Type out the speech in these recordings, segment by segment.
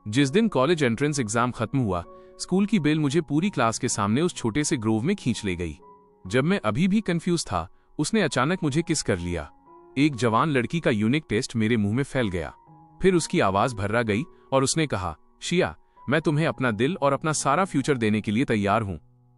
जिस दिन college entrance exam खत्म हुआ, स्कूल की बेल मुझे पूरी क्लास के सामने उस छोटे से ग्रोव में खींच ले गई। जब मैं अभी भी कंफ्यूज था, उसने अचानक मुझे किस कर लिया। एक जवान लड़की का यूनिक टेस्ट मेरे मुंह में फैल गया। फिर उसकी आवाज भर्रा गई और उसने कहा, शिया, मैं तुम्हें अपना दिल और अपना सारा फ्यूचर देने के लिए तैयार हूं।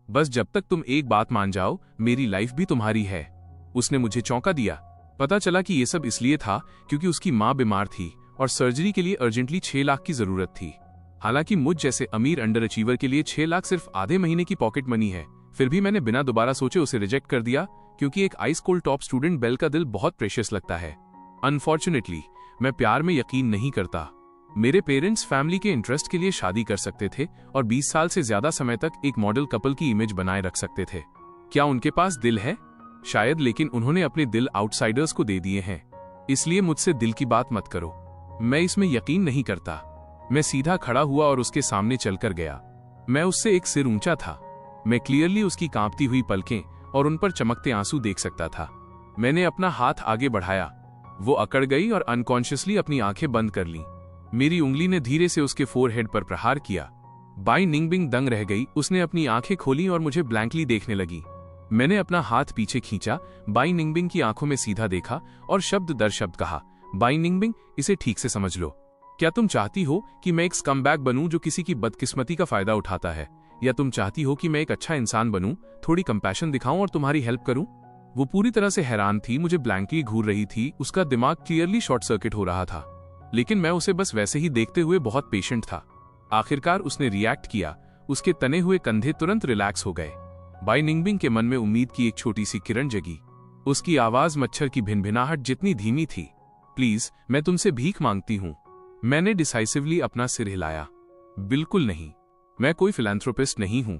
बस जब तक तुम एक बात मान जाओ, मेरी लाइफ भी तुम्हारी है। उसने मुझे चौंका दिया। पता चला कि ये सब इसलिए था क्योंकि उसकी मां बीमार थी और सर्जरी के लिए अर्जेंटली 6 लाख की जरूरत थी। हालांकि मुझ जैसे अमीर अंडर अचीवर के लिए 6 लाख सिर्फ आधे महीने की पॉकेट मनी है, फिर भी मैंने बिना दोबारा सोचे उसे रिजेक्ट कर दिया क्योंकि एक आइस कोल्ड टॉप स्टूडेंट बेल का दिल बहुत प्रेशियस लगता है। अनफॉर्चुनेटली मैं प्यार में यकीन नहीं करता। मेरे पेरेंट्स फैमिली के इंटरेस्ट के लिए शादी कर सकते थे और 20 साल से ज्यादा समय तक एक मॉडल कपल की इमेज बनाए रख सकते थे। क्या उनके पास दिल है? शायद, लेकिन उन्होंने अपने दिल आउटसाइडर्स को दे दिए हैं। इसलिए मुझसे दिल की बात मत करो। मैं इसमें यकीन नहीं करता। मैं सीधा खड़ा हुआ और उसके सामने चलकर गया। मैं उससे एक सिर ऊंचा था। मैं क्लियरली उसकी कांपती हुई पलकें और उन पर चमकते आंसू देख सकता था। मैंने अपना हाथ आगे बढ़ाया। वो अकड़ गई और अनकॉन्शियसली अपनी आंखें बंद कर लीं। मेरी उंगली ने धीरे से उसके फोरहेड पर प्रहार किया। बाई निंगबिंग दंग रह गई। उसने अपनी आंखें खोली और मुझे ब्लैंकली देखने लगी। मैंने अपना हाथ पीछे खींचा, बाई निंगबिंग की आंखों में सीधा देखा और शब्द दर शब्द कहा, बाई निंगबिंग, इसे ठीक से समझ लो। क्या तुम चाहती हो कि मैं एक स्कमबैग बनूं जो किसी की बदकिस्मती का फायदा उठाता है, या तुम चाहती हो कि मैं एक अच्छा इंसान बनूं, थोड़ी कंपैशन दिखाऊं और तुम्हारी हेल्प करूं? वो पूरी तरह से हैरान थी, मुझे ब्लैंकली घूर रही थी। उसका दिमाग क्लियरली शॉर्ट सर्किट हो रहा था, लेकिन मैं उसे बस वैसे ही देखते हुए बहुत पेशेंट था। आखिरकार उसने रिएक्ट किया। उसके तने हुए कंधे तुरंत रिलैक्स हो गए। बाई निंगबिंग के मन में उम्मीद की एक छोटी सी किरण जगी। उसकी आवाज मच्छर की भिनभिनाहट जितनी धीमी थी। प्लीज, मैं तुमसे भीख मांगती हूं। मैंने डिसाइसिवली अपना सिर हिलाया। बिल्कुल नहीं, मैं कोई फिलैंथ्रोपिस्ट नहीं हूं।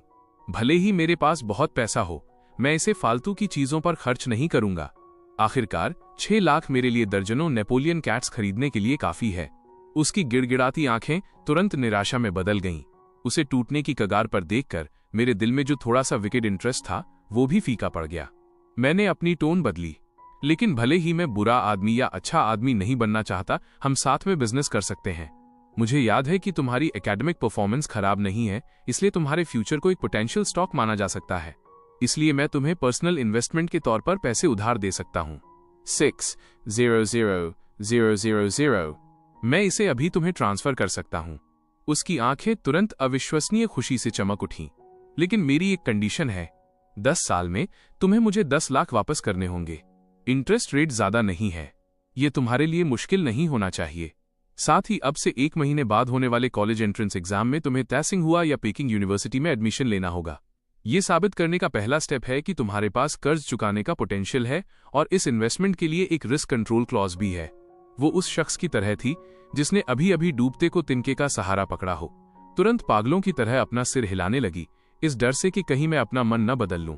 भले ही मेरे पास बहुत पैसा हो, मैं इसे फालतू की चीजों पर खर्च नहीं करूंगा। आखिरकार 6 लाख मेरे लिए दर्जनों नेपोलियन कैट्स खरीदने के लिए काफी है। उसकी गिड़गिड़ाती आंखें तुरंत निराशा में बदल गईं। उसे टूटने की कगार पर देखकर मेरे दिल में जो थोड़ा सा विकेड इंटरेस्ट था, वो भी फीका पड़ गया। मैंने अपनी टोन बदली। लेकिन भले ही मैं बुरा आदमी या अच्छा आदमी नहीं बनना चाहता, हम साथ में बिजनेस कर सकते हैं। मुझे याद है कि तुम्हारी एकेडमिक परफॉर्मेंस खराब नहीं है, इसलिए तुम्हारे फ्यूचर को एक पोटेंशियल स्टॉक माना जा सकता है। इसलिए मैं तुम्हें पर्सनल इन्वेस्टमेंट के तौर पर पैसे उधार दे सकता हूं। 600,000। मैं इसे अभी तुम्हें ट्रांसफर कर सकता हूं। उसकी आंखें तुरंत अविश्वसनीय खुशी से चमक उठीं। लेकिन मेरी एक कंडीशन है। 10 साल में तुम्हें मुझे 10 लाख वापस करने होंगे। इंटरेस्ट रेट ज्यादा नहीं है। यह तुम्हारे लिए मुश्किल नहीं होना चाहिए। साथ ही अब से 1 महीने बाद होने वाले कॉलेज एंट्रेंस एग्जाम में तुम्हें तैसिंगहुआ या पेकिंग यूनिवर्सिटी में एडमिशन लेना होगा। ये साबित करने का पहला स्टेप है कि तुम्हारे पास कर्ज चुकाने का पोटेंशियल है, और इस इन्वेस्टमेंट के लिए एक रिस्क कंट्रोल क्लॉज भी है। वो उस शख्स की तरह थी जिसने अभी अभी डूबते को तिनके का सहारा पकड़ा हो। तुरंत पागलों की तरह अपना सिर हिलाने लगी, इस डर से कि कहीं मैं अपना मन न बदल लूं।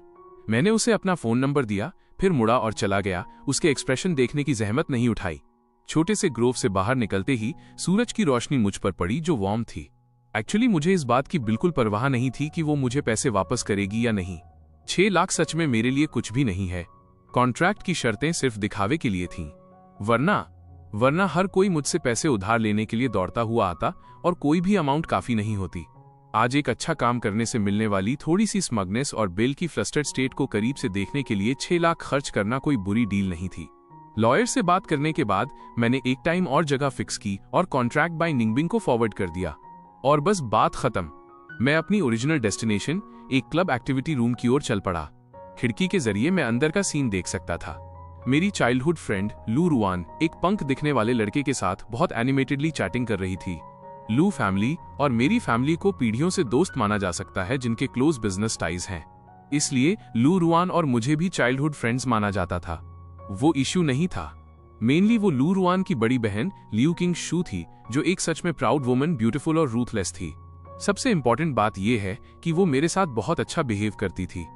मैंने उसे अपना फोन नंबर दिया, फिर मुड़ा और चला गया। उसके एक्सप्रेशन देखने की जहमत नहीं उठाई। छोटे से ग्रोव से बाहर निकलते ही सूरज की रोशनी मुझ पर पड़ी, जो वार्म थी। एक्चुअली मुझे इस बात की बिल्कुल परवाह नहीं थी कि वो मुझे पैसे वापस करेगी या नहीं। 6 लाख सच में मेरे लिए कुछ भी नहीं है। कॉन्ट्रैक्ट की शर्तें सिर्फ दिखावे के लिए थीं। वरना हर कोई मुझसे पैसे उधार लेने के लिए दौड़ता हुआ आता और कोई भी अमाउंट काफी नहीं होती। आज एक अच्छा काम करने से मिलने वाली थोड़ी सी स्मगनेस और बिल की फ्लस्टर्ड स्टेट को करीब से देखने के लिए 6 लाख खर्च करना कोई बुरी डील नहीं थी। लॉयर से बात करने के बाद मैंने एक टाइम और जगह फिक्स की और कॉन्ट्रैक्ट बाय निंगबिंग को फॉरवर्ड कर दिया, और बस बात खत्म। मैं अपनी ओरिजिनल डेस्टिनेशन, एक क्लब एक्टिविटी रूम की ओर चल पड़ा। खिड़की के जरिए मैं अंदर का सीन देख सकता था। मेरी चाइल्डहुड फ्रेंड लू रुआन एक पंक दिखने वाले लड़के के साथ बहुत एनिमेटेडली चैटिंग कर रही थी। लू फैमिली और मेरी फैमिली को पीढ़ियों से दोस्त माना जा सकता है, जिनके क्लोज बिजनेस टाइज हैं। इसलिए लू रुआन और मुझे भी चाइल्डहुड फ्रेंड्स माना जाता था। वो इश्यू नहीं था। मेनली वो लू रुआन की बड़ी बहन लियू किंग शू थी, जो एक सच में प्राउड वुमन, ब्यूटीफुल और रूथलेस थी। सबसे इंपॉर्टेंट बात यह है कि वो मेरे साथ बहुत अच्छा बिहेव करती थी।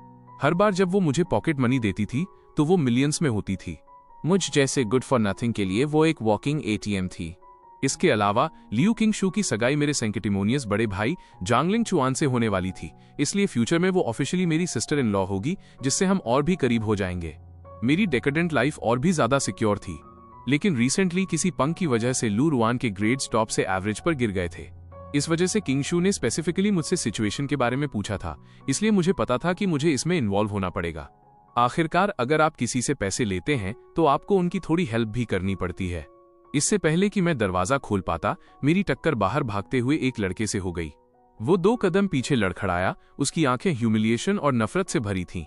हर बार जब वो मुझे पॉकेट मनी देती थी तो वो मिलियंस में होती थी। मुझ जैसे गुड फॉर नथिंग के लिए वो एक वॉकिंग ATM थी। इसके अलावा लियू किंग शू की सगाई मेरे सेंकेटिमोनियस बड़े भाई जांगलिंग चुआन से होने वाली थी, इसलिए फ्यूचर में वो ऑफिशियली मेरी सिस्टर इन लॉ होगी, जिससे हम और भी करीब हो जाएंगे। मेरी डेकेडेंट लाइफ और भी ज्यादा सिक्योर थी। लेकिन रिसेंटली किसी पंक की वजह से लू रुआन के ग्रेड्स टॉप से एवरेज पर गिर गए थे। इस वजह से किंगशू ने स्पेसिफिकली मुझसे सिचुएशन के बारे में पूछा था, इसलिए मुझे पता था कि मुझे इसमें इन्वॉल्व होना पड़ेगा। आखिरकार अगर आप किसी से पैसे लेते हैं तो आपको उनकी थोड़ी हेल्प भी करनी पड़ती है। इससे पहले कि मैं दरवाजा खोल पाता, मेरी टक्कर बाहर भागते हुए एक लड़के से हो गई। वो 2 कदम पीछे लड़खड़ाया, उसकी आंखें ह्यूमिलिएशन और नफरत से भरी थीं।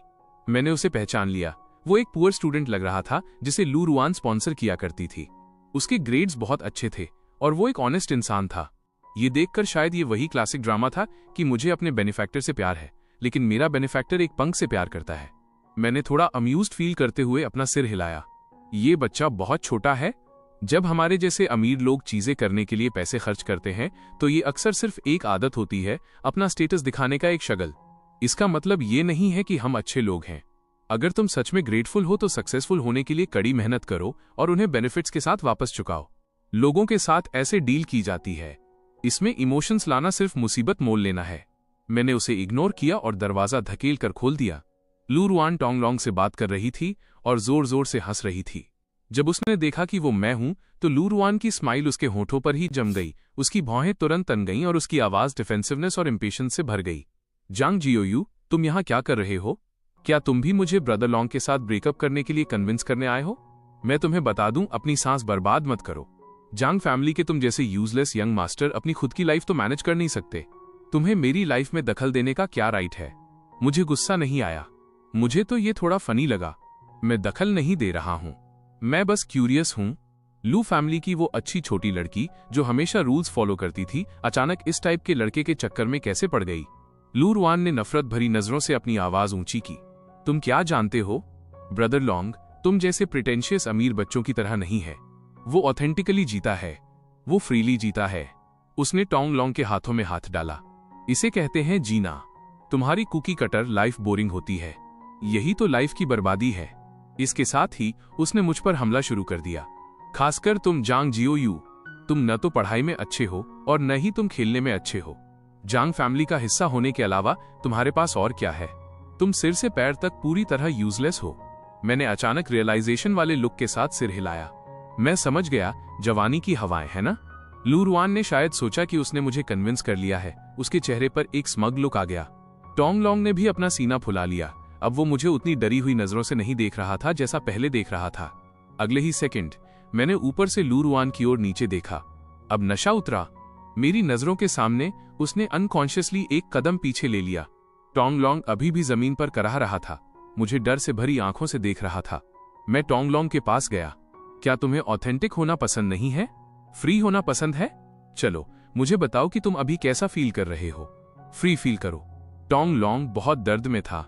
मैंने उसे पहचान लिया। वो एक पुअर स्टूडेंट लग रहा था जिसे लू रुआन स्पॉन्सर किया करती थी। उसके ग्रेड्स बहुत अच्छे थे और वो एक ऑनेस्ट इंसान था। ये देखकर शायद ये वही क्लासिक ड्रामा था कि मुझे अपने बेनिफैक्टर से प्यार है, लेकिन मेरा बेनिफैक्टर एक पंक से प्यार करता है। मैंने थोड़ा अम्यूज्ड फील करते हुए अपना सिर हिलाया। ये बच्चा बहुत छोटा है। जब हमारे जैसे अमीर लोग चीजें करने के लिए पैसे खर्च करते हैं तो ये अक्सर सिर्फ एक आदत होती है, अपना स्टेटस दिखाने का एक शगल। इसका मतलब ये नहीं है कि हम अच्छे लोग हैं। अगर तुम सच में ग्रेटफुल हो तो सक्सेसफुल होने के लिए कड़ी मेहनत करो और उन्हें बेनिफिट्स के साथ वापस चुकाओ। लोगों के साथ ऐसे डील की जाती है। इसमें इमोशंस लाना सिर्फ मुसीबत मोल लेना है। मैंने उसे इग्नोर किया और दरवाजा धकेल कर खोल दिया। लू रुआन टोंगलोंग से बात कर रही थी और जोर जोर से हंस रही थी। जब उसने देखा कि वो मैं हूं तो लू रुआन की स्माइल उसके होठों पर ही जम गई। उसकी भौहें तुरंत तन गईं और उसकी आवाज डिफेंसिवनेस और इम्पेशंस से भर गई। जांग जियोयू, तुम यहाँ क्या कर रहे हो? क्या तुम भी मुझे ब्रदर लॉन्ग के साथ ब्रेकअप करने के लिए कन्विंस करने आए हो? मैं तुम्हें बता दूं, अपनी सांस बर्बाद मत करो। जांग फैमिली के तुम जैसे यूजलेस यंग मास्टर अपनी खुद की लाइफ तो मैनेज कर नहीं सकते। तुम्हें मेरी लाइफ में दखल देने का क्या राइट है? मुझे गुस्सा नहीं आया, मुझे तो ये थोड़ा फनी लगा। मैं दखल नहीं दे रहा हूं, मैं बस क्यूरियस हूं। लू फैमिली की वो अच्छी छोटी लड़की जो हमेशा रूल्स फॉलो करती थी, अचानक इस टाइप के लड़के के चक्कर में कैसे पड़ गई? लू रुआन ने नफरत भरी नजरों से अपनी आवाज ऊंची की। तुम क्या जानते हो? ब्रदर लॉन्ग तुम जैसे प्रिटेंशियस अमीर बच्चों की तरह नहीं है। वो ऑथेंटिकली जीता है, वो फ्रीली जीता है। उसने टोंग लोंग के हाथों में हाथ डाला। इसे कहते हैं जीना। तुम्हारी कुकी कटर लाइफ बोरिंग होती है, यही तो लाइफ की बर्बादी है। इसके साथ ही उसने मुझ पर हमला शुरू कर दिया। खासकर तुम जांग जियोयू, तुम न तो पढ़ाई में अच्छे हो और न ही तुम खेलने में अच्छे हो। जांग फैमिली का हिस्सा होने के अलावा तुम्हारे पास और क्या है? तुम सिर से पैर तक पूरी तरह यूजलेस हो। मैंने अचानक रियलाइजेशन वाले लुक के साथ सिर हिलाया। मैं समझ गया, जवानी की हवाएं है ना? लू रुआन ने शायद सोचा कि उसने मुझे कन्विंस कर लिया है। उसके चेहरे पर एक स्मग लुक आ गया। टोंग लोंग ने भी अपना सीना फुला लिया। अब वो मुझे उतनी डरी हुई नजरों से नहीं देख रहा था जैसा पहले देख रहा था। अगले ही सेकंड मैंने ऊपर से लू रुआन की ओर नीचे देखा। अब नशा उतरा। मेरी नजरों के सामने उसने अनकॉन्शियसली एक कदम पीछे ले लिया। टोंग लोंग अभी भी जमीन पर कराह रहा था, मुझे डर से भरी आंखों से देख रहा था। मैं टोंग लोंग के पास गया। क्या तुम्हें ऑथेंटिक होना पसंद नहीं है? फ्री होना पसंद है? चलो मुझे बताओ कि तुम अभी कैसा फील कर रहे हो। फ्री फील करो। टोंग लोंग बहुत दर्द में था,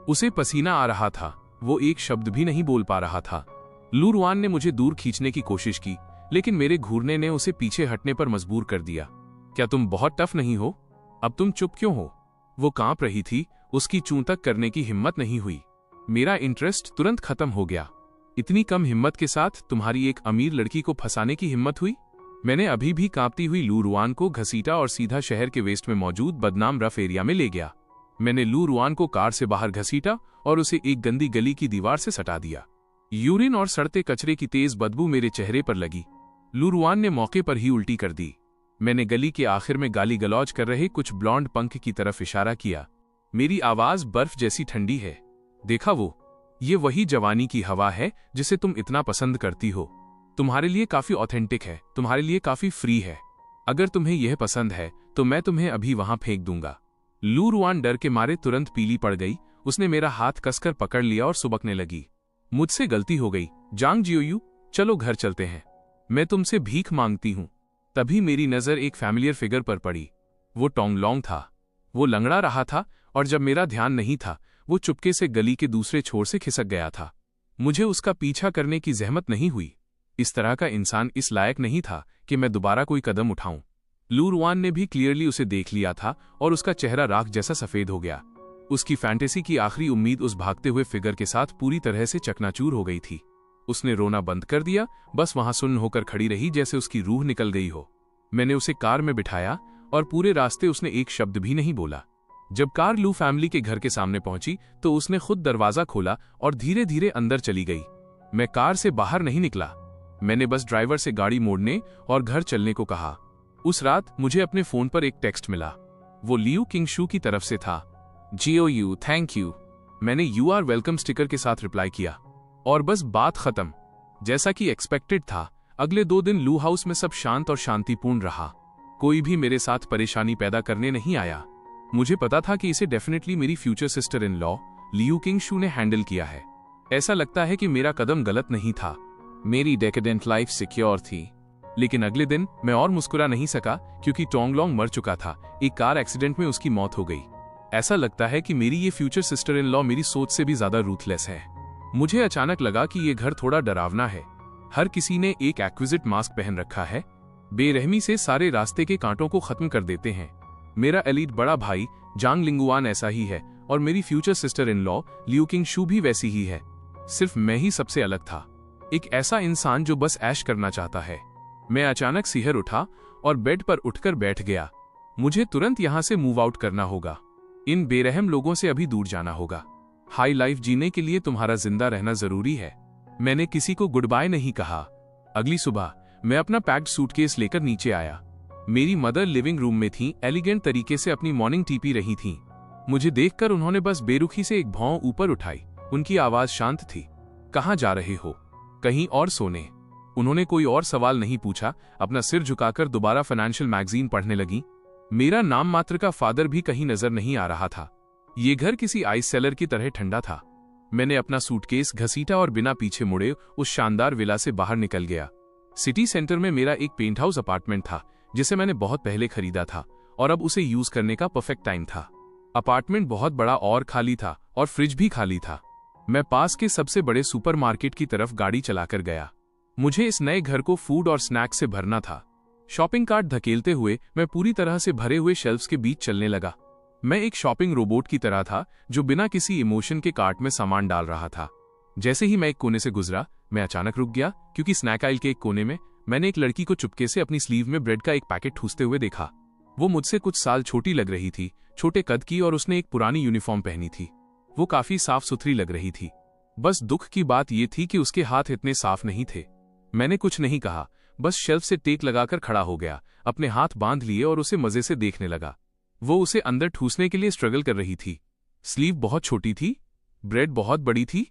उसे पसीना आ रहा था, वो एक शब्द भी नहीं बोल पा रहा था। लू रुआन ने मुझे दूर खींचने की कोशिश की, लेकिन मेरे घूरने ने उसे पीछे हटने पर मजबूर कर दिया। क्या तुम बहुत टफ नहीं हो? अब तुम चुप क्यों हो? वो कांप रही थी, उसकी चूं तक करने की हिम्मत नहीं हुई। मेरा इंटरेस्ट तुरंत खत्म हो गया। इतनी कम हिम्मत के साथ तुम्हारी एक अमीर लड़की को फंसाने की हिम्मत हुई? मैंने अभी भी कांपती हुई लू रुआन को घसीटा और सीधा शहर के वेस्ट में मौजूद बदनाम रफ एरिया में ले गया। मैंने लू रुआन को कार से बाहर घसीटा और उसे एक गंदी गली की दीवार से सटा दिया। यूरिन और सड़ते कचरे की तेज बदबू मेरे चेहरे पर लगी। लू रुआन ने मौके पर ही उल्टी कर दी। मैंने गली के आखिर में गाली गलौज कर रहे कुछ ब्लॉन्ड पंख की तरफ इशारा किया। मेरी आवाज बर्फ जैसी ठंडी है। देखा वो? ये वही जवानी की हवा है जिसे तुम इतना पसंद करती हो। तुम्हारे लिए काफी ऑथेंटिक है, तुम्हारे लिए काफी फ्री है। अगर तुम्हें यह पसंद है तो मैं तुम्हें अभी वहां फेंक दूंगा। लू रुआन डर के मारे तुरंत पीली पड़ गई। उसने मेरा हाथ कसकर पकड़ लिया और सुबकने लगी। मुझसे गलती हो गई जांग जियोयू, चलो घर चलते हैं, मैं तुमसे भीख मांगती हूं। तभी मेरी नजर एक फैमिलियर फिगर पर पड़ी। वो टोंग लोंग था। वो लंगड़ा रहा था और जब मेरा ध्यान नहीं था वो चुपके से गली के दूसरे छोर से खिसक गया था। मुझे उसका पीछा करने की जहमत नहीं हुई। इस तरह का इंसान इस लायक नहीं था कि मैं दोबारा कोई कदम उठाऊं। लू रुआन ने भी क्लियरली उसे देख लिया था और उसका चेहरा राख जैसा सफेद हो गया। उसकी फैंटेसी की आखिरी उम्मीद उस भागते हुए फिगर के साथ पूरी तरह से चकनाचूर हो गई थी। उसने रोना बंद कर दिया, बस वहां सुन्न होकर खड़ी रही जैसे उसकी रूह निकल गई हो। मैंने उसे कार में बिठाया और पूरे रास्ते उसने एक शब्द भी नहीं बोला। जब कार लू फैमिली के घर के सामने पहुंची तो उसने खुद दरवाजा खोला और धीरे धीरे अंदर चली गई। मैं कार से बाहर नहीं निकला। मैंने बस ड्राइवर से गाड़ी मोड़ने और घर चलने को कहा। उस रात मुझे अपने फोन पर एक टेक्स्ट मिला। वो लियू किंग शू की तरफ से था। GOU thank you. मैंने यू आर वेलकम स्टिकर के साथ रिप्लाई किया और बस बात खत्म। जैसा कि एक्सपेक्टेड था, अगले 2 दिन लू हाउस में सब शांत और शांतिपूर्ण रहा। कोई भी मेरे साथ परेशानी पैदा करने नहीं आया। मुझे पता था कि इसे डेफिनेटली मेरी future sister in law Liu Qing Shu ने हैंडल किया है। ऐसा लगता है कि मेरा कदम गलत नहीं था। मेरी डेकेडेंट लाइफ सिक्योर थी। लेकिन अगले दिन मैं और मुस्कुरा नहीं सका क्योंकि टोंगलोंग मर चुका था। एक कार एक्सीडेंट में उसकी मौत हो गई। ऐसा लगता है कि मेरी ये फ्यूचर सिस्टर इन लॉ मेरी सोच से भी ज्यादा रूथलेस है। मुझे अचानक लगा कि ये घर थोड़ा डरावना है। हर किसी ने एक एक्विजिट मास्क पहन रखा है। बेरहमी से सारे रास्ते के कांटों को खत्म कर देते हैं। मेरा एलीट बड़ा भाई जांग लिंगुआन ऐसा ही है और मेरी future sister in law Liu Qing Shu भी वैसी ही है। सिर्फ मैं ही सबसे अलग था, एक ऐसा इंसान जो बस ऐश करना चाहता है। मैं अचानक सिहर उठा और बेड पर उठकर बैठ गया। मुझे तुरंत यहां से मूव आउट करना होगा। इन बेरहम लोगों से अभी दूर जाना होगा। हाई लाइफ जीने के लिए तुम्हारा जिंदा रहना जरूरी है। मैंने किसी को गुड बाय नहीं कहा। अगली सुबह मैं अपना पैक्ड सूटकेस लेकर नीचे आया। मेरी मदर लिविंग रूम में थी, एलिगेंट तरीके से अपनी मॉर्निंग टी पी रही थी। मुझे देखकर उन्होंने बस बेरुखी से एक भौं ऊपर उठाई। उनकी आवाज शांत थी। कहाँ जा रहे हो? कहीं और सोने? उन्होंने कोई और सवाल नहीं पूछा। अपना सिर झुकाकर दोबारा फाइनेंशियल मैगजीन पढ़ने लगी। मेरा नाम मात्र का फादर भी कहीं नजर नहीं आ रहा था। ये घर किसी आइस सेलर की तरह ठंडा था। मैंने अपना सूटकेस घसीटा और बिना पीछे मुड़े उस शानदार विला से बाहर निकल गया। सिटी सेंटर में मेरा एक पेंट हाउस अपार्टमेंट था जिसे मैंने बहुत पहले खरीदा था और अब उसे यूज करने का परफेक्ट टाइम था। अपार्टमेंट बहुत बड़ा और खाली था और फ्रिज भी खाली था। मैं पास के सबसे बड़े सुपरमार्केट की तरफ गाड़ी चलाकर गया। मुझे इस नए घर को फूड और स्नैक से भरना था। शॉपिंग कार्ट धकेलते हुए मैं पूरी तरह से भरे हुए शेल्फ्स के बीच चलने लगा। मैं एक शॉपिंग रोबोट की तरह था जो बिना किसी इमोशन के कार्ट में सामान डाल रहा था। जैसे ही मैं एक कोने से गुजरा, मैं अचानक रुक गया क्योंकि स्नैक आइल के एक कोने में मैंने एक लड़की को चुपके से अपनी स्लीव में ब्रेड का एक पैकेट ठूसते हुए देखा। वो मुझसे कुछ साल छोटी लग रही थी, छोटे कद की, और उसने एक पुरानी यूनिफॉर्म पहनी थी। वो काफी साफ सुथरी लग रही थी। बस दुख की बात यह थी कि उसके हाथ इतने साफ नहीं थे। मैंने कुछ नहीं कहा, बस शेल्फ से टेक लगाकर खड़ा हो गया, अपने हाथ बांध लिए और उसे मजे से देखने लगा। वो उसे अंदर ठूसने के लिए स्ट्रगल कर रही थी। स्लीव बहुत छोटी थी, ब्रेड बहुत बड़ी थी।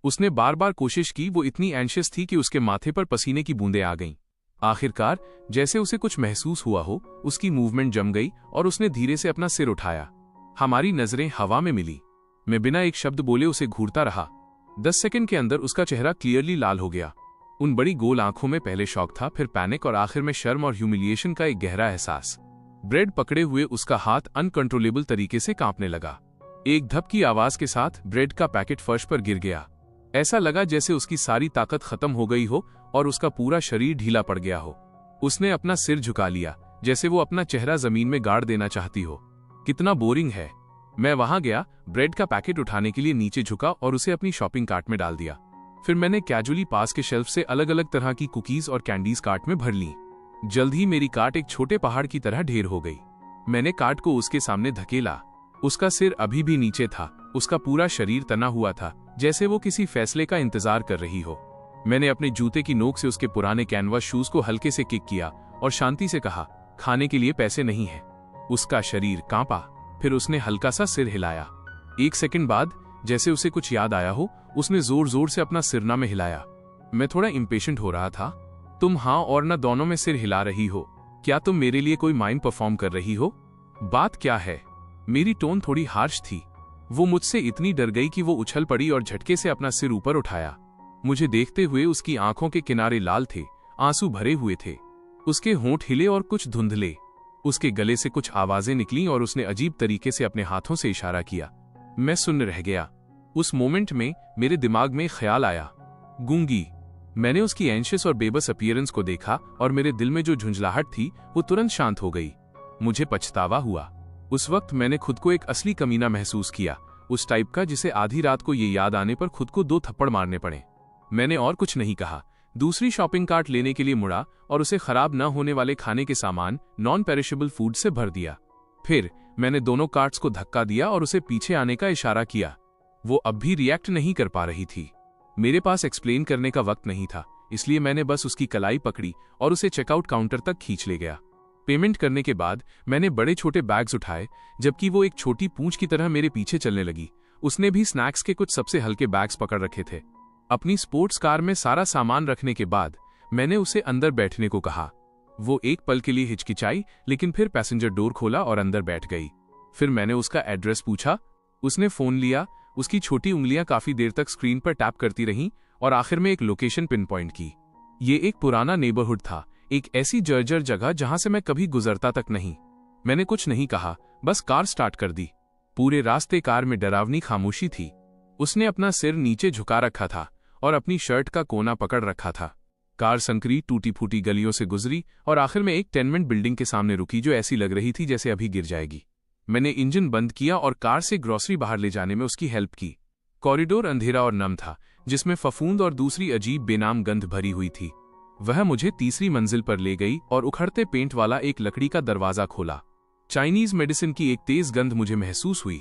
उसने बार बार कोशिश की। वो इतनी एंशियस थी कि उसके माथे पर पसीने की बूंदें आ गईं। आखिरकार जैसे उसे कुछ महसूस हुआ हो, उसकी मूवमेंट जम गई और उसने धीरे से अपना सिर उठाया। हमारी नजरें हवा में मिली। मैं बिना एक शब्द बोले उसे घूरता रहा। 10 सेकंड के अंदर उसका चेहरा क्लियरली लाल हो गया। उन बड़ी गोल आंखों में पहले शॉक था, फिर पैनिक और आखिर में शर्म और ह्यूमिलिएशन का एक गहरा एहसास। ब्रेड पकड़े हुए उसका हाथ अनकंट्रोलेबल तरीके से कांपने लगा। एक धप की आवाज के साथ ब्रेड का पैकेट फर्श पर गिर गया। ऐसा लगा जैसे उसकी सारी ताकत खत्म हो गई हो और उसका पूरा शरीर ढीला पड़ गया हो। उसने अपना सिर झुका लिया, जैसे वो अपना चेहरा जमीन में गाड़ देना चाहती हो। कितना बोरिंग है। मैं वहां गया, ब्रेड का पैकेट उठाने के लिए नीचे झुका और उसे अपनी शॉपिंग कार्ट में डाल दिया। फिर मैंने कैजुअली पास के शेल्फ से अलग अलग तरह की कुकीज और कैंडीज कार्ट में भर ली। जल्द ही मेरी कार्ट एक छोटे पहाड़ की तरह ढेर हो गई। मैंने कार्ट को उसके सामने धकेला। उसका सिर अभी भी नीचे था, उसका पूरा शरीर तना हुआ था, जैसे वो किसी फैसले का इंतजार कर रही हो। मैंने अपने जूते की नोक से उसके पुराने कैनवास शूज को हल्के से किक किया और शांति से कहा, खाने के लिए पैसे नहीं है। उसका शरीर कांपा, फिर उसने हल्का सा सिर हिलाया। 1 सेकंड बाद, जैसे उसे कुछ याद आया हो, उसने जोर जोर से अपना सिरना में हिलाया। मैं थोड़ा इम्पेशेंट हो रहा था। तुम हाँ और ना दोनों में सिर हिला रही हो। क्या तुम मेरे लिए कोई माइम परफॉर्म कर रही हो? बात क्या है? मेरी टोन थोड़ी हार्श थी। वो मुझसे इतनी डर गई कि वो उछल पड़ी और झटके से अपना सिर ऊपर उठाया। मुझे देखते हुए उसकी आंखों के किनारे लाल थे, आंसू भरे हुए थे। उसके होंठ हिले और कुछ धुंधले। उसके गले से कुछ आवाजें निकलीं और उसने अजीब तरीके से अपने हाथों से इशारा किया। मैं सुन्न रह गया। उस मोमेंट में मेरे दिमाग में ख्याल आया, गूंगी। मैंने उसकी एंशियस और बेबस अपीयरेंस को देखा और मेरे दिल में जो झुंझलाहट थी वो तुरंत शांत हो गई। मुझे पछतावा हुआ। उस वक्त मैंने खुद को एक असली कमीना महसूस किया, उस टाइप का जिसे आधी रात को ये याद आने पर खुद को 2 थप्पड़ मारने पड़े। मैंने और कुछ नहीं कहा। दूसरी शॉपिंग कार्ट लेने के लिए मुड़ा और उसे खराब न होने वाले खाने के सामान, नॉन पेरिशेबल फूड से भर दिया। फिर मैंने दोनों कार्ट्स को धक्का दिया और उसे पीछे आने का इशारा किया। वो अब भी रिएक्ट नहीं कर पा रही थी। मेरे पास एक्सप्लेन करने का वक्त नहीं था, इसलिए मैंने बस उसकी कलाई पकड़ी और उसे चेकआउट काउंटर तक खींच ले गया। पेमेंट करने के बाद मैंने बड़े छोटे बैग्स उठाए, जबकि वो एक छोटी पूंछ की तरह मेरे पीछे चलने लगी। उसने भी स्नैक्स के कुछ सबसे हल्के बैग्स पकड़ रखे थे। अपनी स्पोर्ट्स कार में सारा सामान रखने के बाद मैंने उसे अंदर बैठने को कहा। वो एक पल के लिए हिचकिचाई, लेकिन फिर पैसेंजर डोर खोला और अंदर बैठ गई। फिर मैंने उसका एड्रेस पूछा। उसने फोन लिया। उसकी छोटी उंगलियां काफी देर तक स्क्रीन पर टैप करती रहीं और आखिर में एक लोकेशन पिन पॉइंट की। ये एक पुराना नेबरहुड था, एक ऐसी जर्जर जगह जहां से मैं कभी गुजरता तक नहीं। मैंने कुछ नहीं कहा, बस कार स्टार्ट कर दी। पूरे रास्ते कार में डरावनी खामोशी थी। उसने अपना सिर नीचे झुका रखा था और अपनी शर्ट का कोना पकड़ रखा था। कार संकरी टूटी फूटी गलियों से गुजरी और आखिर में एक टेनमेंट बिल्डिंग के सामने रुकी, जो ऐसी लग रही थी जैसे अभी गिर जाएगी। मैंने इंजन बंद किया और कार से ग्रोसरी बाहर ले जाने में उसकी हेल्प की। कॉरिडोर अंधेरा और नम था, जिसमें फफूंद और दूसरी अजीब बेनाम गंध भरी हुई थी। वह मुझे तीसरी मंजिल पर ले गई और उखड़ते पेंट वाला एक लकड़ी का दरवाजा खोला। चाइनीज मेडिसिन की एक तेज गंध मुझे महसूस हुई।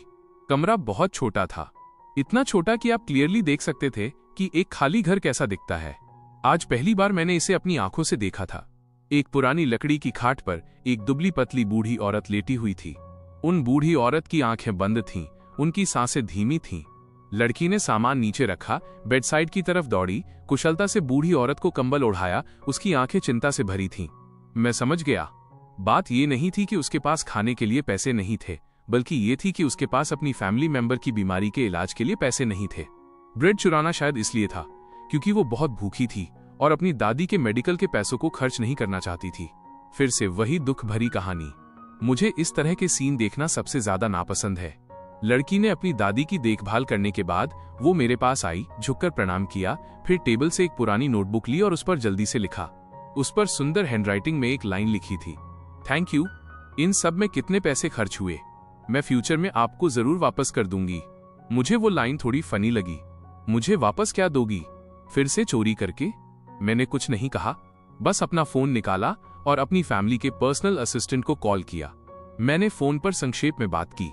कमरा बहुत छोटा था, इतना छोटा कि आप क्लियरली देख सकते थे कि एक खाली घर कैसा दिखता है। आज पहली बार मैंने इसे अपनी आंखों से देखा था। एक पुरानी लकड़ी की खाट पर एक दुबली पतली बूढ़ी औरत लेटी हुई थी। उन बूढ़ी औरत की आंखें बंद थीं, उनकी सांसें धीमी थीं। लड़की ने सामान नीचे रखा, बेडसाइड की तरफ दौड़ी, कुशलता से बूढ़ी औरत को कंबल ओढ़ाया। उसकी आंखें चिंता से भरी थीं। मैं समझ गया। बात ये नहीं थी कि उसके पास खाने के लिए पैसे नहीं थे, बल्कि ये थी कि उसके पास अपनी फैमिली मेंबर की बीमारी के इलाज के लिए पैसे नहीं थे। ब्रेड चुराना शायद इसलिए था क्योंकि वो बहुत भूखी थी और अपनी दादी के मेडिकल के पैसों को खर्च नहीं करना चाहती थी। फिर से वही दुख भरी कहानी। मुझे इस तरह के सीन देखना सबसे ज्यादा नापसंद है। लड़की ने अपनी दादी की देखभाल करने के बाद वो मेरे पास आई, झुककर प्रणाम किया, फिर टेबल से एक पुरानी नोटबुक ली और उस पर जल्दी से लिखा। उस पर सुंदर हैंडराइटिंग में एक लाइन लिखी थी, थैंक यू। इन सब में कितने पैसे खर्च हुए, मैं फ्यूचर में आपको जरूर वापस कर दूंगी। मुझे वो लाइन थोड़ी फनी लगी। मुझे वापस क्या दोगी? फिर से चोरी करके? मैंने कुछ नहीं कहा, बस अपना फोन निकाला और अपनी फैमिली के पर्सनल असिस्टेंट को कॉल किया। मैंने फोन पर संक्षेप में बात की।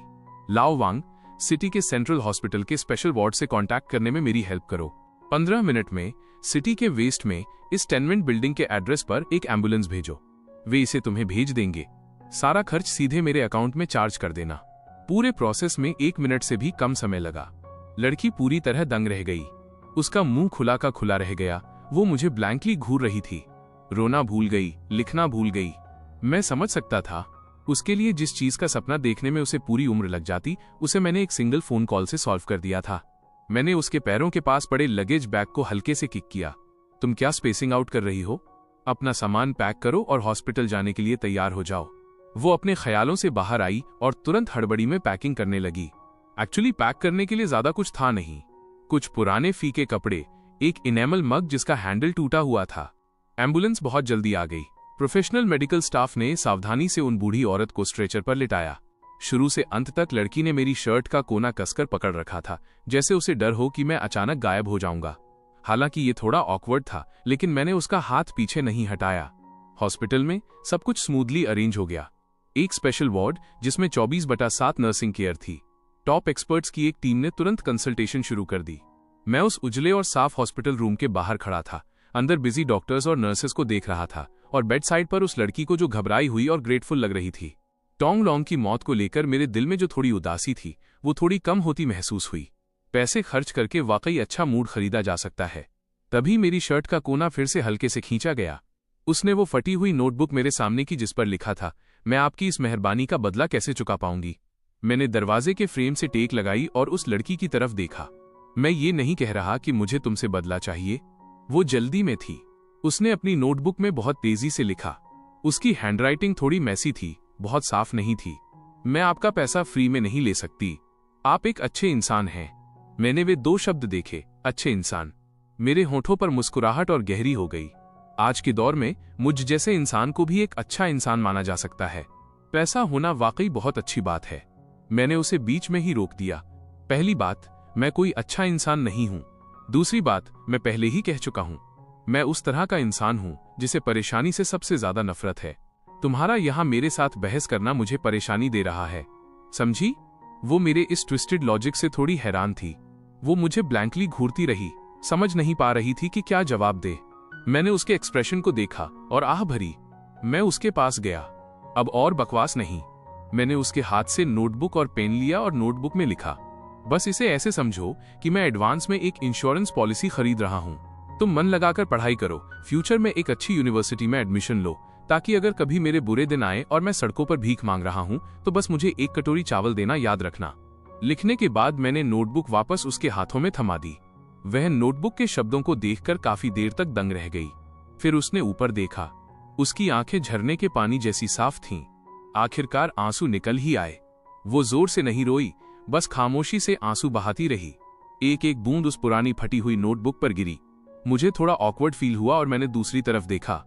लाओ वांग, सिटी के सेंट्रल हॉस्पिटल के स्पेशल वार्ड से कांटेक्ट करने में मेरी हेल्प करो। 15 मिनट में सिटी के वेस्ट में इस टेनमेंट बिल्डिंग के एड्रेस पर एक एम्बुलेंस भेजो। वे इसे तुम्हें भेज देंगे। सारा खर्च सीधे मेरे अकाउंट में चार्ज कर देना। पूरे प्रोसेस में 1 मिनट से भी कम समय लगा। लड़की पूरी तरह दंग रह गई। उसका मुंह खुला का खुला रह गया। वो मुझे ब्लैंकली घूर रही थी। रोना भूल गई, लिखना भूल गई। मैं समझ सकता था उसके लिए जिस चीज का सपना देखने में उसे पूरी उम्र लग जाती, उसे मैंने एक सिंगल फोन कॉल से सॉल्व कर दिया था। मैंने उसके पैरों के पास पड़े लगेज बैग को हल्के से किक किया। तुम क्या स्पेसिंग आउट कर रही हो? अपना सामान पैक करो और हॉस्पिटल जाने के लिए तैयार हो जाओ। वो अपने ख्यालों से बाहर आई और तुरंत हड़बड़ी में पैकिंग करने लगी। एक्चुअली पैक करने के लिए ज्यादा कुछ था नहीं। कुछ पुराने फीके कपड़े, एक इनेमल मग जिसका हैंडल टूटा हुआ था। एम्बुलेंस बहुत जल्दी आ गई। प्रोफेशनल मेडिकल स्टाफ ने सावधानी से उन बूढ़ी औरत को स्ट्रेचर पर लिटाया। शुरू से अंत तक लड़की ने मेरी शर्ट का कोना कसकर पकड़ रखा था, जैसे उसे डर हो कि मैं अचानक गायब हो जाऊंगा। हालांकि ये थोड़ा ऑकवर्ड था, लेकिन मैंने उसका हाथ पीछे नहीं हटाया। हॉस्पिटल में सब कुछ स्मूथली अरेंज हो गया। एक स्पेशल वार्ड जिसमें 24/7 नर्सिंग केयर थी। टॉप एक्सपर्ट्स की एक टीम ने तुरंत कंसल्टेशन शुरू कर दी। मैं उस उजले और साफ हॉस्पिटल रूम के बाहर खड़ा था। अंदर बिजी डॉक्टर्स और नर्सेस को देख रहा था और बेड साइड पर उस लड़की को जो घबराई हुई और ग्रेटफुल लग रही थी। टोंग लोंग की मौत को लेकर मेरे दिल में जो थोड़ी उदासी थी, वो थोड़ी कम होती महसूस हुई। पैसे खर्च करके वाकई अच्छा मूड खरीदा जा सकता है। तभी मेरी शर्ट का कोना फिर से हल्के से खींचा गया। उसने वो फटी हुई नोटबुक मेरे सामने की जिस पर लिखा था, मैं आपकी इस मेहरबानी का बदला कैसे चुका पाऊंगी। मैंने दरवाजे के फ्रेम से टेक लगाई और उस लड़की की तरफ देखा। मैं ये नहीं कह रहा कि मुझे तुमसे बदला चाहिए। वो जल्दी में थी। उसने अपनी नोटबुक में बहुत तेजी से लिखा। उसकी हैंडराइटिंग थोड़ी मैसी थी, बहुत साफ नहीं थी। मैं आपका पैसा फ्री में नहीं ले सकती। आप एक अच्छे इंसान हैं। मैंने वे 2 शब्द देखे, अच्छे इंसान। मेरे होठों पर मुस्कुराहट और गहरी हो गई। आज के दौर में मुझ जैसे इंसान को भी एक अच्छा इंसान माना जा सकता है। पैसा होना वाकई बहुत अच्छी बात है। मैंने उसे बीच में ही रोक दिया। पहली बात, मैं कोई अच्छा इंसान नहीं हूं। दूसरी बात, मैं पहले ही कह चुका हूं, मैं उस तरह का इंसान हूं जिसे परेशानी से सबसे ज्यादा नफरत है। तुम्हारा यहां मेरे साथ बहस करना मुझे परेशानी दे रहा है, समझी? वो मेरे इस ट्विस्टेड लॉजिक से थोड़ी हैरान थी। वो मुझे ब्लैंकली घूरती रही, समझ नहीं पा रही थी कि क्या जवाब दे। मैंने उसके एक्सप्रेशन को देखा और आह भरी। मैं उसके पास गया। अब और बकवास नहीं। मैंने उसके हाथ से नोटबुक और पेन लिया और नोटबुक में लिखा, बस इसे ऐसे समझो कि मैं एडवांस में एक इंश्योरेंस पॉलिसी खरीद रहा हूँ। तुम मन लगाकर पढ़ाई करो, फ्यूचर में एक अच्छी यूनिवर्सिटी में एडमिशन लो, ताकि अगर कभी मेरे बुरे दिन आए और मैं सड़कों पर भीख मांग रहा हूँ तो बस मुझे एक कटोरी चावल देना याद रखना। लिखने के बाद मैंने नोटबुक वापस उसके हाथों में थमा दी। वह नोटबुक के शब्दों को देखकर काफी देर तक दंग रह गई। फिर उसने ऊपर देखा। उसकी आंखें झरने के पानी जैसी साफ थीं। आखिरकार आंसू निकल ही आए। वो जोर से नहीं रोई, बस खामोशी से आंसू बहाती रही। एक एक बूंद उस पुरानी फटी हुई नोटबुक पर गिरी। मुझे थोड़ा ऑकवर्ड फील हुआ और मैंने दूसरी तरफ देखा।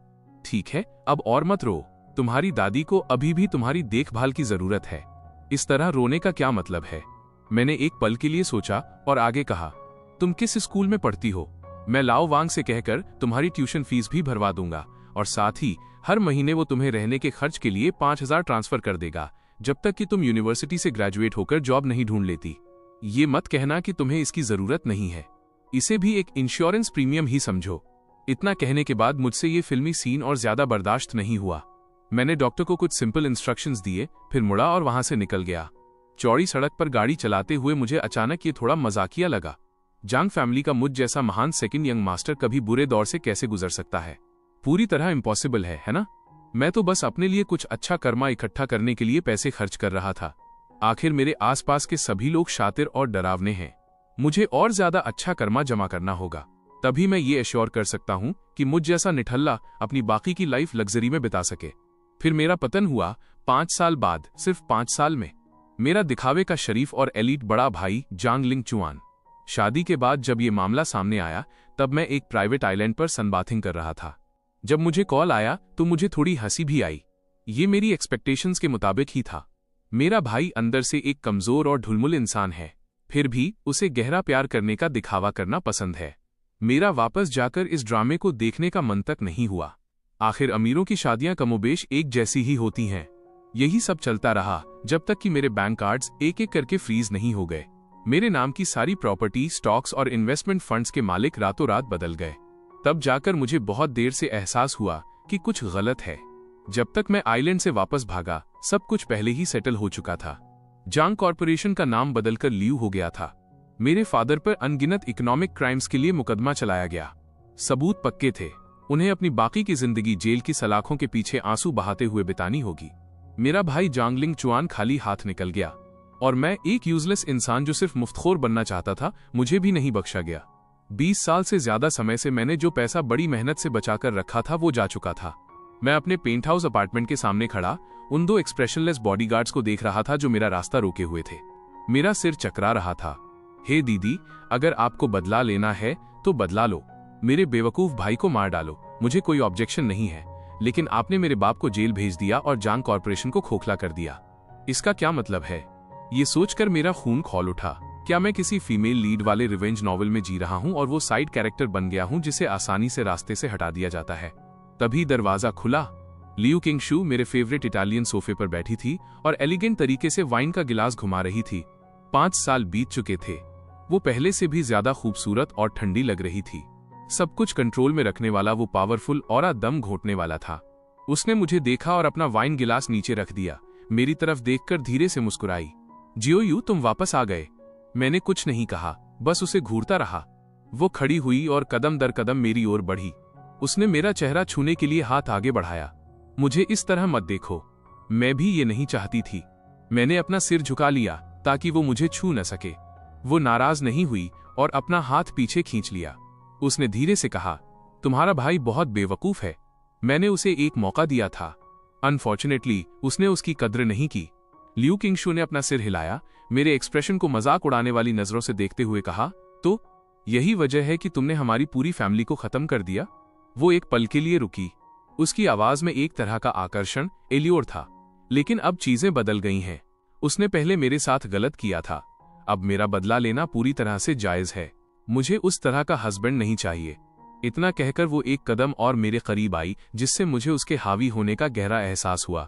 ठीक है, अब और मत रो। तुम्हारी दादी को अभी भी तुम्हारी देखभाल की जरूरत है। इस तरह रोने का क्या मतलब है? मैंने एक पल के लिए सोचा और आगे कहा, तुम किस स्कूल में पढ़ती हो? मैं लाओ वांग से कहकर तुम्हारी ट्यूशन फीस भी भरवा दूंगा और साथ ही हर महीने वो तुम्हें रहने के खर्च के लिए 5,000 ट्रांसफर कर देगा, जब तक कि तुम यूनिवर्सिटी से ग्रेजुएट होकर जॉब नहीं ढूंढ लेती। ये मत कहना कि तुम्हें इसकी जरूरत नहीं है। इसे भी एक इंश्योरेंस प्रीमियम ही समझो। इतना कहने के बाद मुझसे ये फिल्मी सीन और ज्यादा बर्दाश्त नहीं हुआ। मैंने डॉक्टर को कुछ सिंपल इंस्ट्रक्शंस दिए, फिर मुड़ा और वहां से निकल गया। चौड़ी सड़क पर गाड़ी चलाते हुए मुझे अचानक ये थोड़ा मजाकिया लगा। जांग फैमिली का मुझ जैसा महान सेकंड यंग मास्टर कभी बुरे दौर से कैसे गुजर सकता है? पूरी तरह इम्पॉसिबल है ना? मैं तो बस अपने लिए कुछ अच्छा कर्मा इकट्ठा करने के लिए पैसे खर्च कर रहा था। आखिर मेरे आसपास के सभी लोग शातिर और डरावने हैं। मुझे और ज्यादा अच्छा कर्मा जमा करना होगा, तभी मैं ये एश्योर कर सकता हूं कि मुझ जैसा निठल्ला अपनी बाकी की लाइफ लग्जरी में बिता सके। फिर मेरा पतन हुआ 5 साल बाद, सिर्फ 5 साल में। मेरा दिखावे का शरीफ और एलीट बड़ा भाई जांग लिंग चुआन। शादी के बाद जब ये मामला सामने आया, तब मैं एक प्राइवेट आइलैंड पर सनबाथिंग कर रहा था। जब मुझे कॉल आया तो मुझे थोड़ी हंसी भी आई। ये मेरी एक्सपेक्टेशंस के मुताबिक ही था। मेरा भाई अंदर से एक कमजोर और ढुलमुल इंसान है, फिर भी उसे गहरा प्यार करने का दिखावा करना पसंद है। मेरा वापस जाकर इस ड्रामे को देखने का मन तक नहीं हुआ। आखिर अमीरों की शादियां कमोबेश एक जैसी ही होती हैं। यही सब चलता रहा जब तक कि मेरे बैंक कार्ड्स एक एक करके फ्रीज नहीं हो गए। मेरे नाम की सारी प्रॉपर्टी, स्टॉक्स और इन्वेस्टमेंट फंड्स के मालिक रातों रात बदल गए। तब जाकर मुझे बहुत देर से एहसास हुआ कि कुछ गलत है। जब तक मैं आइलैंड से वापस भागा, सब कुछ पहले ही सेटल हो चुका था। जांग कॉरपोरेशन का नाम बदलकर लियू हो गया था। मेरे फादर पर अनगिनत इकोनॉमिक क्राइम्स के लिए मुकदमा चलाया गया। सबूत पक्के थे। उन्हें अपनी बाकी की जिंदगी जेल की सलाखों के पीछे आंसू बहाते हुए बितानी होगी। मेरा भाई जांगलिंग चुआन खाली हाथ निकल गया और मैं, एक यूजलेस इंसान जो सिर्फ मुफ्तखोर बनना चाहता था, मुझे भी नहीं बख्शा गया। 20 साल से ज्यादा समय से मैंने जो पैसा बड़ी मेहनत से बचाकर रखा था वो जा चुका था। मैं अपने पेंट हाउस अपार्टमेंट के सामने खड़ा उन 2 एक्सप्रेशनलेस बॉडीगार्ड्स को देख रहा था जो मेरा रास्ता रोके हुए थे। मेरा सिर चकरा रहा था। हे दीदी, अगर आपको बदला लेना है तो बदला लो। मेरे बेवकूफ भाई को मार डालो, मुझे कोई ऑब्जेक्शन नहीं है, लेकिन आपने मेरे बाप को जेल भेज दिया और जांग कॉरपोरेशन को खोखला कर दिया। इसका क्या मतलब है? ये सोचकर मेरा खून खौल उठा। क्या मैं किसी फीमेल लीड वाले रिवेंज नॉवल में जी रहा हूं और वो साइड कैरेक्टर बन गया हूं जिसे आसानी से रास्ते से हटा दिया जाता है? तभी दरवाजा खुला। लियू किंग शू मेरे फेवरेट इटालियन सोफे पर बैठी थी और एलिगेंट तरीके से वाइन का गिलास घुमा रही थी। 5 साल बीत चुके थे। वो पहले से भी ज्यादा खूबसूरत और ठंडी लग रही थी। सब कुछ कंट्रोल में रखने वाला वो पावरफुल और दम घोटने वाला था। उसने मुझे देखा और अपना वाइन गिलास नीचे रख दिया। मेरी तरफ देखकर धीरे से मुस्कुराई। जियोयू, तुम वापस आ गए। मैंने कुछ नहीं कहा, बस उसे घूरता रहा। वो खड़ी हुई और कदम दर कदम मेरी ओर बढ़ी। उसने मेरा चेहरा छूने के लिए हाथ आगे बढ़ाया। मुझे इस तरह मत देखो, मैं भी ये नहीं चाहती थी। मैंने अपना सिर झुका लिया ताकि वो मुझे छू न सके। वो नाराज नहीं हुई और अपना हाथ पीछे खींच लिया। उसने धीरे से कहा, तुम्हारा भाई बहुत बेवकूफ है। मैंने उसे एक मौका दिया था। अनफॉर्चुनेटली उसने उसकी कद्र नहीं की। लियू किंगशू ने अपना सिर हिलाया, मेरे एक्सप्रेशन को मजाक उड़ाने वाली नजरों से देखते हुए कहा, तो यही वजह है कि तुमने हमारी पूरी फैमिली को खत्म कर दिया? वो एक पल के लिए रुकी। उसकी आवाज में एक तरह का आकर्षण, एलियोर था। लेकिन अब चीजें बदल गई हैं। उसने पहले मेरे साथ गलत किया था, अब मेरा बदला लेना पूरी तरह से जायज है। मुझे उस तरह का हस्बैंड नहीं चाहिए। इतना कहकर वो एक कदम और मेरे करीब आई, जिससे मुझे उसके हावी होने का गहरा एहसास हुआ।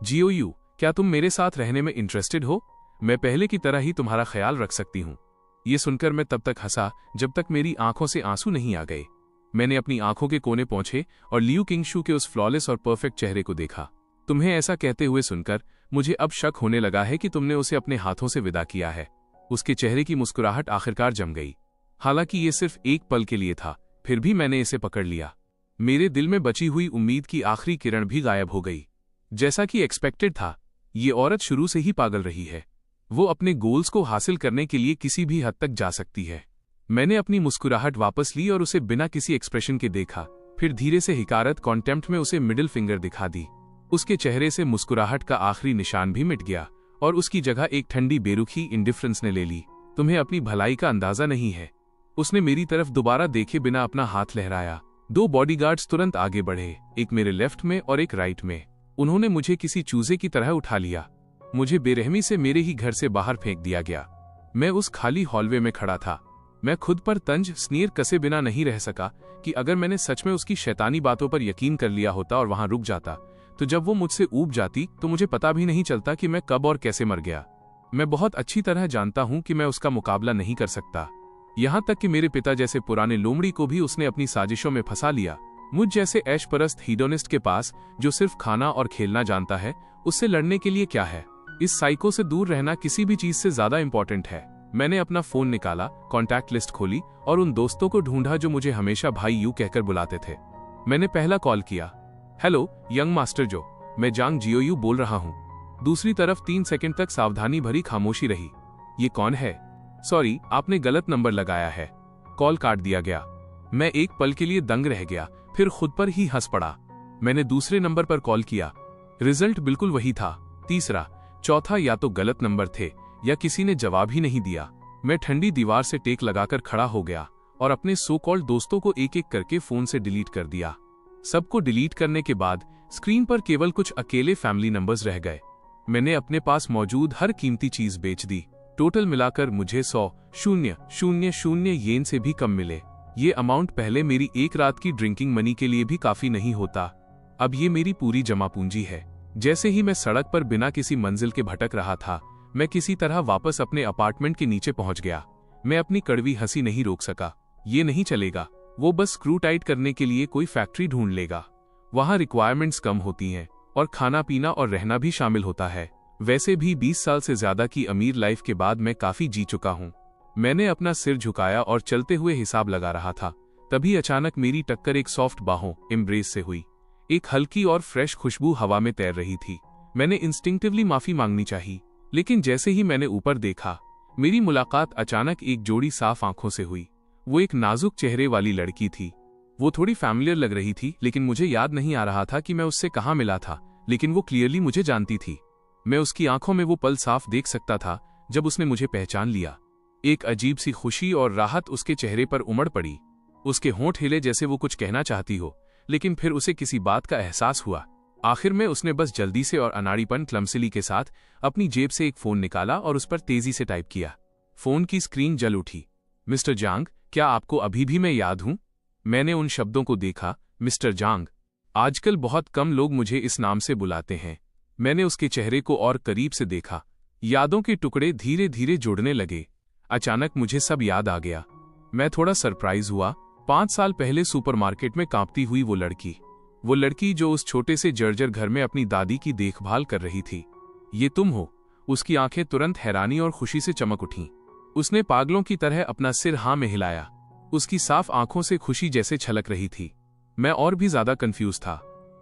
जियोयू, क्या तुम मेरे साथ रहने में इंटरेस्टेड हो? मैं पहले की तरह ही तुम्हारा ख्याल रख सकती हूँ। ये सुनकर मैं तब तक हंसा जब तक मेरी आंखों से आंसू नहीं आ गए। मैंने अपनी आंखों के कोने पहुंचे और लियू किंगशू के उस फ्लॉलेस और परफेक्ट चेहरे को देखा। तुम्हें ऐसा कहते हुए सुनकर मुझे अब शक होने लगा है कि तुमने उसे अपने हाथों से विदा किया है। उसके चेहरे की मुस्कुराहट आखिरकार जम गई। हालांकि ये सिर्फ एक पल के लिए था, फिर भी मैंने इसे पकड़ लिया। मेरे दिल में बची हुई उम्मीद की आखिरी किरण भी गायब हो गई। जैसा कि एक्सपेक्टेड था, ये औरत शुरू से ही पागल रही है। वो अपने गोल्स को हासिल करने के लिए किसी भी हद तक जा सकती है। मैंने अपनी मुस्कुराहट वापस ली और उसे बिना किसी एक्सप्रेशन के देखा, फिर धीरे से हिकारत कॉन्टेम्प्ट में उसे मिडिल फिंगर दिखा दी। उसके चेहरे से मुस्कुराहट का आखिरी निशान भी मिट गया और उसकी जगह एक ठंडी बेरुखी इंडिफरेंस ने ले ली। तुम्हें अपनी भलाई का अंदाजा नहीं है। उसने मेरी तरफ दोबारा देखे बिना अपना हाथ लहराया। 2 बॉडीगार्ड्स तुरंत आगे बढ़े, एक मेरे लेफ्ट में और एक राइट में। उन्होंने मुझे किसी चूजे की तरह उठा लिया। मुझे बेरहमी से मेरे ही घर से बाहर फेंक दिया गया। मैं उस खाली हॉलवे में खड़ा था। मैं खुद पर तंज स्नीर कसे बिना नहीं रह सका कि अगर मैंने सच में उसकी शैतानी बातों पर यकीन कर लिया होता और वहां रुक जाता, तो जब वो मुझसे ऊब जाती तो मुझे पता भी नहीं चलता कि मैं कब और कैसे मर गया। मैं बहुत अच्छी तरह जानता हूं कि मैं उसका मुकाबला नहीं कर सकता। यहां तक कि मेरे पिता जैसे पुराने लोमड़ी को भी उसने अपनी साजिशों में फंसा लिया। मुझ जैसे ऐशपरस्त हीडोनिस्ट के पास, जो सिर्फ खाना और खेलना जानता है, उससे लड़ने के लिए क्या है? इस साइको से दूर रहना किसी भी चीज से ज्यादा इंपॉर्टेंट है। मैंने अपना फोन निकाला, कॉन्टैक्ट लिस्ट खोली और उन दोस्तों को ढूंढा जो मुझे हमेशा भाई यू कहकर बुलाते थे। मैंने पहला कॉल किया। हेलो यंग मास्टर जो, मैं जांग जियोयू बोल रहा हूँ। दूसरी तरफ 3 सेकंड तक सावधानी भरी खामोशी रही। ये कौन है? सॉरी, आपने गलत नंबर लगाया है। कॉल काट दिया गया। मैं एक पल के लिए दंग रह गया, फिर खुद पर ही हंस पड़ा। मैंने दूसरे नंबर पर कॉल किया। रिजल्ट बिल्कुल वही था। तीसरा, चौथा या तो गलत नंबर थे या किसी ने जवाब ही नहीं दिया। मैं ठंडी दीवार से टेक लगाकर खड़ा हो गया और अपने सो कॉल्ड दोस्तों को एक एक करके फोन से डिलीट कर दिया। सबको डिलीट करने के बाद स्क्रीन पर केवल कुछ अकेले फैमिली नंबर्स रह गए। मैंने अपने पास मौजूद हर कीमती चीज बेच दी। टोटल मिलाकर मुझे 100,000 येन से भी कम मिले। ये अमाउंट पहले मेरी एक रात की ड्रिंकिंग मनी के लिए भी काफी नहीं होता। अब ये मेरी पूरी जमा पूंजी है। जैसे ही मैं सड़क पर बिना किसी मंजिल के भटक रहा था, मैं किसी तरह वापस अपने अपार्टमेंट के नीचे पहुंच गया। मैं अपनी कड़वी हंसी नहीं रोक सका। ये नहीं चलेगा। वो बस स्क्रू टाइट करने के लिए कोई फैक्ट्री ढूंढ लेगा। वहां रिक्वायरमेंट्स कम होती हैं और खाना पीना और रहना भी शामिल होता है। वैसे भी 20 साल से ज्यादा की अमीर लाइफ के बाद मैं काफी जी चुका हूँ। मैंने अपना सिर झुकाया और चलते हुए हिसाब लगा रहा था। तभी अचानक मेरी टक्कर एक सॉफ्ट बाहों एम्ब्रेस से हुई। एक हल्की और फ्रेश खुशबू हवा में तैर रही थी। मैंने इंस्टिंक्टिवली माफी मांगनी चाहिए, लेकिन जैसे ही मैंने ऊपर देखा, मेरी मुलाकात अचानक एक जोड़ी साफ आंखों से हुई। वो एक नाजुक चेहरे वाली लड़की थी। वो थोड़ी फैमिलियर लग रही थी, लेकिन मुझे याद नहीं आ रहा था कि मैं उससे कहाँ मिला था, लेकिन वो क्लियरली मुझे जानती थी। मैं उसकी आंखों में वो पल साफ देख सकता था जब उसने मुझे पहचान लिया। एक अजीब सी खुशी और राहत उसके चेहरे पर उमड़ पड़ी। उसके होंठ हिले जैसे वो कुछ कहना चाहती हो, लेकिन फिर उसे किसी बात का एहसास हुआ। आखिर में उसने बस जल्दी से और अनाड़ीपन क्लमसिली के साथ अपनी जेब से एक फोन निकाला और उस पर तेजी से टाइप किया। फोन की स्क्रीन जल उठी। मिस्टर जांग, क्या आपको अभी भी मैं याद हूं? मैंने उन शब्दों को देखा। मिस्टर जांग। आजकल बहुत कम लोग मुझे इस नाम से बुलाते हैं। मैंने उसके चेहरे को और करीब से देखा। यादों के टुकड़े धीरे धीरे जुड़ने लगे। अचानक मुझे सब याद आ गया। मैं थोड़ा सरप्राइज हुआ। 5 साल पहले सुपरमार्केट में कांपती हुई वो लड़की जो उस छोटे से जर्जर घर में अपनी दादी की देखभाल कर रही थी। ये तुम हो? उसकी आंखें तुरंत हैरानी और खुशी से चमक उठीं। उसने पागलों की तरह अपना सिर हाँ में हिलाया। उसकी साफ आंखों से खुशी जैसे छलक रही थी। मैं और भी ज्यादा कंफ्यूज था।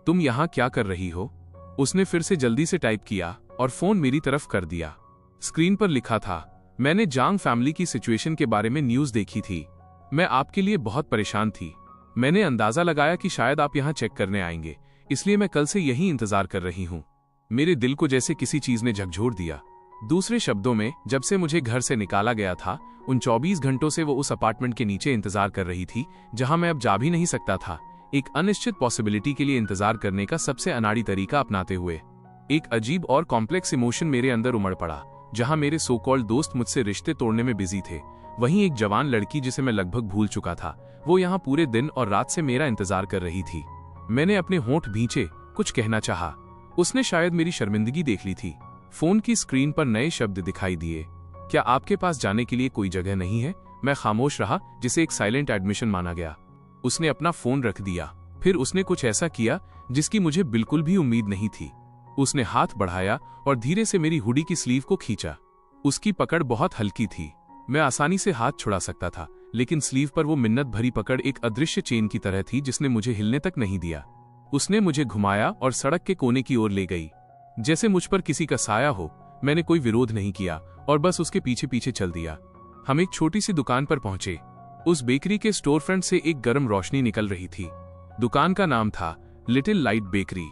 तुम यहाँ क्या कर रही हो? उसने फिर से जल्दी से टाइप किया और फोन मेरी तरफ कर दिया। स्क्रीन पर लिखा था, मैंने जांग फैमिली की सिचुएशन के बारे में न्यूज देखी थी। मैं आपके लिए बहुत परेशान थी। मैंने अंदाजा लगाया कि शायद आप यहाँ चेक करने आएंगे, इसलिए मैं कल से यही इंतजार कर रही हूँ। मेरे दिल को जैसे किसी चीज ने झकझोर दिया। दूसरे शब्दों में, जब से मुझे घर से निकाला गया था, उन 24 घंटों से वो उस अपार्टमेंट के नीचे इंतजार कर रही थी, जहां मैं अब जा भी नहीं सकता था। एक अनिश्चित पॉसिबिलिटी के लिए इंतजार करने का सबसे अनाड़ी तरीका अपनाते हुए। एक अजीब और कॉम्प्लेक्स इमोशन मेरे अंदर उमड़ पड़ा। जहां मेरे सो कॉल्ड दोस्त मुझसे रिश्ते तोड़ने में बिजी थे, वहीं एक जवान लड़की जिसे मैं लगभग भूल चुका था, वो यहाँ पूरे दिन और रात से मेरा इंतजार कर रही थी। मैंने अपने होंठ भींचे, कुछ कहना चाहा। उसने शायद मेरी शर्मिंदगी देख ली थी। फोन की स्क्रीन पर नए शब्द दिखाई दिए। क्या आपके पास जाने के लिए कोई जगह नहीं है? मैं खामोश रहा, जिसे एक साइलेंट एडमिशन माना गया। उसने अपना फोन रख दिया। फिर उसने कुछ ऐसा किया जिसकी मुझे बिल्कुल भी उम्मीद नहीं थी। उसने हाथ बढ़ाया और धीरे से मेरी हुडी की स्लीव को खींचा। उसकी पकड़ बहुत हल्की थी, मैं आसानी से हाथ छुड़ा सकता था, लेकिन स्लीव पर वो मिन्नत भरी पकड़ एक अदृश्य चेन की तरह थी जिसने मुझे हिलने तक नहीं दिया। उसने मुझे घुमाया और सड़क के कोने की ओर ले गई, जैसे मुझ पर किसी का साया हो। मैंने कोई विरोध नहीं किया और बस उसके पीछे पीछे चल दिया। हम एक छोटी सी दुकान पर पहुंचे। उस बेकरी के स्टोर फ्रंट से एक गर्म रोशनी निकल रही थी। दुकान का नाम था लिटिल लाइट बेकरी।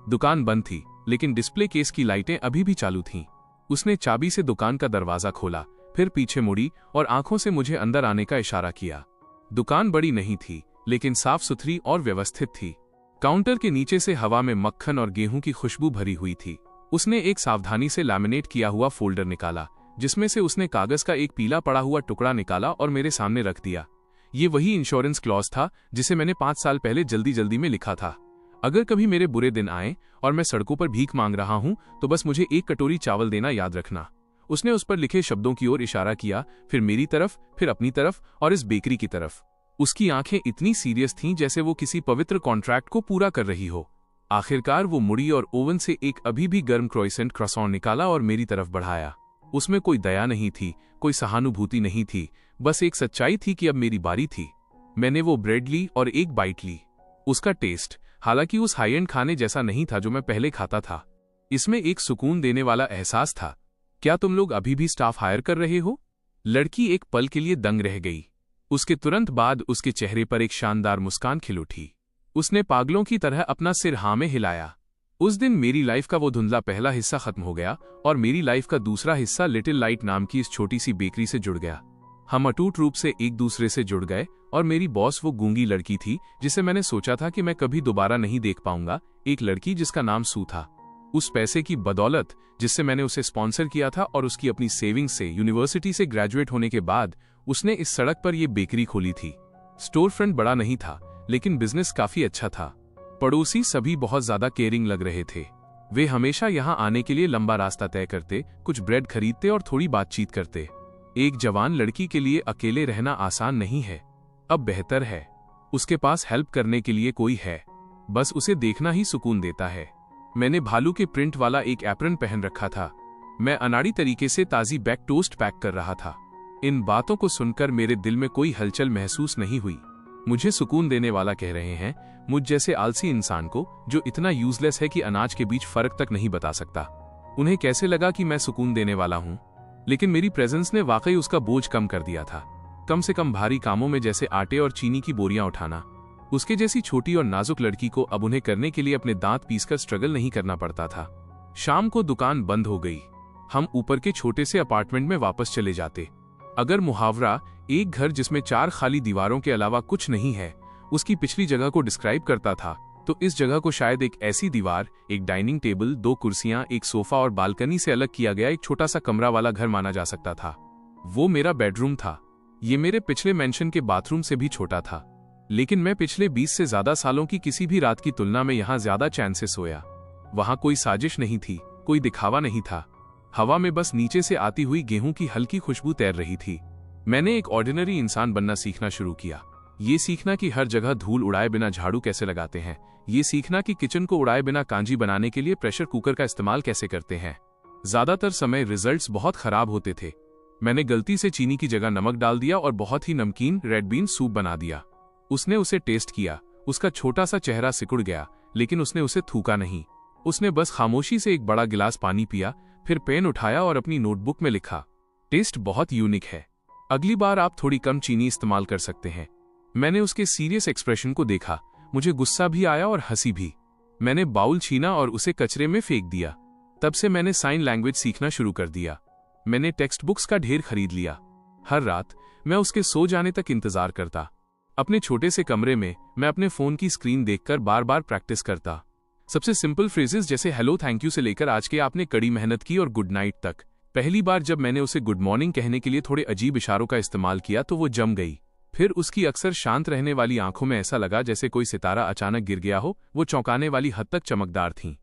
दुकान बंद थी, लेकिन डिस्प्ले केस की लाइटें अभी भी चालू थीं। उसने चाबी से दुकान का दरवाजा खोला, फिर पीछे मुड़ी और आंखों से मुझे अंदर आने का इशारा किया। दुकान बड़ी नहीं थी, लेकिन साफ सुथरी और व्यवस्थित थी। काउंटर के नीचे से हवा में मक्खन और गेहूं की खुशबू भरी हुई थी। उसने एक सावधानी से लैमिनेट किया हुआ फोल्डर निकाला, जिसमें से उसने कागज का एक पीला पड़ा हुआ टुकड़ा निकाला और मेरे सामने रख दिया। ये वही इंश्योरेंस क्लॉज था जिसे मैंने 5 साल पहले जल्दी जल्दी में लिखा था। अगर कभी मेरे बुरे दिन आए और मैं सड़कों पर भीख मांग रहा हूं, तो बस मुझे एक कटोरी चावल देना याद रखना। उसने उस पर लिखे शब्दों की ओर इशारा किया, फिर मेरी तरफ, फिर अपनी तरफ और इस बेकरी की तरफ। उसकी आंखें इतनी सीरियस थीं जैसे वो किसी पवित्र कॉन्ट्रैक्ट को पूरा कर रही हो। आखिरकार वो मुड़ी और ओवन से एक अभी भी गर्म क्रोइसेंट क्रॉसॉन निकाला और मेरी तरफ बढ़ाया। उसमें कोई दया नहीं थी, कोई सहानुभूति नहीं थी, बस एक सच्चाई थी कि अब मेरी बारी थी। मैंने वो ब्रेड ली और एक बाइट ली। उसका टेस्ट, हालांकि उस हाई एंड खाने जैसा नहीं था जो मैं पहले खाता था, इसमें एक सुकून देने वाला एहसास था। क्या तुम लोग अभी भी स्टाफ हायर कर रहे हो? लड़की एक पल के लिए दंग रह गई। उसके तुरंत बाद उसके चेहरे पर एक शानदार मुस्कान खिल उठी। उसने पागलों की तरह अपना सिर हाँ में हिलाया। उस दिन मेरी लाइफ का वो धुंधला पहला हिस्सा खत्म हो गया और मेरी लाइफ का दूसरा हिस्सा लिटिल लाइट नाम की इस छोटी सी बेकरी से जुड़ गया। हम अटूट रूप से एक दूसरे से जुड़ गए और मेरी बॉस वो गूंगी लड़की थी जिसे मैंने सोचा था कि मैं कभी दोबारा नहीं देख पाऊंगा, एक लड़की जिसका नाम सू था। उस पैसे की बदौलत जिससे मैंने उसे स्पॉन्सर किया था और उसकी अपनी सेविंग से यूनिवर्सिटी से ग्रेजुएट होने के बाद उसने इस सड़क पर यह बेकरी खोली थी। स्टोर फ्रंट बड़ा नहीं था, लेकिन बिजनेस काफी अच्छा था। पड़ोसी सभी बहुत ज्यादा केयरिंग लग रहे थे। वे हमेशा यहाँ आने के लिए लंबा रास्ता तय करते, कुछ ब्रेड खरीदते और थोड़ी बातचीत करते। एक जवान लड़की के लिए अकेले रहना आसान नहीं है। अब बेहतर है, उसके पास हेल्प करने के लिए कोई है, बस उसे देखना ही सुकून देता है। मैंने भालू के प्रिंट वाला एक एप्रन पहन रखा था। मैं अनाड़ी तरीके से ताजी बैक टोस्ट पैक कर रहा था। इन बातों को सुनकर मेरे दिल में कोई हलचल महसूस नहीं हुई। मुझे सुकून देने वाला कह रहे हैं, मुझ जैसे आलसी इंसान को जो इतना यूजलेस है कि अनाज के बीच फर्क तक नहीं बता सकता। उन्हें कैसे लगा कि मैं सुकून देने वाला हूं? लेकिन मेरी प्रेजेंस ने वाकई उसका बोझ कम कर दिया था। कम से कम भारी कामों में, जैसे आटे और चीनी की बोरियां उठाना, उसके जैसी छोटी और नाजुक लड़की को अब उन्हें करने के लिए अपने दांत पीसकर स्ट्रगल नहीं करना पड़ता था। शाम को दुकान बंद हो गई। हम ऊपर के छोटे से अपार्टमेंट में वापस चले जाते। अगर मुहावरा एक घर जिसमें 4 खाली दीवारों के अलावा कुछ नहीं है उसकी पिछली जगह को डिस्क्राइब करता था, तो इस जगह को शायद एक ऐसी दीवार, एक डाइनिंग टेबल, 2 कुर्सियां, एक सोफा और बालकनी से अलग किया गया एक छोटा सा कमरा वाला घर माना जा सकता था। वो मेरा बेडरूम था। ये मेरे पिछले मेंशन के बाथरूम से भी छोटा था, लेकिन मैं पिछले 20 से ज्यादा सालों की किसी भी रात की तुलना में यहाँ ज्यादा चैन से सोया। वहां कोई साजिश नहीं थी, कोई दिखावा नहीं था। हवा में बस नीचे से आती हुई गेहूं की हल्की खुशबू तैर रही थी। मैंने एक ऑर्डिनरी इंसान बनना सीखना शुरू किया। ये सीखना कि हर जगह धूल उड़ाए बिना झाड़ू कैसे लगाते हैं। ये सीखना कि किचन को उड़ाए बिना कांजी बनाने के लिए प्रेशर कुकर का इस्तेमाल कैसे करते हैं। ज्यादातर समय रिजल्ट्स बहुत खराब होते थे। मैंने गलती से चीनी की जगह नमक डाल दिया और बहुत ही नमकीन रेड बीन सूप बना दिया। उसने उसे टेस्ट किया। उसका छोटा सा चेहरा सिकुड़ गया, लेकिन उसने उसे थूका नहीं। उसने बस खामोशी से एक बड़ा गिलास पानी पिया, फिर पेन उठाया और अपनी नोटबुक में लिखा, टेस्ट बहुत यूनिक है, अगली बार आप थोड़ी कम चीनी इस्तेमाल कर सकते हैं। मैंने उसके सीरियस एक्सप्रेशन को देखा। मुझे गुस्सा भी आया और हंसी भी। मैंने बाउल छीना और उसे कचरे में फेंक दिया। तब से मैंने साइन लैंग्वेज सीखना शुरू कर दिया। मैंने टेक्स्ट बुक्स का ढेर खरीद लिया। हर रात मैं उसके सो जाने तक इंतजार करता। अपने छोटे से कमरे में मैं अपने फोन की स्क्रीन देखकर बार बार प्रैक्टिस करता। सबसे सिंपल फ्रेजेस जैसे हेलो, थैंक यू से लेकर आज के आपने कड़ी मेहनत की और गुड नाइट तक। पहली बार जब मैंने उसे गुड मॉर्निंग कहने के लिए थोड़े अजीब इशारों का इस्तेमाल किया तो वो जम गई। फिर उसकी अक्सर शांत रहने वाली आंखों में ऐसा लगा जैसे कोई सितारा अचानक गिर गया हो। वो चौंकाने वाली हद तक चमकदार थीं।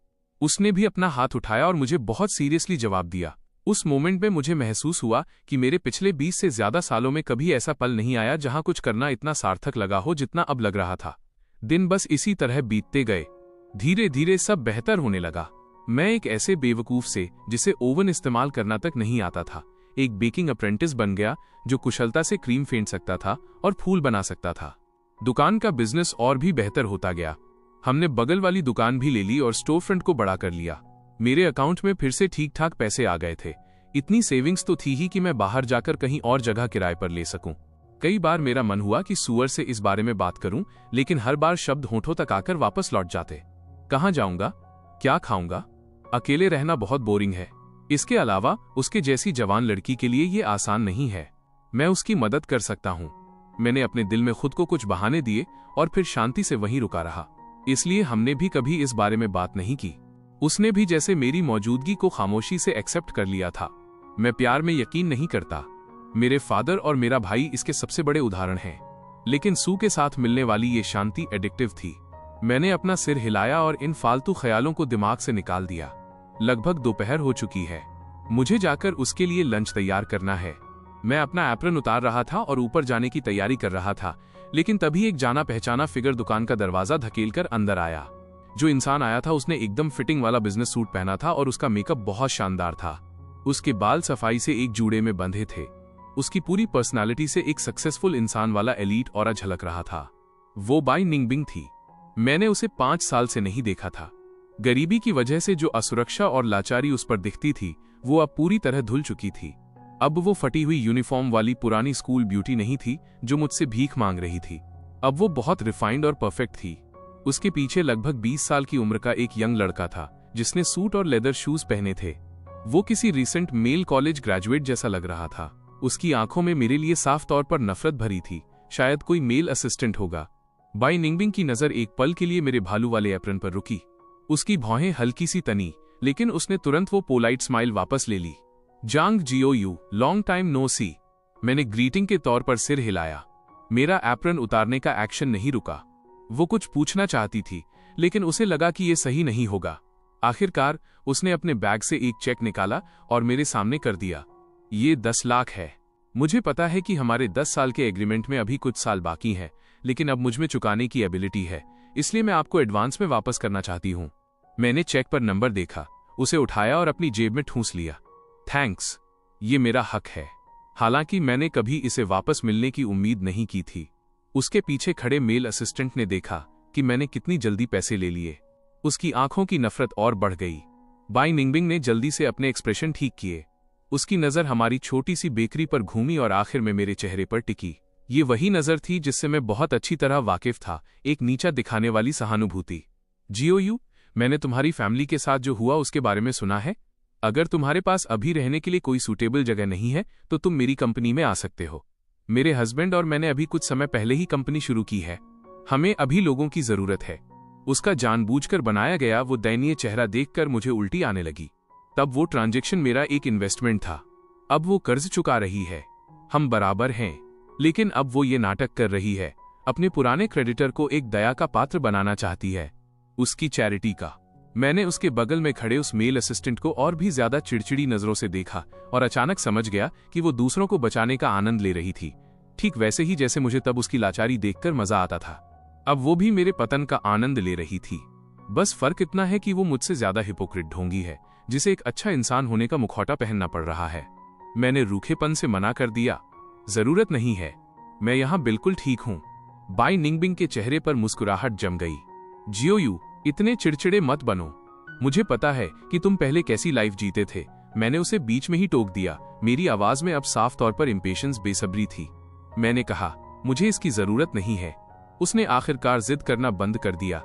उसने भी अपना हाथ उठाया और मुझे बहुत सीरियसली जवाब दिया। उस मोमेंट में मुझे महसूस हुआ कि मेरे पिछले 20 से ज्यादा सालों में कभी ऐसा पल नहीं आया जहां कुछ करना इतना सार्थक लगा हो जितना अब लग रहा था। दिन बस इसी तरह बीतते गए। धीरे धीरे सब बेहतर होने लगा। मैं एक ऐसे बेवकूफ से, जिसे ओवन इस्तेमाल करना तक नहीं आता था, एक बेकिंग अप्रेंटिस बन गया जो कुशलता से क्रीम फेंट सकता था और फूल बना सकता था। दुकान का बिजनेस और भी बेहतर होता गया। हमने बगल वाली दुकान भी ले ली और स्टोर फ्रंट को बड़ा कर लिया। मेरे अकाउंट में फिर से ठीक ठाक पैसे आ गए थे। इतनी सेविंग्स तो थी ही कि मैं बाहर जाकर कहीं और जगह किराए पर ले सकूं। कई बार मेरा मन हुआ कि सुअर से इस बारे में बात करूं, लेकिन हर बार शब्द होठों तक आकर वापस लौट जाते। कहां जाऊंगा, क्या खाऊंगा? अकेले रहना बहुत बोरिंग है। इसके अलावा उसके जैसी जवान लड़की के लिए ये आसान नहीं है। मैं उसकी मदद कर सकता हूं। मैंने अपने दिल में खुद को कुछ बहाने दिए और फिर शांति से वहीं रुका रहा। इसलिए हमने भी कभी इस बारे में बात नहीं की। उसने भी जैसे मेरी मौजूदगी को खामोशी से एक्सेप्ट कर लिया था। मैं प्यार में यकीन नहीं करता। मेरे फादर और मेरा भाई इसके सबसे बड़े उदाहरण हैं। लेकिन सू के साथ मिलने वाली ये शांति एडिक्टिव थी। मैंने अपना सिर हिलाया और इन फालतू ख्यालों को दिमाग से निकाल दिया। लगभग दोपहर हो चुकी है। मुझे जाकर उसके लिए लंच तैयार करना है। मैं अपना एप्रन उतार रहा था और ऊपर जाने की तैयारी कर रहा था, लेकिन तभी एक जाना पहचाना फिगर दुकान का दरवाजा धकेलकर अंदर आया। जो इंसान आया था उसने एकदम फिटिंग वाला बिजनेस सूट पहना था और उसका मेकअप बहुत शानदार था। उसके बाल सफाई से एक जूड़े में बंधे थे। उसकी पूरी पर्सनालिटी से एक सक्सेसफुल इंसान वाला एलीट ऑरा झलक रहा था। वो बाई निंगबिंग थी। मैंने उसे 5 साल से नहीं देखा था। गरीबी की वजह से जो असुरक्षा और लाचारी उस पर दिखती थी, वो अब पूरी तरह धुल चुकी थी। अब वो फटी हुई यूनिफॉर्म वाली पुरानी स्कूल ब्यूटी नहीं थी जो मुझसे भीख मांग रही थी। अब वो बहुत रिफाइंड और परफेक्ट थी। उसके पीछे लगभग 20 साल की उम्र का एक यंग लड़का था जिसने सूट और लेदर शूज पहने थे। वो किसी रिसेंट मेल कॉलेज ग्रेजुएट जैसा लग रहा था। उसकी आंखों में मेरे लिए साफ तौर पर नफरत भरी थी। शायद कोई मेल असिस्टेंट होगा। बाई निंगबिंग की नजर एक पल के लिए मेरे भालू वाले एप्रन पर रुकी। उसकी भौहें हल्की सी तनी, लेकिन उसने तुरंत वो पोलाइट स्माइल वापस ले ली। जांग जियो यू, लॉन्ग टाइम नो सी। मैंने ग्रीटिंग के तौर पर सिर हिलाया। मेरा एप्रन उतारने का एक्शन नहीं रुका। वो कुछ पूछना चाहती थी, लेकिन उसे लगा कि ये सही नहीं होगा। आखिरकार उसने अपने बैग से एक चेक निकाला और मेरे सामने कर दिया। ये 10 लाख है। मुझे पता है कि हमारे 10 साल के एग्रीमेंट में अभी कुछ साल बाकी हैं, लेकिन अब मुझमें चुकाने की एबिलिटी है, इसलिए मैं आपको एडवांस में वापस करना चाहती हूँ। मैंने चेक पर नंबर देखा, उसे उठाया और अपनी जेब में ठूंस लिया। थैंक्स, ये मेरा हक है। हालांकि मैंने कभी इसे वापस मिलने की उम्मीद नहीं की थी। उसके पीछे खड़े मेल असिस्टेंट ने देखा कि मैंने कितनी जल्दी पैसे ले लिए। उसकी आंखों की नफरत और बढ़ गई। बाई निंगबिंग ने जल्दी से अपने एक्सप्रेशन ठीक किए। उसकी नजर हमारी छोटी सी बेकरी पर घूमी और आखिर में मेरे चेहरे पर टिकी। ये वही नजर थी जिससे मैं बहुत अच्छी तरह वाकिफ था, एक नीचा दिखाने वाली सहानुभूति। जियो यू, मैंने तुम्हारी फैमिली के साथ जो हुआ उसके बारे में सुना है। अगर तुम्हारे पास अभी रहने के लिए कोई सूटेबल जगह नहीं है तो तुम मेरी कंपनी में आ सकते हो। मेरे हस्बैंड और मैंने अभी कुछ समय पहले ही कंपनी शुरू की है। हमें अभी लोगों की जरूरत है। उसका जानबूझकर बनाया गया वो दयनीय चेहरा देखकर मुझे उल्टी आने लगी। तब वो ट्रांजैक्शन मेरा एक इन्वेस्टमेंट था। अब वो कर्ज चुका रही है। हम बराबर हैं। लेकिन अब वो ये नाटक कर रही है। अपने पुराने क्रेडिटर को एक दया का पात्र बनाना चाहती है, उसकी चैरिटी का। मैंने उसके बगल में खड़े उस मेल असिस्टेंट को और भी ज्यादा चिड़चिड़ी नजरों से देखा और अचानक समझ गया कि वो दूसरों को बचाने का आनंद ले रही थी, ठीक वैसे ही जैसे मुझे तब उसकी लाचारी देखकर मजा आता था। अब वो भी मेरे पतन का आनंद ले रही थी। बस फर्क इतना है कि वो मुझसे ज्यादा हिपोक्रिट ढोंगी है, जिसे एक अच्छा इंसान होने का मुखौटा पहनना पड़ रहा है। मैंने रूखेपन से मना कर दिया, जरूरत नहीं है, मैं यहां बिल्कुल ठीक हूं। बाई निंगबिंग के चेहरे पर मुस्कुराहट जम गई। जियो यू, इतने चिड़चिड़े मत बनो। मुझे पता है कि तुम पहले कैसी लाइफ जीते थे। मैंने उसे बीच में ही टोक दिया। मेरी आवाज में अब साफ तौर पर इम्पेशंस, बेसब्री थी। मैंने कहा, मुझे इसकी जरूरत नहीं है। उसने आखिरकार जिद करना बंद कर दिया।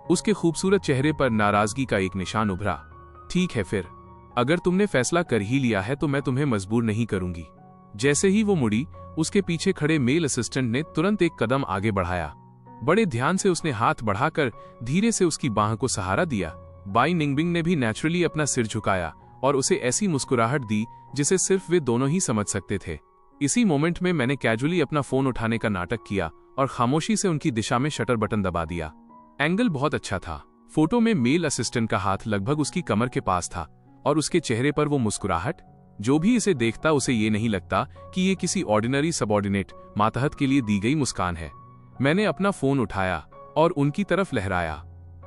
उसके खूबसूरत चेहरे पर नाराजगी का एक निशान उभरा। ठीक है फिर, अगर तुमने फैसला कर ही लिया है तो मैं तुम्हें मजबूर नहीं करूंगी। जैसे ही वो मुड़ी, उसके पीछे खड़े मेल असिस्टेंट ने तुरंत एक कदम आगे बढ़ाया। बड़े ध्यान से उसने हाथ बढ़ाकर धीरे से उसकी बाह को सहारा दिया। बाई निंगबिंग ने भी नेचुरली अपना सिर झुकाया और उसे ऐसी मुस्कुराहट दी जिसे सिर्फ वे दोनों ही समझ सकते थे। इसी मोमेंट में मैंने कैजुअली अपना फोन उठाने का नाटक किया और खामोशी से उनकी दिशा में शटर बटन दबा दिया। एंगल बहुत अच्छा था। फोटो में मेल असिस्टेंट का हाथ लगभग उसकी कमर के पास था और उसके चेहरे पर वो मुस्कुराहट। जो भी इसे देखता उसे ये नहीं लगता कि ये किसी ऑर्डिनरी सबऑर्डिनेट मातहत के लिए दी गई मुस्कान है। मैंने अपना फोन उठाया और उनकी तरफ लहराया।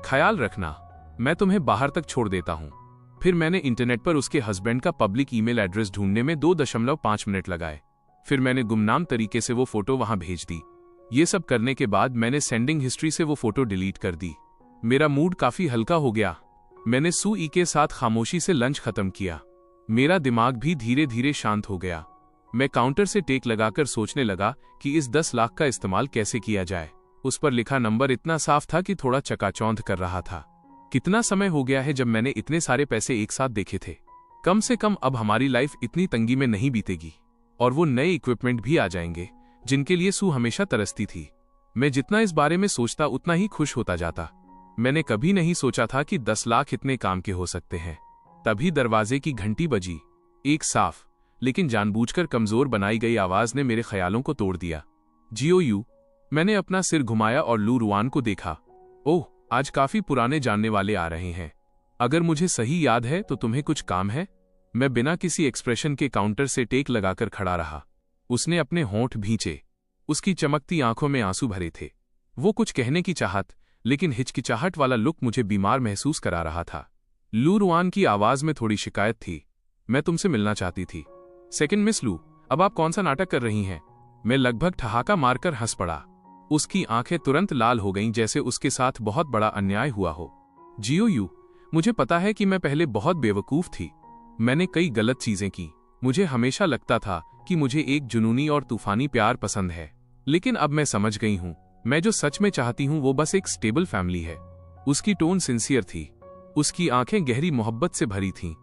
ख्याल रखना, मैं तुम्हें बाहर तक छोड़ देता हूँ। फिर मैंने इंटरनेट पर उसके हस्बैंड का पब्लिक ईमेल एड्रेस ढूंढने में 2.5 मिनट लगाए। फिर मैंने गुमनाम तरीके से वो फोटो वहां भेज दी। ये सब करने के बाद मैंने सेंडिंग हिस्ट्री से वो फोटो डिलीट कर दी। मेरा मूड काफी हल्का हो गया। मैंने सुई के साथ खामोशी से लंच खत्म किया। मेरा दिमाग भी धीरे धीरे शांत हो गया। मैं काउंटर से टेक लगाकर सोचने लगा कि इस 10 लाख का इस्तेमाल कैसे किया जाए। उस पर लिखा नंबर इतना साफ था कि थोड़ा चकाचौंध कर रहा था। कितना समय हो गया है जब मैंने इतने सारे पैसे एक साथ देखे थे। कम से कम अब हमारी लाइफ इतनी तंगी में नहीं बीतेगी और वो नए इक्विपमेंट भी आ जाएंगे जिनके लिए सू हमेशा तरसती थी। मैं जितना इस बारे में सोचता उतना ही खुश होता जाता। मैंने कभी नहीं सोचा था कि 10 लाख इतने काम के हो सकते हैं। तभी दरवाजे की घंटी बजी। एक साफ लेकिन जानबूझकर कमजोर बनाई गई आवाज ने मेरे ख्यालों को तोड़ दिया। जियो। मैंने अपना सिर घुमाया और लू रुआन को देखा। ओह, आज काफी पुराने जानने वाले आ रहे हैं। अगर मुझे सही याद है तो तुम्हें कुछ काम है? मैं बिना किसी एक्सप्रेशन के काउंटर से टेक लगाकर खड़ा रहा। उसने अपने होंठ भींचे। उसकी चमकती आंखों में आंसू भरे थे। वो कुछ कहने की चाहत, लेकिन हिचकिचाहट वाला लुक मुझे बीमार महसूस करा रहा था। लू रुआन की आवाज में थोड़ी शिकायत थी। मैं तुमसे मिलना चाहती थी। सेकंड मिस लू, अब आप कौन सा नाटक कर रही हैं? मैं लगभग ठहाका मारकर हंस पड़ा। उसकी आंखें तुरंत लाल हो गईं जैसे उसके साथ बहुत बड़ा अन्याय हुआ हो। जियो, मुझे पता है कि मैं पहले बहुत बेवकूफ थी। मैंने कई गलत चीजें की। मुझे हमेशा लगता था कि मुझे एक जुनूनी और तूफानी प्यार पसंद है, लेकिन अब मैं समझ गई हूं, मैं जो सच में चाहती हूं वो बस एक स्टेबल फैमिली है। उसकी टोन सिंसियर थी। उसकी आंखें गहरी मोहब्बत से भरी थीं।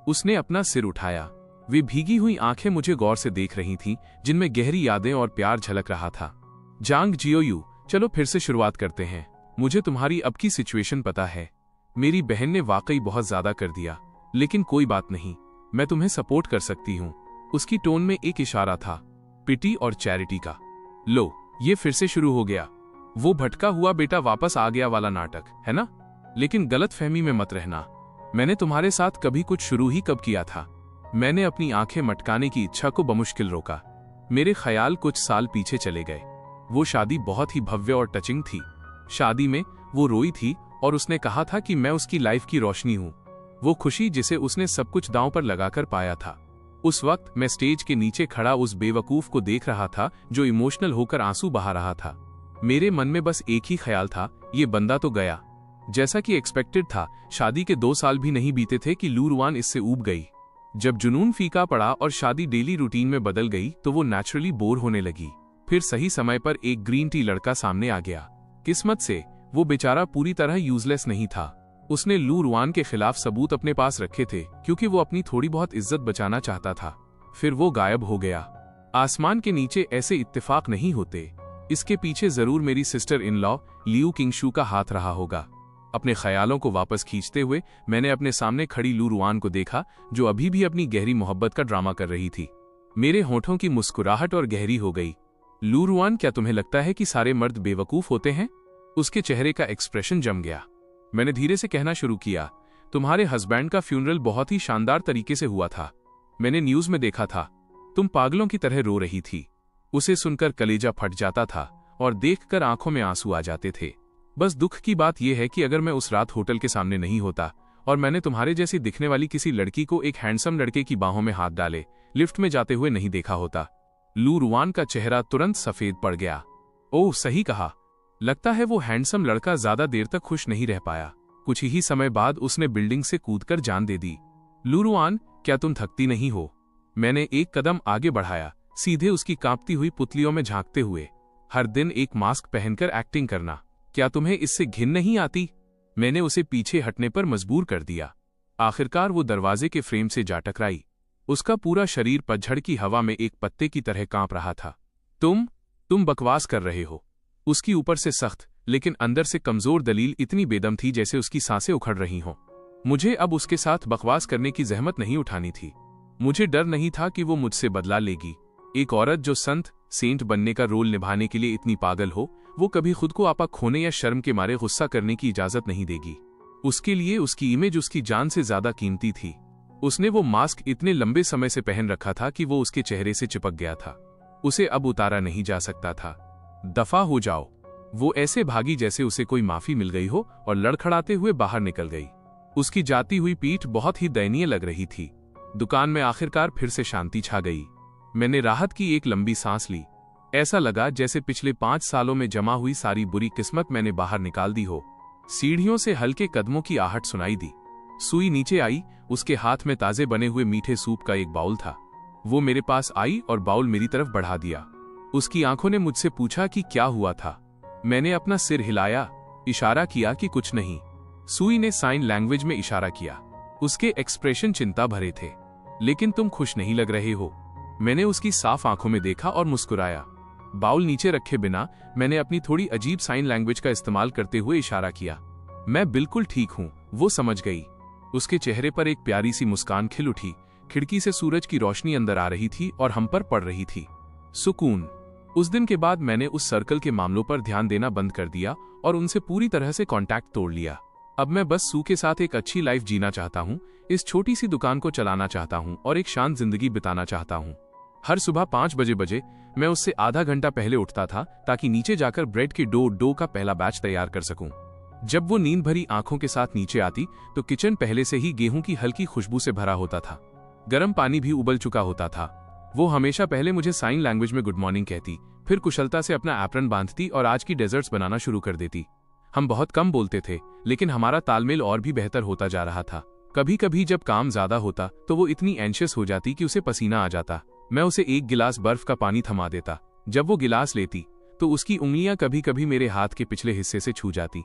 उसने अपना सिर उठाया। वे भीगी हुई आंखें मुझे गौर से देख रही थीं, जिनमें गहरी यादें और प्यार झलक रहा था। जांग जियो, चलो फिर से शुरुआत करते हैं। मुझे तुम्हारी अब की सिचुएशन पता है। मेरी बहन ने वाकई बहुत ज्यादा कर दिया, लेकिन कोई बात नहीं, मैं तुम्हें सपोर्ट कर सकती हूँ। उसकी टोन में एक इशारा था, पिटी और चैरिटी का। लो, ये फिर से शुरू हो गया। वो भटका हुआ बेटा वापस आ गया वाला नाटक, है ना? लेकिन गलतफहमी में मत रहना। मैंने तुम्हारे साथ कभी कुछ शुरू ही कब किया था? मैंने अपनी आंखें मटकाने की इच्छा को बमुश्किल रोका। मेरे ख्याल कुछ साल पीछे चले गए। वो शादी बहुत ही भव्य और टचिंग थी। शादी में वो रोई थी और उसने कहा था कि मैं उसकी लाइफ की रोशनी हूं। वो खुशी जिसे उसने सब कुछ दांव पर लगाकर पाया था। उस वक्त मैं स्टेज के नीचे खड़ा उस बेवकूफ को देख रहा था जो इमोशनल होकर आंसू बहा रहा था। मेरे मन में बस एक ही ख्याल था, ये बंदा तो गया। जैसा कि एक्सपेक्टेड था, शादी के 2 साल भी नहीं बीते थे कि लू रुआन इससे ऊब गई। जब जुनून फीका पड़ा और शादी डेली रूटीन में बदल गई तो वो नेचुरली बोर होने लगी। फिर सही समय पर एक ग्रीन टी लड़का सामने आ गया। किस्मत से वो बेचारा पूरी तरह यूजलेस नहीं था। उसने लू रुआन के खिलाफ सबूत अपने पास रखे थे क्योंकि वो अपनी थोड़ी बहुत इज्जत बचाना चाहता था। फिर वो गायब हो गया। आसमान के नीचे ऐसे इत्तेफाक नहीं होते। इसके पीछे जरूर मेरी सिस्टर इन लॉ लियू किंगशू का हाथ रहा होगा। अपने ख्यालों को वापस खींचते हुए मैंने अपने सामने खड़ी लू रुआन को देखा, जो अभी भी अपनी गहरी मोहब्बत का ड्रामा कर रही थी। मेरे होठों की मुस्कुराहट और गहरी हो गई। लू रुआन, क्या तुम्हें लगता है कि सारे मर्द बेवकूफ होते हैं? उसके चेहरे का एक्सप्रेशन जम गया। मैंने धीरे से कहना शुरू किया, तुम्हारे हस्बैंड का फ्यूनरल बहुत ही शानदार तरीके से हुआ था। मैंने न्यूज में देखा था। तुम पागलों की तरह रो रही थी। उसे सुनकर कलेजा फट जाता था और देखकर आंखों में आंसू आ जाते थे। बस दुख की बात यह है कि अगर मैं उस रात होटल के सामने नहीं होता और मैंने तुम्हारे जैसी दिखने वाली किसी लड़की को एक हैंडसम लड़के की बाहों में हाथ डाले लिफ्ट में जाते हुए नहीं देखा होता। लू रुआन का चेहरा तुरंत सफेद पड़ गया। ओह, सही कहा। लगता है वो हैंडसम लड़का ज्यादा देर तक खुश नहीं रह पाया। कुछ ही समय बाद उसने बिल्डिंग से कूदकर जान दे दी। लू रुआन, क्या तुम थकती नहीं हो? मैंने एक कदम आगे बढ़ाया, सीधे उसकी कांपती हुई पुतलियों में झांकते हुए। हर दिन एक मास्क पहनकर एक्टिंग करना, क्या तुम्हें इससे घिन नहीं आती? मैंने उसे पीछे हटने पर मजबूर कर दिया। आखिरकार वो दरवाजे के फ्रेम से जा टकराई। उसका पूरा शरीर पतझड़ की हवा में एक पत्ते की तरह कांप रहा था। तुम बकवास कर रहे हो। उसकी ऊपर से सख्त लेकिन अंदर से कमजोर दलील इतनी बेदम थी जैसे उसकी सांसें उखड़ रही हों। मुझे अब उसके साथ बकवास करने की जहमत नहीं उठानी थी। मुझे डर नहीं था कि वो मुझसे बदला लेगी। एक औरत जो सेंट बनने का रोल निभाने के लिए इतनी पागल हो, वो कभी खुद को आपा खोने या शर्म के मारे गुस्सा करने की इजाजत नहीं देगी। उसके लिए उसकी इमेज उसकी जान से ज्यादा कीमती थी। उसने वो मास्क इतने लंबे समय से पहन रखा था कि वो उसके चेहरे से चिपक गया था। उसे अब उतारा नहीं जा सकता था। दफा हो जाओ। वो ऐसे भागी जैसे उसे कोई माफी मिल गई हो और लड़खड़ाते हुए बाहर निकल गई। उसकी जाती हुई पीठ बहुत ही दयनीय लग रही थी। दुकान में आखिरकार फिर से शांति छा गई। मैंने राहत की एक लंबी सांस ली। ऐसा लगा जैसे पिछले 5 सालों में जमा हुई सारी बुरी किस्मत मैंने बाहर निकाल दी हो। सीढ़ियों से हल्के कदमों की आहट सुनाई दी। सुई नीचे आई। उसके हाथ में ताजे बने हुए मीठे सूप का एक बाउल था। वो मेरे पास आई और बाउल मेरी तरफ बढ़ा दिया। उसकी आंखों ने मुझसे पूछा कि क्या हुआ था। मैंने अपना सिर हिलाया, इशारा किया कि कुछ नहीं। सुई ने साइन लैंग्वेज में इशारा किया। उसके एक्सप्रेशन चिंता भरे थे। लेकिन तुम खुश नहीं लग रहे हो। मैंने उसकी साफ आंखों में देखा और मुस्कुराया। बाउल नीचे रखे बिना मैंने अपनी थोड़ी अजीब साइन लैंग्वेज का इस्तेमाल करते हुए इशारा किया। मैं बिल्कुल ठीक हूं, वो समझ गई। उसके चेहरे पर एक प्यारी सी मुस्कान खिल उठी। खिड़की से सूरज की रोशनी अंदर आ रही थी और हम पर पड़ रही थी। सुकून। उस दिन के बाद मैंने उस सर्कल के मामलों पर ध्यान देना बंद कर दिया और उनसे पूरी तरह से कांटेक्ट तोड़ लिया। अब मैं बस सू के साथ एक अच्छी लाइफ जीना चाहता हूँ, इस छोटी सी दुकान को चलाना चाहता हूँ और एक शांत जिंदगी बिताना चाहता हूँ। हर सुबह 5 बजे मैं उससे आधा घंटा पहले उठता था ताकि नीचे जाकर ब्रेड की डो का पहला बैच तैयार कर सकूं। जब वो नींद भरी आंखों के साथ नीचे आती तो किचन पहले से ही गेहूं की हल्की खुशबू से भरा होता था। गर्म पानी भी उबल चुका होता था। वो हमेशा पहले मुझे साइन लैंग्वेज में गुड मॉर्निंग कहती, फिर कुशलता से अपना एप्रन बांधती और आज की डेजर्ट्स बनाना शुरू कर देती। हम बहुत कम बोलते थे, लेकिन हमारा तालमेल और भी बेहतर होता जा रहा था। कभी कभी जब काम ज्यादा होता तो वो इतनी एंशियस हो जाती कि उसे पसीना आ जाता। मैं उसे एक गिलास बर्फ का पानी थमा देता। जब वो गिलास लेती तो उसकी उंगलियां कभी कभी मेरे हाथ के पिछले हिस्से से छू जाती।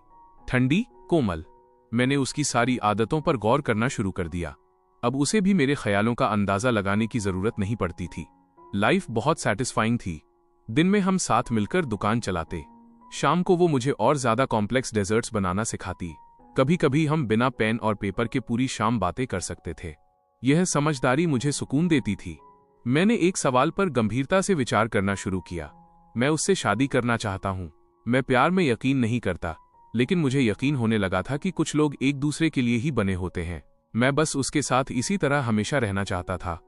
ठंडी, कोमल। मैंने उसकी सारी आदतों पर गौर करना शुरू कर दिया। अब उसे भी मेरे ख्यालों का अंदाजा लगाने की जरूरत नहीं पड़ती थी। लाइफ बहुत सैटिस्फाइंग थी। दिन में हम साथ मिलकर दुकान चलाते। शाम को वो मुझे और ज्यादा कॉम्प्लेक्स डेजर्ट्स बनाना सिखाती। कभी कभी हम बिना पेन और पेपर के पूरी शाम बातें कर सकते थे। यह समझदारी मुझे सुकून देती थी। मैंने एक सवाल पर गंभीरता से विचार करना शुरू किया। मैं उससे शादी करना चाहता हूं। मैं प्यार में यकीन नहीं करता, लेकिन मुझे यकीन होने लगा था कि कुछ लोग एक दूसरे के लिए ही बने होते हैं। मैं बस उसके साथ इसी तरह हमेशा रहना चाहता था।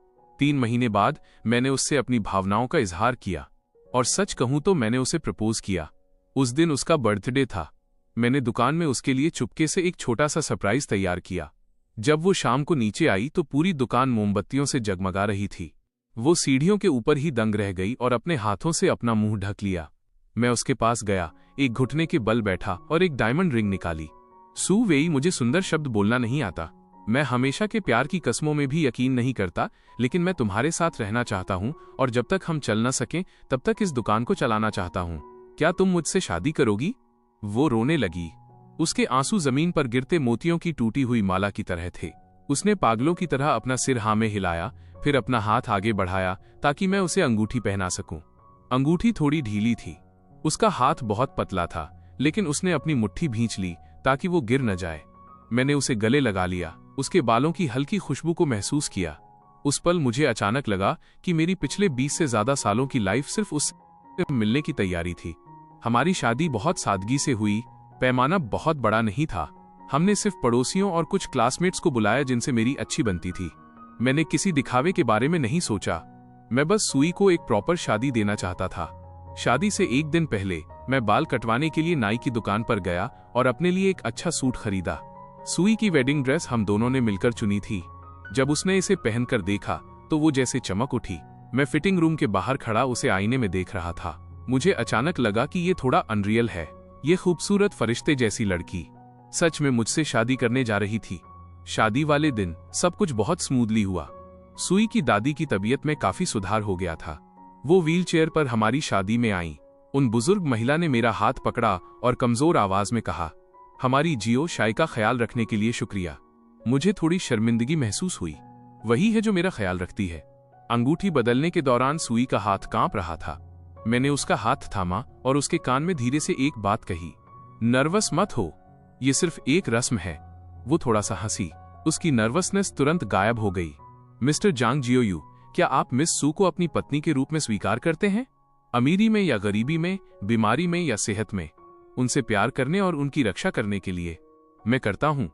3 महीने बाद मैंने उससे अपनी भावनाओं का इजहार किया और सच कहूं तो मैंने उसे प्रपोज किया। उस दिन उसका बर्थडे था। मैंने दुकान में उसके लिए चुपके से एक छोटा सा सरप्राइज तैयार किया। जब वो शाम को नीचे आई तो पूरी दुकान मोमबत्तियों से जगमगा रही थी। वो सीढ़ियों के ऊपर ही दंग रह गई और अपने हाथों से अपना मुंह ढक लिया। मैं उसके पास गया, एक घुटने के बल बैठा और एक डायमंड रिंग निकाली। सू वेई, मुझे सुंदर शब्द बोलना नहीं आता। मैं हमेशा के प्यार की कस्मों में भी यकीन नहीं करता, लेकिन मैं तुम्हारे साथ रहना चाहता हूँ और जब तक हम चल न सकें तब तक इस दुकान को चलाना चाहता हूँ। क्या तुम मुझसे शादी करोगी? वो रोने लगी। उसके आंसू जमीन पर गिरते मोतियों की टूटी हुई माला की तरह थे। उसने पागलों की तरह अपना सिर हाँ में हिलाया, फिर अपना हाथ आगे बढ़ाया ताकि मैं उसे अंगूठी पहना सकूं। अंगूठी थोड़ी ढीली थी। उसका हाथ बहुत पतला था, लेकिन उसने अपनी मुट्ठी भींच ली ताकि वो गिर न जाए। मैंने उसे गले लगा लिया, उसके बालों की हल्की खुशबू को महसूस किया। उस पल मुझे अचानक लगा कि मेरी पिछले 20 से ज्यादा सालों की लाइफ सिर्फ उससे मिलने की तैयारी थी। हमारी शादी बहुत सादगी से हुई। पैमाना बहुत बड़ा नहीं था। हमने सिर्फ पड़ोसियों और कुछ क्लासमेट्स को बुलाया जिनसे मेरी अच्छी बनती थी। मैंने किसी दिखावे के बारे में नहीं सोचा। मैं बस सुई को एक प्रॉपर शादी देना चाहता था। शादी से एक दिन पहले मैं बाल कटवाने के लिए नाई की दुकान पर गया और अपने लिए एक अच्छा सूट खरीदा। सुई की वेडिंग ड्रेस हम दोनों ने मिलकर चुनी थी। जब उसने इसे पहनकर देखा तो वो जैसे चमक उठी। मैं फिटिंग रूम के बाहर खड़ा उसे आईने में देख रहा था। मुझे अचानक लगा कि ये थोड़ा अनरियल है। ये खूबसूरत फरिश्ते जैसी लड़की सच में मुझसे शादी करने जा रही थी। शादी वाले दिन सब कुछ बहुत स्मूथली हुआ। सुई की दादी की तबीयत में काफी सुधार हो गया था। वो व्हीलचेयर पर हमारी शादी में आई। उन बुजुर्ग महिला ने मेरा हाथ पकड़ा और कमजोर आवाज में कहा, हमारी जियो शाई का ख्याल रखने के लिए शुक्रिया। मुझे थोड़ी शर्मिंदगी महसूस हुई। वही है जो मेरा ख्याल रखती है। अंगूठी बदलने के दौरान सुई का हाथ कांप रहा था। मैंने उसका हाथ थामा और उसके कान में धीरे से एक बात कही, नर्वस मत हो, ये सिर्फ एक रस्म है। वो थोड़ा सा हंसी। उसकी नर्वसनेस तुरंत गायब हो गई। मिस्टर जांग जियोयू, क्या आप मिस सू को अपनी पत्नी के रूप में स्वीकार करते हैं? अमीरी में या गरीबी में, बीमारी में या सेहत में, उनसे प्यार करने और उनकी रक्षा करने के लिए? मैं करता हूं।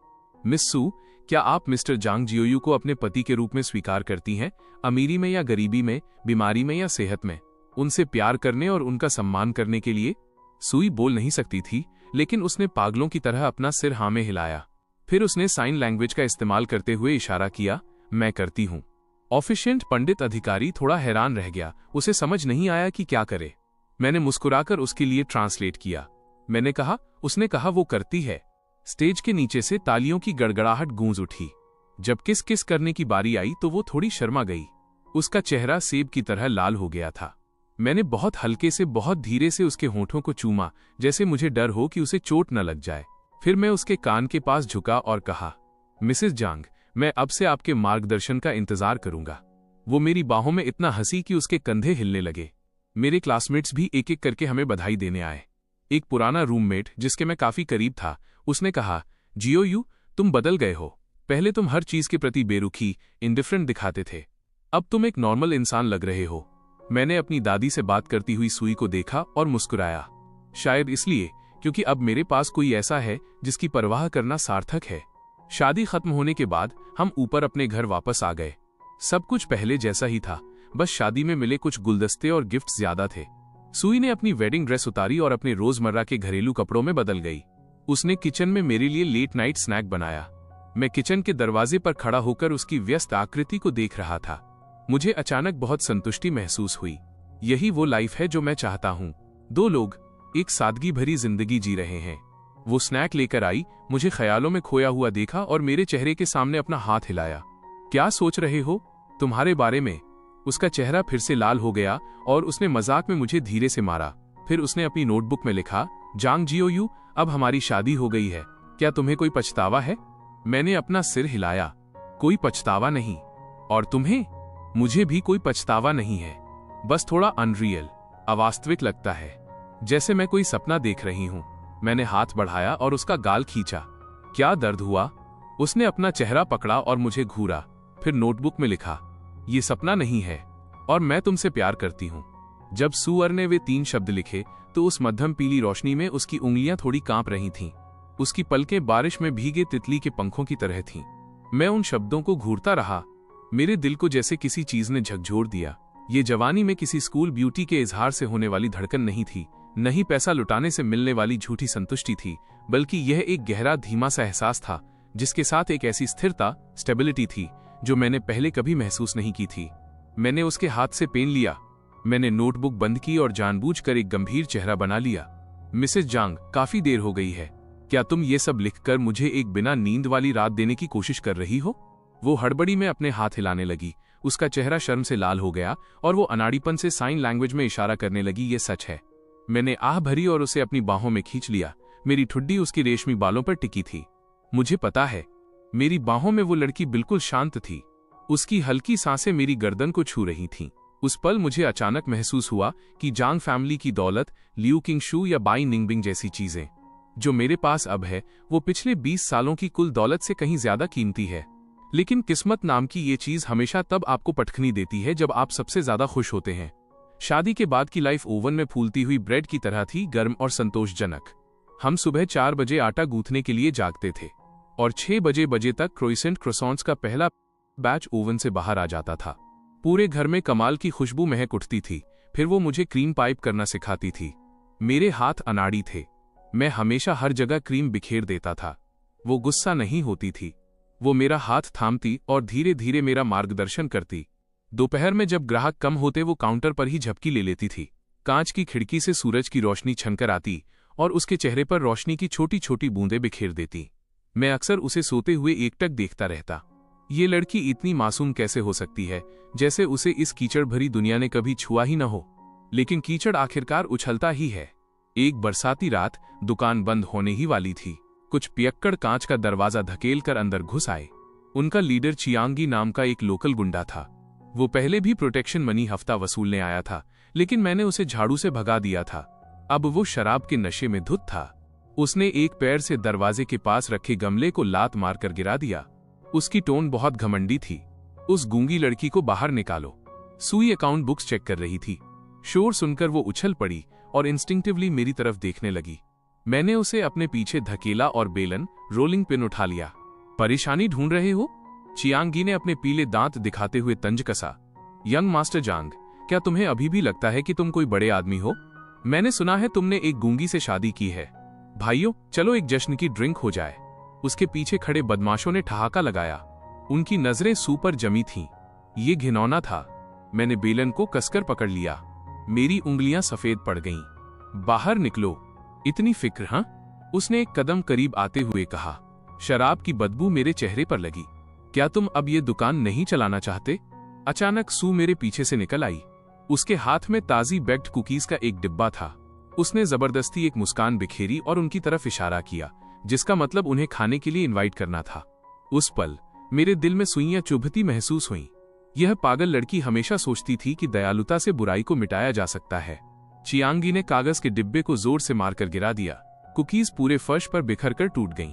मिस सू, क्या आप मिस्टर जांग जियोयू को अपने पति के रूप में स्वीकार करती हैं, अमीरी में या गरीबी में, बीमारी में या सेहत में, उनसे प्यार करने और उनका सम्मान करने के लिए? सुई बोल नहीं सकती थी, लेकिन उसने पागलों की तरह अपना सिर हाँ में हिलाया। फिर उसने साइन लैंग्वेज का इस्तेमाल करते हुए इशारा किया, मैं करती हूं। ऑफिशिएंट पंडित अधिकारी थोड़ा हैरान रह गया, उसे समझ नहीं आया कि क्या करे। मैंने मुस्कुराकर उसके लिए ट्रांसलेट किया। मैंने कहा, उसने कहा वो करती है। स्टेज के नीचे से तालियों की गड़गड़ाहट गूंज उठी। जब किस किस करने की बारी आई तो वो थोड़ी शर्मा गई। उसका चेहरा सेब की तरह लाल हो गया था। मैंने बहुत हल्के से, बहुत धीरे से उसके होठों को चूमा, जैसे मुझे डर हो कि उसे चोट न लग जाए। फिर मैं उसके कान के पास झुका और कहा, मिसेस जांग, मैं अब से आपके मार्गदर्शन का इंतजार करूंगा। वो मेरी बाहों में इतना हंसी कि उसके कंधे हिलने लगे। मेरे क्लासमेट्स भी एक एक करके हमें बधाई देने आए। एक पुराना रूममेट जिसके मैं काफी करीब था, उसने कहा, जियो, तुम बदल गए हो। पहले तुम हर चीज के प्रति बेरुखी, इंडिफरेंट दिखाते थे, अब तुम एक नॉर्मल इंसान लग रहे हो। मैंने अपनी दादी से बात करती हुई सुई को देखा और मुस्कुराया। शायद इसलिए क्योंकि अब मेरे पास कोई ऐसा है जिसकी परवाह करना सार्थक है। शादी खत्म होने के बाद हम ऊपर अपने घर वापस आ गए। सब कुछ पहले जैसा ही था, बस शादी में मिले कुछ गुलदस्ते और गिफ्ट्स ज्यादा थे। सुई ने अपनी वेडिंग ड्रेस उतारी और अपने रोजमर्रा के घरेलू कपड़ों में बदल गई। उसने किचन में मेरे लिए लेट नाइट स्नैक बनाया। मैं किचन के दरवाजे पर खड़ा होकर उसकी व्यस्त आकृति को देख रहा था। मुझे अचानक बहुत संतुष्टि महसूस हुई। यही वो लाइफ है जो मैं चाहता हूँ। दो लोग एक सादगी भरी जिंदगी जी रहे हैं। वो स्नैक लेकर आई, मुझे ख्यालों में खोया हुआ देखा और मेरे चेहरे के सामने अपना हाथ हिलाया। क्या सोच रहे हो तुम्हारे बारे में? उसका चेहरा फिर से लाल हो गया और उसने मजाक में मुझे धीरे से मारा। फिर उसने अपनी नोटबुक में लिखा, जांग जियो, अब हमारी शादी हो गई है। क्या तुम्हें कोई पछतावा है? मैंने अपना सिर हिलाया। कोई पछतावा नहीं। और तुम्हें? मुझे भी कोई पछतावा नहीं है, बस थोड़ा अनरियल, अवास्तविक लगता है, जैसे मैं कोई सपना देख रही हूं। मैंने हाथ बढ़ाया और उसका गाल खींचा। क्या दर्द हुआ? उसने अपना चेहरा पकड़ा और मुझे घूरा। फिर नोटबुक में लिखा, ये सपना नहीं है और मैं तुमसे प्यार करती हूं। जब सुअर ने वे 3 शब्द लिखे तो उस मध्यम पीली रोशनी में उसकी उंगलियां थोड़ी कांप रही थीं। उसकी पलकें बारिश में भीगे तितली के पंखों की तरह थीं। मैं उन शब्दों को घूरता रहा। मेरे दिल को जैसे किसी चीज ने झकझोर दिया। ये जवानी में किसी स्कूल ब्यूटी के इजहार से होने वाली धड़कन नहीं थी, न ही पैसा लुटाने से मिलने वाली झूठी संतुष्टि थी, बल्कि यह एक गहरा धीमा सा एहसास था जिसके साथ एक ऐसी स्थिरता, स्टेबिलिटी थी जो मैंने पहले कभी महसूस नहीं की थी। मैंने उसके हाथ से पेन लिया। मैंने नोटबुक बंद की और जानबूझकर एक गंभीर चेहरा बना लिया। मिसेस जांग, काफी देर हो गई है। क्या तुम ये सब लिखकर मुझे एक बिना नींद वाली रात देने की कोशिश कर रही हो? वो हड़बड़ी में अपने हाथ हिलाने लगी। उसका चेहरा शर्म से लाल हो गया और वो अनाड़ीपन से साइन लैंग्वेज में इशारा करने लगी, ये सच है। मैंने आह भरी और उसे अपनी बाहों में खींच लिया। मेरी ठुड्डी उसकी रेशमी बालों पर टिकी थी। मुझे पता है, मेरी बाहों में वो लड़की बिल्कुल शांत थी। उसकी हल्की सांसें मेरी गर्दन को छू रही थीं। उस पल मुझे अचानक महसूस हुआ कि जांग फैमिली की दौलत, लियू किंगशू या बाई निंगबिंग जैसी चीजें जो मेरे पास अब है, वो पिछले 20 सालों की कुल दौलत से कहीं ज्यादा कीमती है। लेकिन किस्मत नाम की ये चीज हमेशा तब आपको पटखनी देती है जब आप सबसे ज्यादा खुश होते हैं। शादी के बाद की लाइफ ओवन में फूलती हुई ब्रेड की तरह थी, गर्म और संतोषजनक। हम सुबह 4 बजे आटा गूंथने के लिए जागते थे और 6 बजे तक क्रोइसेंट क्रोसॉन्ट्स का पहला बैच ओवन से बाहर आ जाता था। पूरे घर में कमाल की खुशबू महक उठती थी। फिर वो मुझे क्रीम पाइप करना सिखाती थी। मेरे हाथ अनाड़ी थे। मैं हमेशा हर जगह क्रीम बिखेर देता था। वो गुस्सा नहीं होती थी। वो मेरा हाथ थामती और धीरे धीरे मेरा मार्गदर्शन करती। दोपहर में जब ग्राहक कम होते वो काउंटर पर ही झपकी ले लेती थी। कांच की खिड़की से सूरज की रोशनी छनकर आती और उसके चेहरे पर रोशनी की छोटी छोटी बूंदें बिखेर देती। मैं अक्सर उसे सोते हुए एकटक देखता रहता। ये लड़की इतनी मासूम कैसे हो सकती है, जैसे उसे इस कीचड़ भरी दुनिया ने कभी छुआ ही न हो। लेकिन कीचड़ आखिरकार उछलता ही है। एक बरसाती रात, दुकान बंद होने ही वाली थी। कुछ पियक्कड़ कांच का दरवाजा धकेल कर अंदर घुस आए। उनका लीडर चियांगी नाम का एक लोकल गुंडा था। वो पहले भी प्रोटेक्शन मनी हफ्ता वसूलने आया था, लेकिन मैंने उसे झाड़ू से भगा दिया था। अब वो शराब के नशे में धुत था। उसने एक पैर से दरवाजे के पास रखे गमले को लात मारकर गिरा दिया। उसकी टोन बहुत घमंडी थी। उस गूंगी लड़की को बाहर निकालो। सुई अकाउंट बुक्स चेक कर रही थी। शोर सुनकर वो उछल पड़ी और इंस्टिंक्टिवली मेरी तरफ देखने लगी। मैंने उसे अपने पीछे धकेला और बेलन, रोलिंग पिन उठा लिया। परेशानी ढूंढ रहे हो? चियांगी ने अपने पीले दांत दिखाते हुए तंज कसा। यंग मास्टर जांग, क्या तुम्हें अभी भी लगता है कि तुम कोई बड़े आदमी हो? मैंने सुना है तुमने एक गूंगी से शादी की है। भाइयों, चलो एक जश्न की ड्रिंक हो जाए। उसके पीछे खड़े बदमाशों ने ठहाका लगाया। उनकी नजरें सू पर जमी थीं। ये घिनौना था। मैंने बेलन को कसकर पकड़ लिया। मेरी उंगलियां सफेद पड़ गईं। बाहर निकलो। इतनी फिक्र? हाँ? उसने एक कदम करीब आते हुए कहा। शराब की बदबू मेरे चेहरे पर लगी। क्या तुम अब ये दुकान नहीं चलाना चाहते? अचानक सू मेरे पीछे से निकल आई। उसके हाथ में ताजी बेक्ड कुकीज का एक डिब्बा था। उसने जबरदस्ती एक मुस्कान बिखेरी और उनकी तरफ इशारा किया, जिसका मतलब उन्हें खाने के लिए इनवाइट करना था। उस पल मेरे दिल में सुइयां चुभती महसूस हुईं। यह पागल लड़की हमेशा सोचती थी कि दयालुता से बुराई को मिटाया जा सकता है। चियांगी ने कागज के डिब्बे को जोर से मारकर गिरा दिया। कुकीज पूरे फर्श पर बिखरकर टूट गईं।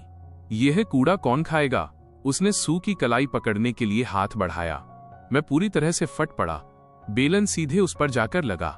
यह कूड़ा कौन खाएगा? उसने सू की कलाई पकड़ने के लिए हाथ बढ़ाया। मैं पूरी तरह से फट पड़ा। बेलन सीधे उस पर जाकर लगा।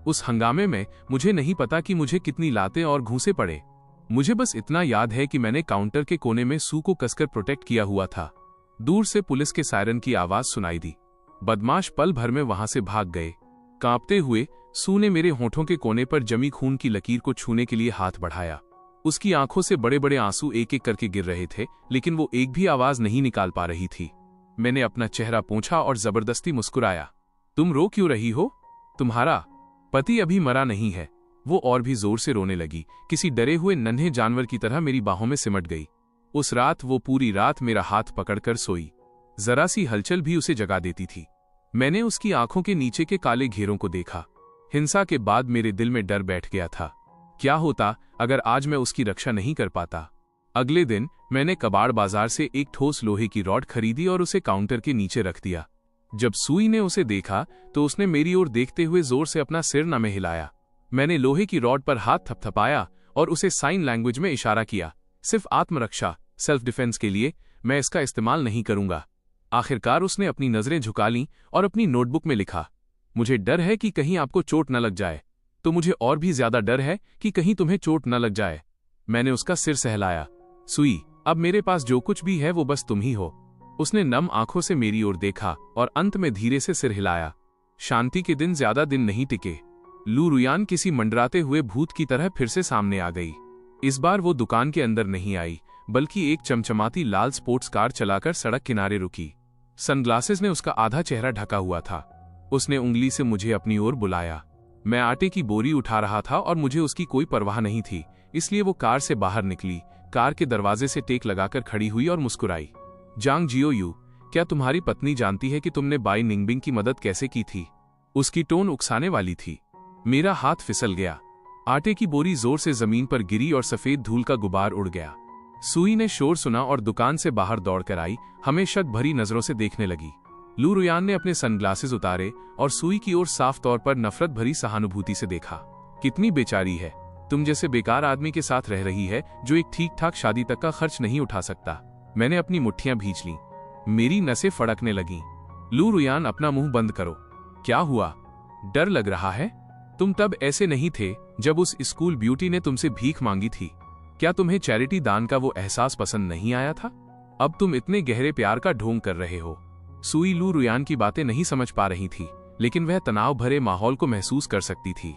उस हंगामे में मुझे नहीं पता कि मुझे कितनी लातें और घूंसे पड़े। मुझे बस इतना याद है कि मैंने काउंटर के कोने में सू को कसकर प्रोटेक्ट किया हुआ था। दूर से पुलिस के सायरन की आवाज सुनाई दी। बदमाश पल भर में वहां से भाग गए। कांपते हुए सू ने मेरे होठों के कोने पर जमी खून की लकीर को छूने के लिए हाथ बढ़ाया। उसकी आंखों से बड़े बड़े आंसू एक एक करके गिर रहे थे, लेकिन वो एक भी आवाज नहीं निकाल पा रही थी। मैंने अपना चेहरा पोंछा और जबरदस्ती मुस्कुराया। तुम रो क्यों रही हो? तुम्हारा पति अभी मरा नहीं है। वो और भी जोर से रोने लगी, किसी डरे हुए नन्हे जानवर की तरह मेरी बाहों में सिमट गई। उस रात वो पूरी रात मेरा हाथ पकड़कर सोई। जरा सी हलचल भी उसे जगा देती थी। मैंने उसकी आंखों के नीचे के काले घेरों को देखा। हिंसा के बाद मेरे दिल में डर बैठ गया था। क्या होता अगर आज मैं उसकी रक्षा नहीं कर पाता? अगले दिन मैंने कबाड़ बाजार से एक ठोस लोहे की रॉड खरीदी और उसे काउंटर के नीचे रख दिया। जब सुई ने उसे देखा तो उसने मेरी ओर देखते हुए जोर से अपना सिर न में हिलाया। मैंने लोहे की रॉड पर हाथ थपथपाया और उसे साइन लैंग्वेज में इशारा किया। सिर्फ आत्मरक्षा, सेल्फ डिफेंस के लिए। मैं इसका इस्तेमाल नहीं करूंगा। आखिरकार उसने अपनी नजरें झुका लीं और अपनी नोटबुक में लिखा, मुझे डर है कि कहीं आपको चोट न लग जाए। तो मुझे और भी ज्यादा डर है कि कहीं तुम्हें चोट न लग जाए। मैंने उसका सिर सहलाया। सुई, अब मेरे पास जो कुछ भी है वो बस तुम ही हो। उसने नम आंखों से मेरी ओर देखा और अंत में धीरे से सिर हिलाया। शांति के दिन ज्यादा दिन नहीं टिके। लू रुयान किसी मंडराते हुए भूत की तरह फिर से सामने आ गई। इस बार वो दुकान के अंदर नहीं आई, बल्कि एक चमचमाती लाल स्पोर्ट्स कार चलाकर सड़क किनारे रुकी। सनग्लासेस ने उसका आधा चेहरा ढका हुआ था। उसने उंगली से मुझे अपनी ओर बुलाया। मैं आटे की बोरी उठा रहा था और मुझे उसकी कोई परवाह नहीं थी, इसलिए वो कार से बाहर निकली, कार के दरवाजे से टेक लगाकर खड़ी हुई और मुस्कुराई। जांग जियो यू, क्या तुम्हारी पत्नी जानती है कि तुमने बाई निंगबिंग की मदद कैसे की थी? उसकी टोन उकसाने वाली थी। मेरा हाथ फिसल गया। आटे की बोरी जोर से जमीन पर गिरी और सफेद धूल का गुबार उड़ गया। सुई ने शोर सुना और दुकान से बाहर दौड़कर आई, हमें शक भरी नजरों से देखने लगी। लू रुयान ने अपने सनग्लासेस उतारे और सुई की ओर साफ तौर पर नफरत भरी सहानुभूति से देखा। कितनी बेचारी है, तुम जैसे बेकार आदमी के साथ रह रही है जो एक ठीक ठाक शादी तक का खर्च नहीं उठा सकता। मैंने अपनी मुट्ठियां भींच लीं। मेरी नसें फड़कने लगीं। लू रुयान, अपना मुंह बंद करो। क्या हुआ? डर लग रहा है? तुम तब ऐसे नहीं थे जब उस स्कूल ब्यूटी ने तुमसे भीख मांगी थी। क्या तुम्हें चैरिटी दान का वो एहसास पसंद नहीं आया था? अब तुम इतने गहरे प्यार का ढोंग कर रहे हो। सुई लू रुयान की बातें नहीं समझ पा रही थी, लेकिन वह तनाव भरे माहौल को महसूस कर सकती थी।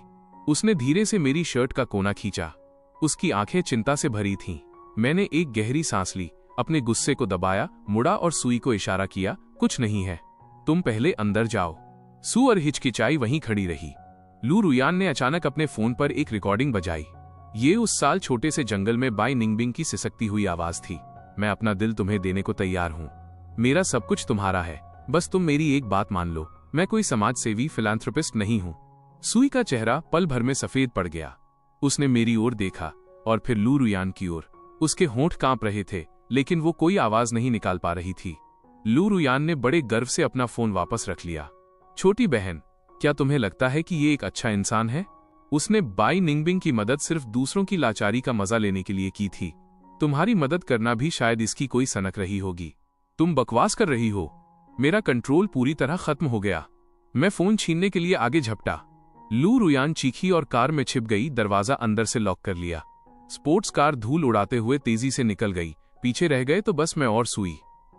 उसने धीरे से मेरी शर्ट का कोना खींचा। उसकी आंखें चिंता से भरी थीं। मैंने एक गहरी सांस ली, अपने गुस्से को दबाया, मुड़ा और सुई को इशारा किया, कुछ नहीं है, तुम पहले अंदर जाओ। सू और हिचकिचाई वहीं खड़ी रही। लू रुयान ने अचानक अपने फोन पर एक रिकॉर्डिंग बजाई। ये उस साल छोटे से जंगल में बाई निंगबिंग की सिसकती हुई आवाज थी। मैं अपना दिल तुम्हें देने को तैयार हूं। मेरा सब कुछ तुम्हारा है, बस तुम मेरी एक बात मान लो, मैं कोई समाज सेवी फिलैंथ्रोपिस्ट नहीं हूं। सुई का चेहरा पल भर में सफेद पड़ गया। उसने मेरी ओर देखा और फिर लू रुयान की ओर। उसके होंठ कांप रहे थे, लेकिन वो कोई आवाज नहीं निकाल पा रही थी। लू रुयान ने बड़े गर्व से अपना फोन वापस रख लिया। छोटी बहन, क्या तुम्हें लगता है कि ये एक अच्छा इंसान है? उसने बाई निंगबिंग की मदद सिर्फ दूसरों की लाचारी का मजा लेने के लिए की थी। तुम्हारी मदद करना भी शायद इसकी कोई सनक रही होगी। तुम बकवास कर रही हो। मेरा कंट्रोल पूरी तरह खत्म हो गया। मैं फोन छीनने के लिए आगे झपटा। लू रुयान चीखी और कार में छिप गई, दरवाजा अंदर से लॉक कर लिया। स्पोर्ट्स कार धूल उड़ाते हुए तेजी से निकल गई। पीछे रह गए तो बस मैं और सुई।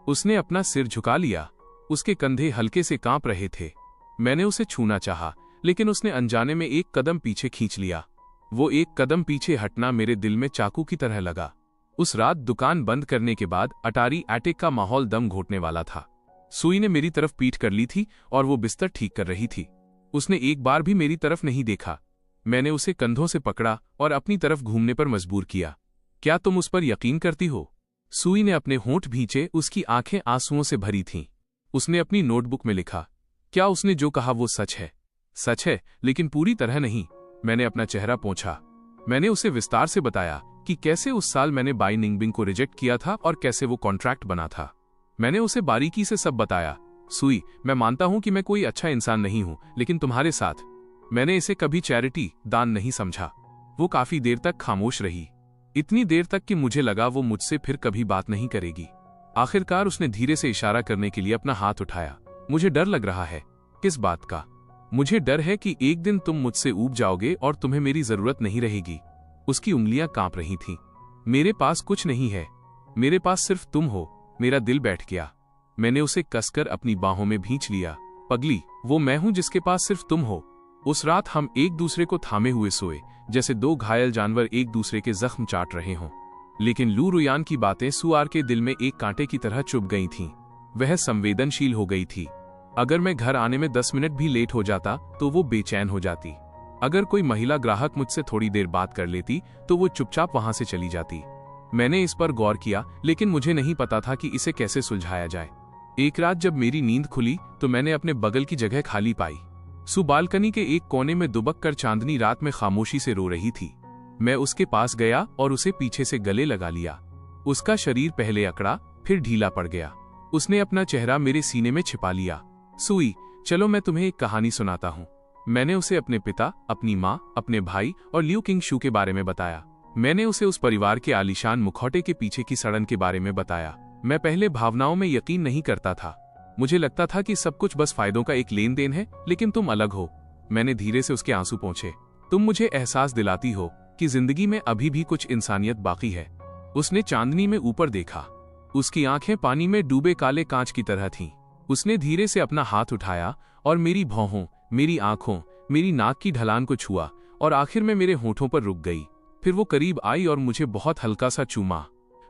उसने अपना सिर झुका लिया। उसके कंधे हल्के से कांप रहे थे। मैंने उसे छूना चाहा, लेकिन उसने अनजाने में एक कदम पीछे खींच लिया। वो एक कदम पीछे हटना मेरे दिल में चाकू की तरह लगा। उस रात दुकान बंद करने के बाद अटारी अटैक का माहौल दम घोटने वाला था। सुई ने मेरी तरफ पीठ कर ली थी और वो बिस्तर ठीक कर रही थी। उसने एक बार भी मेरी तरफ नहीं देखा। मैंने उसे कंधों से पकड़ा और अपनी तरफ घूमने पर मजबूर किया। क्या तुम उस पर यकीन करती हो? सुई ने अपने होंठ भींचे, उसकी आंखें आंसुओं से भरी थीं। उसने अपनी नोटबुक में लिखा, क्या उसने जो कहा वो सच है? सच है, लेकिन पूरी तरह नहीं। मैंने अपना चेहरा पोंछा। मैंने उसे विस्तार से बताया कि कैसे उस साल मैंने बाई निंगबिंग को रिजेक्ट किया था और कैसे वो कॉन्ट्रैक्ट बना था। मैंने उसे बारीकी से सब बताया। सुई, मैं मानता हूं कि मैं कोई अच्छा इंसान नहीं हूं, लेकिन तुम्हारे साथ मैंने इसे कभी चैरिटी दान नहीं समझा। वो काफी देर तक खामोश रही, इतनी देर तक कि मुझे लगा वो मुझसे फिर कभी बात नहीं करेगी। आखिरकार उसने धीरे से इशारा करने के लिए अपना हाथ उठाया। मुझे डर लग रहा है। किस बात का? मुझे डर है कि एक दिन तुम मुझसे ऊब जाओगे और तुम्हें मेरी जरूरत नहीं रहेगी। उसकी उंगलियां कांप रही थीं। मेरे पास कुछ नहीं है, मेरे पास सिर्फ तुम हो। मेरा दिल बैठ गया। मैंने उसे कसकर अपनी बाहों में भींच लिया। पगली, वो मैं हूं जिसके पास सिर्फ तुम हो। उस रात हम एक दूसरे को थामे हुए सोए, जैसे दो घायल जानवर एक दूसरे के जख्म चाट रहे हों। लेकिन लू रुयान की बातें सुआर के दिल में एक कांटे की तरह चुभ गई थीं। वह संवेदनशील हो गई थी। अगर मैं घर आने में 10 मिनट भी लेट हो जाता तो वो बेचैन हो जाती। अगर कोई महिला ग्राहक मुझसे थोड़ी देर बात कर लेती तो वो चुपचाप वहां से चली जाती। मैंने इस पर गौर किया, लेकिन मुझे नहीं पता था कि इसे कैसे सुलझाया जाए। एक रात जब मेरी नींद खुली तो मैंने अपने बगल की जगह खाली पाई। सु बालकनी के एक कोने में दुबक कर चांदनी रात में खामोशी से रो रही थी। मैं उसके पास गया और उसे पीछे से गले लगा लिया। उसका शरीर पहले अकड़ा, फिर ढीला पड़ गया। उसने अपना चेहरा मेरे सीने में छिपा लिया। सुई, चलो मैं तुम्हें एक कहानी सुनाता हूँ। मैंने उसे अपने पिता, अपनी माँ, अपने भाई और लियू किंग शू के बारे में बताया। मैंने उसे उस परिवार के आलीशान मुखौटे के पीछे की सड़न के बारे में बताया। मैं पहले भावनाओं में यकीन नहीं करता था। मुझे लगता था कि सब कुछ बस फायदों का एक लेन देन है, लेकिन तुम अलग हो। मैंने धीरे से उसके आंसू पोंछे। तुम मुझे एहसास दिलाती हो कि जिंदगी में अभी भी कुछ इंसानियत बाकी है। उसने चांदनी में ऊपर देखा। उसकी आंखें पानी में डूबे काले कांच की तरह थीं। उसने धीरे से अपना हाथ उठाया और मेरी भौहों, मेरी आंखों, मेरी नाक की ढलान को छुआ और आखिर में मेरे होठों पर रुक गई। फिर वो करीब आई और मुझे बहुत हल्का सा चूमा।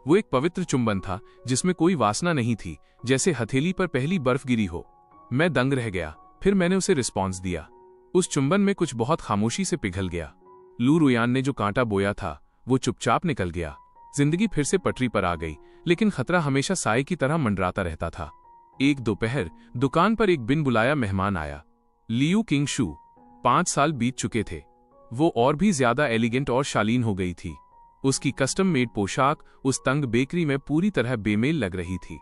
वो एक पवित्र चुंबन था जिसमें कोई वासना नहीं थी, जैसे हथेली पर पहली बर्फ गिरी हो। मैं दंग रह गया। फिर मैंने उसे रिस्पॉन्स दिया। उस चुंबन में कुछ बहुत खामोशी से पिघल गया। लू रुयान ने जो कांटा बोया था वो चुपचाप निकल गया। जिंदगी फिर से पटरी पर आ गई, लेकिन खतरा हमेशा साए की तरह मंडराता रहता था। एक दोपहर दुकान पर एक बिन बुलाया मेहमान आया। लियू किंग शू। 5 साल बीत चुके थे। वो और भी ज्यादा एलिगेंट और शालीन हो गई थी। उसकी कस्टम मेड पोशाक उस तंग बेकरी में पूरी तरह बेमेल लग रही थी।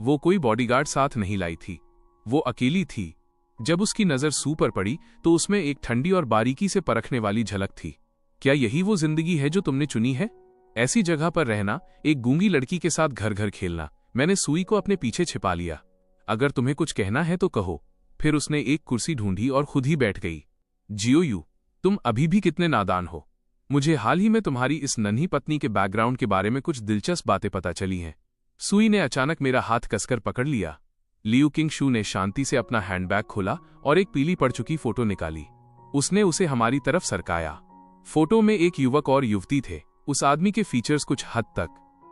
वो कोई बॉडीगार्ड साथ नहीं लाई थी। वो अकेली थी। जब उसकी नजर सू पर पड़ी तो उसमें एक ठंडी और बारीकी से परखने वाली झलक थी। क्या यही वो जिंदगी है जो तुमने चुनी है? ऐसी जगह पर रहना, एक गूंगी लड़की के साथ घर घर खेलना। मैंने सुई को अपने पीछे छिपा लिया। अगर तुम्हें कुछ कहना है तो कहो। फिर उसने एक कुर्सी ढूंढी और खुद ही बैठ गई। जियो यू, तुम अभी भी कितने नादान हो। मुझे हाल ही में तुम्हारी इस नन्ही पत्नी के बैकग्राउंड के बारे में कुछ दिलचस्प बातें पता चली हैं। सुई ने अचानक मेरा हाथ कसकर पकड़ लिया। लियू किंग शू ने शांति से अपना हैंडबैग खोला और एक पीली पड़ चुकी फोटो निकाली। उसने उसे हमारी तरफ सरकाया। फोटो में एक युवक और युवती थे। उस आदमी के फीचर्स कुछ हद तक,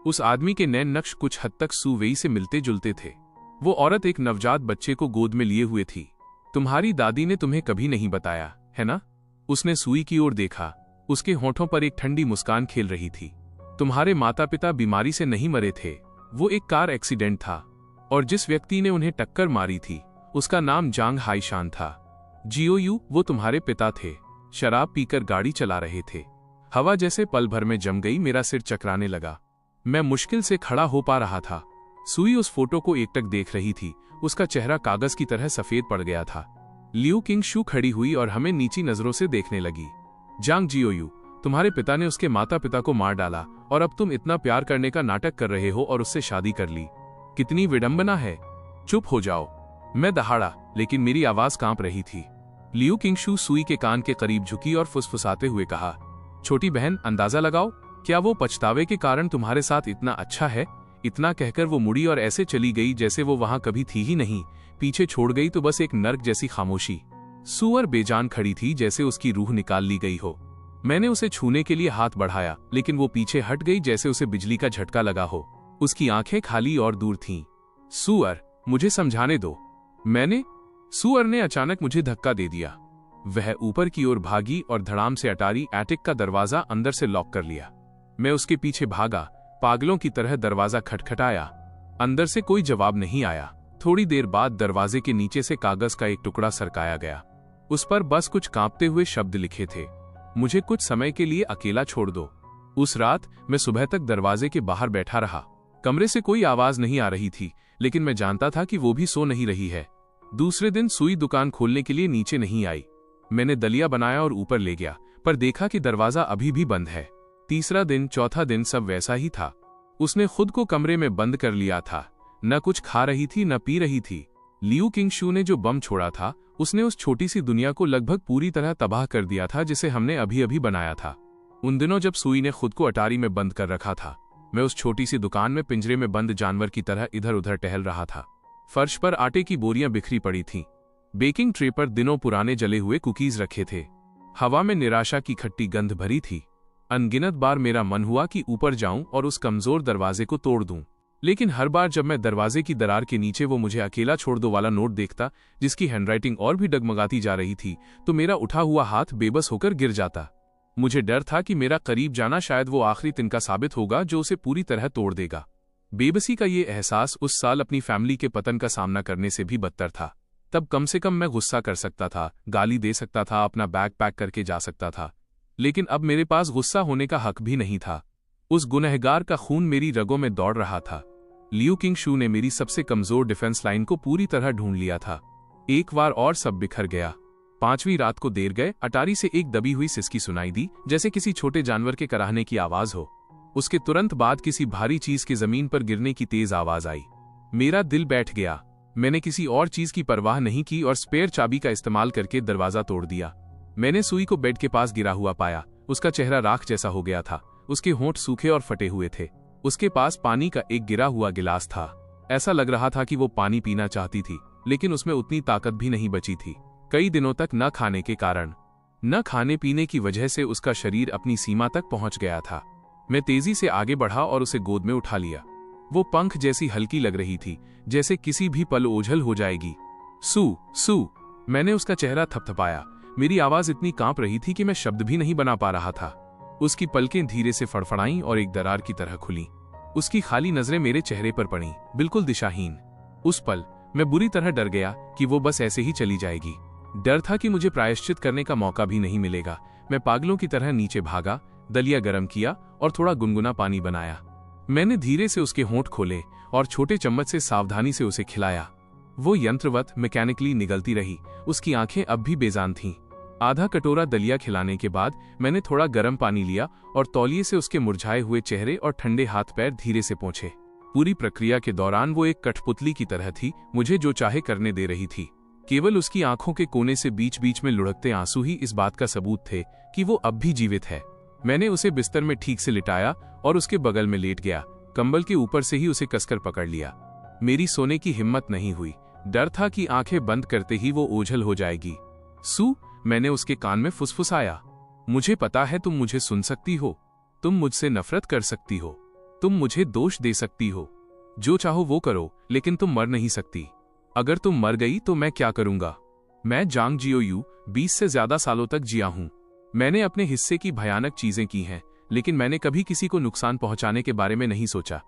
उस आदमी के नैन नक्श कुछ हद तक सु वेई से मिलते जुलते थे। वो औरत एक नवजात बच्चे को गोद में लिए हुए थी। तुम्हारी दादी ने तुम्हें कभी नहीं बताया, है ना? उसने सुई की ओर देखा। उसके होठों पर एक ठंडी मुस्कान खेल रही थी। तुम्हारे माता पिता बीमारी से नहीं मरे थे। वो एक कार एक्सीडेंट था और जिस व्यक्ति ने उन्हें टक्कर मारी थी उसका नाम जांग हाईशान था। जियो यू, वो तुम्हारे पिता थे। शराब पीकर गाड़ी चला रहे थे। हवा जैसे पल भर में जम गई। मेरा सिर चकराने लगा। मैं मुश्किल से खड़ा हो पा रहा था। सुई उस फोटो को एकटक देख रही थी। उसका चेहरा कागज की तरह सफेद पड़ गया था। लियू किंग शू खड़ी हुई और हमें नीची नजरों से देखने लगी। जांग जियो यू, तुम्हारे पिता ने उसके माता पिता को मार डाला और अब तुम इतना प्यार करने का नाटक कर रहे हो और उससे शादी कर ली। कितनी विडंबना है। चुप हो जाओ। मैं दहाड़ा, लेकिन मेरी आवाज कांप रही थी। लियू किंग शू सुई के कान के करीब झुकी और फुसफुसाते हुए कहा, छोटी बहन, अंदाजा लगाओ, क्या वो पछतावे के कारण तुम्हारे साथ इतना अच्छा है? इतना कहकर वो मुड़ी और ऐसे चली गई जैसे वो वहां कभी थी ही नहीं। पीछे छोड़ गई तो बस एक नर्क जैसी खामोशी। सुअर बेजान खड़ी थी, जैसे उसकी रूह निकाल ली गई हो। मैंने उसे छूने के लिए हाथ बढ़ाया, लेकिन वो पीछे हट गई जैसे उसे बिजली का झटका लगा हो। उसकी आंखें खाली और दूर थीं। सुअर, मुझे समझाने दो। सुअर ने अचानक मुझे धक्का दे दिया। वह ऊपर की ओर भागी और धड़ाम से अटारी एटिक का दरवाजा अंदर से लॉक कर लिया। मैं उसके पीछे भागा, पागलों की तरह दरवाजा खटखटाया। अंदर से कोई जवाब नहीं आया। थोड़ी देर बाद दरवाजे के नीचे से कागज का एक टुकड़ा सरकाया गया। उस पर बस कुछ कांपते हुए शब्द लिखे थे, मुझे कुछ समय के लिए अकेला छोड़ दो। उस रात मैं सुबह तक दरवाजे के बाहर बैठा रहा। कमरे से कोई आवाज नहीं आ रही थी, लेकिन मैं जानता था कि वो भी सो नहीं रही है। दूसरे दिन सुई दुकान खोलने के लिए नीचे नहीं आई। मैंने दलिया बनाया और ऊपर ले गया, पर देखा कि दरवाजा अभी भी बंद है। तीसरा दिन, चौथा दिन, सब वैसा ही था। उसने खुद को कमरे में बंद कर लिया था। न कुछ खा रही थी, न पी रही थी। लियू किंगशू ने जो बम छोड़ा था, उसने उस छोटी सी दुनिया को लगभग पूरी तरह तबाह कर दिया था जिसे हमने अभी अभी बनाया था। उन दिनों जब सुई ने खुद को अटारी में बंद कर रखा था, मैं उस छोटी सी दुकान में पिंजरे में बंद जानवर की तरह इधर उधर टहल रहा था। फर्श पर आटे की बोरियां बिखरी पड़ी थीं। बेकिंग ट्रे पर दिनों पुराने जले हुए कुकीज रखे थे। हवा में निराशा की खट्टी गंध भरी थी। अनगिनत बार मेरा मन हुआ कि ऊपर जाऊं और उस कमजोर दरवाजे को तोड़ दूं, लेकिन हर बार जब मैं दरवाजे की दरार के नीचे वो मुझे अकेला छोड़ दो वाला नोट देखता, जिसकी हैंडराइटिंग और भी डगमगाती जा रही थी, तो मेरा उठा हुआ हाथ बेबस होकर गिर जाता। मुझे डर था कि मेरा करीब जाना शायद वो आखिरी तिनका साबित होगा जो उसे पूरी तरह तोड़ देगा। बेबसी का ये एहसास उस साल अपनी फैमिली के पतन का सामना करने से भी बदतर था। तब कम से कम मैं गुस्सा कर सकता था, गाली दे सकता था, अपना बैग पैक करके जा सकता था, लेकिन अब मेरे पास गुस्सा होने का हक भी नहीं था। उस गुनहगार का खून मेरी रगों में दौड़ रहा था। लियू किंगशू ने मेरी सबसे कमजोर डिफेंस लाइन को पूरी तरह ढूंढ लिया था। एक बार और सब बिखर गया। 5वीं रात को देर गए अटारी से एक दबी हुई सिसकी सुनाई दी, जैसे किसी छोटे जानवर के कराहने की आवाज हो। उसके तुरंत बाद किसी भारी चीज के जमीन पर गिरने की तेज आवाज आई। मेरा दिल बैठ गया। मैंने किसी और चीज की परवाह नहीं की और स्पेयर चाबी का इस्तेमाल करके दरवाजा तोड़ दिया। मैंने सुई को बेड के पास गिरा हुआ पाया। उसका चेहरा राख जैसा हो गया था। उसके होंठ सूखे और फटे हुए थे। उसके पास पानी का एक गिरा हुआ गिलास था। ऐसा लग रहा था कि वो पानी पीना चाहती थी, लेकिन उसमें उतनी ताकत भी नहीं बची थी। कई दिनों तक न खाने के कारण, न खाने पीने की वजह से उसका शरीर अपनी सीमा तक पहुंच गया था। मैं तेजी से आगे बढ़ा और उसे गोद में उठा लिया। वो पंख जैसी हल्की लग रही थी, जैसे किसी भी पल ओझल हो जाएगी। सू, मैंने उसका चेहरा थपथपाया। मेरी आवाज इतनी कांप रही थी कि मैं शब्द भी नहीं बना पा रहा था। उसकी पलकें धीरे से फड़फड़ाईं और एक दरार की तरह खुली। उसकी खाली नजरें मेरे चेहरे पर पड़ीं, बिल्कुल दिशाहीन। उस पल मैं बुरी तरह डर गया कि वो बस ऐसे ही चली जाएगी। डर था कि मुझे प्रायश्चित करने का मौका भी नहीं मिलेगा। मैं पागलों की तरह नीचे भागा, दलिया गरम किया और थोड़ा गुनगुना पानी बनाया। मैंने धीरे से उसके होंठ खोले और छोटे चम्मच से सावधानी से उसे खिलाया। वो यंत्रवत मैकेनिकली निगलती रही। उसकी आंखें अब भी बेजान थीं। आधा कटोरा दलिया खिलाने के बाद मैंने थोड़ा गर्म पानी लिया और तौलिए से उसके मुरझाए हुए चेहरे और ठंडे हाथ पैर धीरे से पोंछे। पूरी प्रक्रिया के दौरान वो एक कठपुतली की तरह थी, मुझे जो चाहे करने दे रही थी। केवल उसकी आंखों के कोने से बीच बीच में लुढ़कते आंसू ही इस बात का सबूत थे कि वो अब भी जीवित है। मैंने उसे बिस्तर में ठीक से लिटाया और उसके बगल में लेट गया। कंबल के ऊपर से ही उसे कसकर पकड़ लिया। मेरी सोने की हिम्मत नहीं हुई। डर था कि आंखें बंद करते ही वो ओझल हो जाएगी। सू, मैंने उसके कान में फुसफुसाया, मुझे पता है तुम मुझे सुन सकती हो। तुम मुझसे नफरत कर सकती हो। तुम मुझे दोष दे सकती हो। जो चाहो वो करो, लेकिन तुम मर नहीं सकती। अगर तुम मर गई तो मैं क्या करूंगा? मैं जांग जियोयू 20 से ज्यादा सालों तक जिया हूं। मैंने अपने हिस्से की भयानक चीजें की हैं, लेकिन मैंने कभी किसी को नुकसान पहुंचाने के बारे में नहीं सोचा।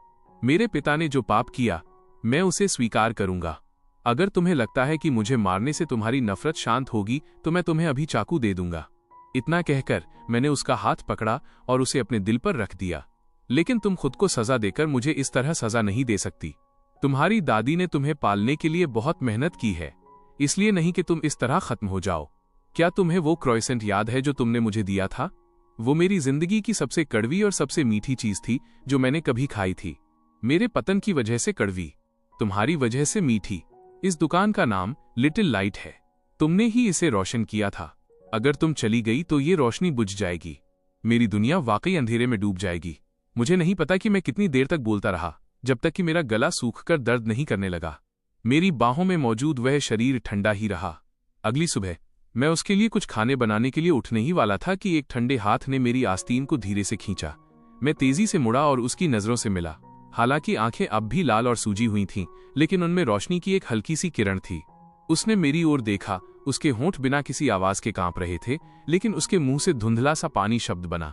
मेरे पिता ने जो पाप किया, मैं उसे स्वीकार करूंगा। अगर तुम्हें लगता है कि मुझे मारने से तुम्हारी नफरत शांत होगी, तो मैं तुम्हें अभी चाकू दे दूंगा। इतना कहकर मैंने उसका हाथ पकड़ा और उसे अपने दिल पर रख दिया। लेकिन तुम खुद को सजा देकर मुझे इस तरह सजा नहीं दे सकती। तुम्हारी दादी ने तुम्हें पालने के लिए बहुत मेहनत की है, इसलिए नहीं कि तुम इस तरह खत्म हो जाओ। क्या तुम्हें वो क्रोइसेंट याद है जो तुमने मुझे दिया था? वो मेरी जिंदगी की सबसे कड़वी और सबसे मीठी चीज थी जो मैंने कभी खाई थी। मेरे पतन की वजह से कड़वी, तुम्हारी वजह से मीठी। इस दुकान का नाम लिटिल लाइट है। तुमने ही इसे रोशन किया था। अगर तुम चली गई तो ये रोशनी बुझ जाएगी। मेरी दुनिया वाकई अंधेरे में डूब जाएगी। मुझे नहीं पता कि मैं कितनी देर तक बोलता रहा, जब तक कि मेरा गला सूखकर दर्द नहीं करने लगा। मेरी बाहों में मौजूद वह शरीर ठंडा ही रहा। अगली सुबह मैं उसके लिए कुछ खाने बनाने के लिए उठने ही वाला था कि एक ठंडे हाथ ने मेरी आस्तीन को धीरे से खींचा। मैं तेजी से मुड़ा और उसकी नजरों से मिला। हालांकि आंखें अब भी लाल और सूजी हुई थीं, लेकिन उनमें रोशनी की एक हल्की सी किरण थी। उसने मेरी ओर देखा। उसके होंठ बिना किसी आवाज के कांप रहे थे, लेकिन उसके मुंह से धुंधला सा पानी शब्द बना।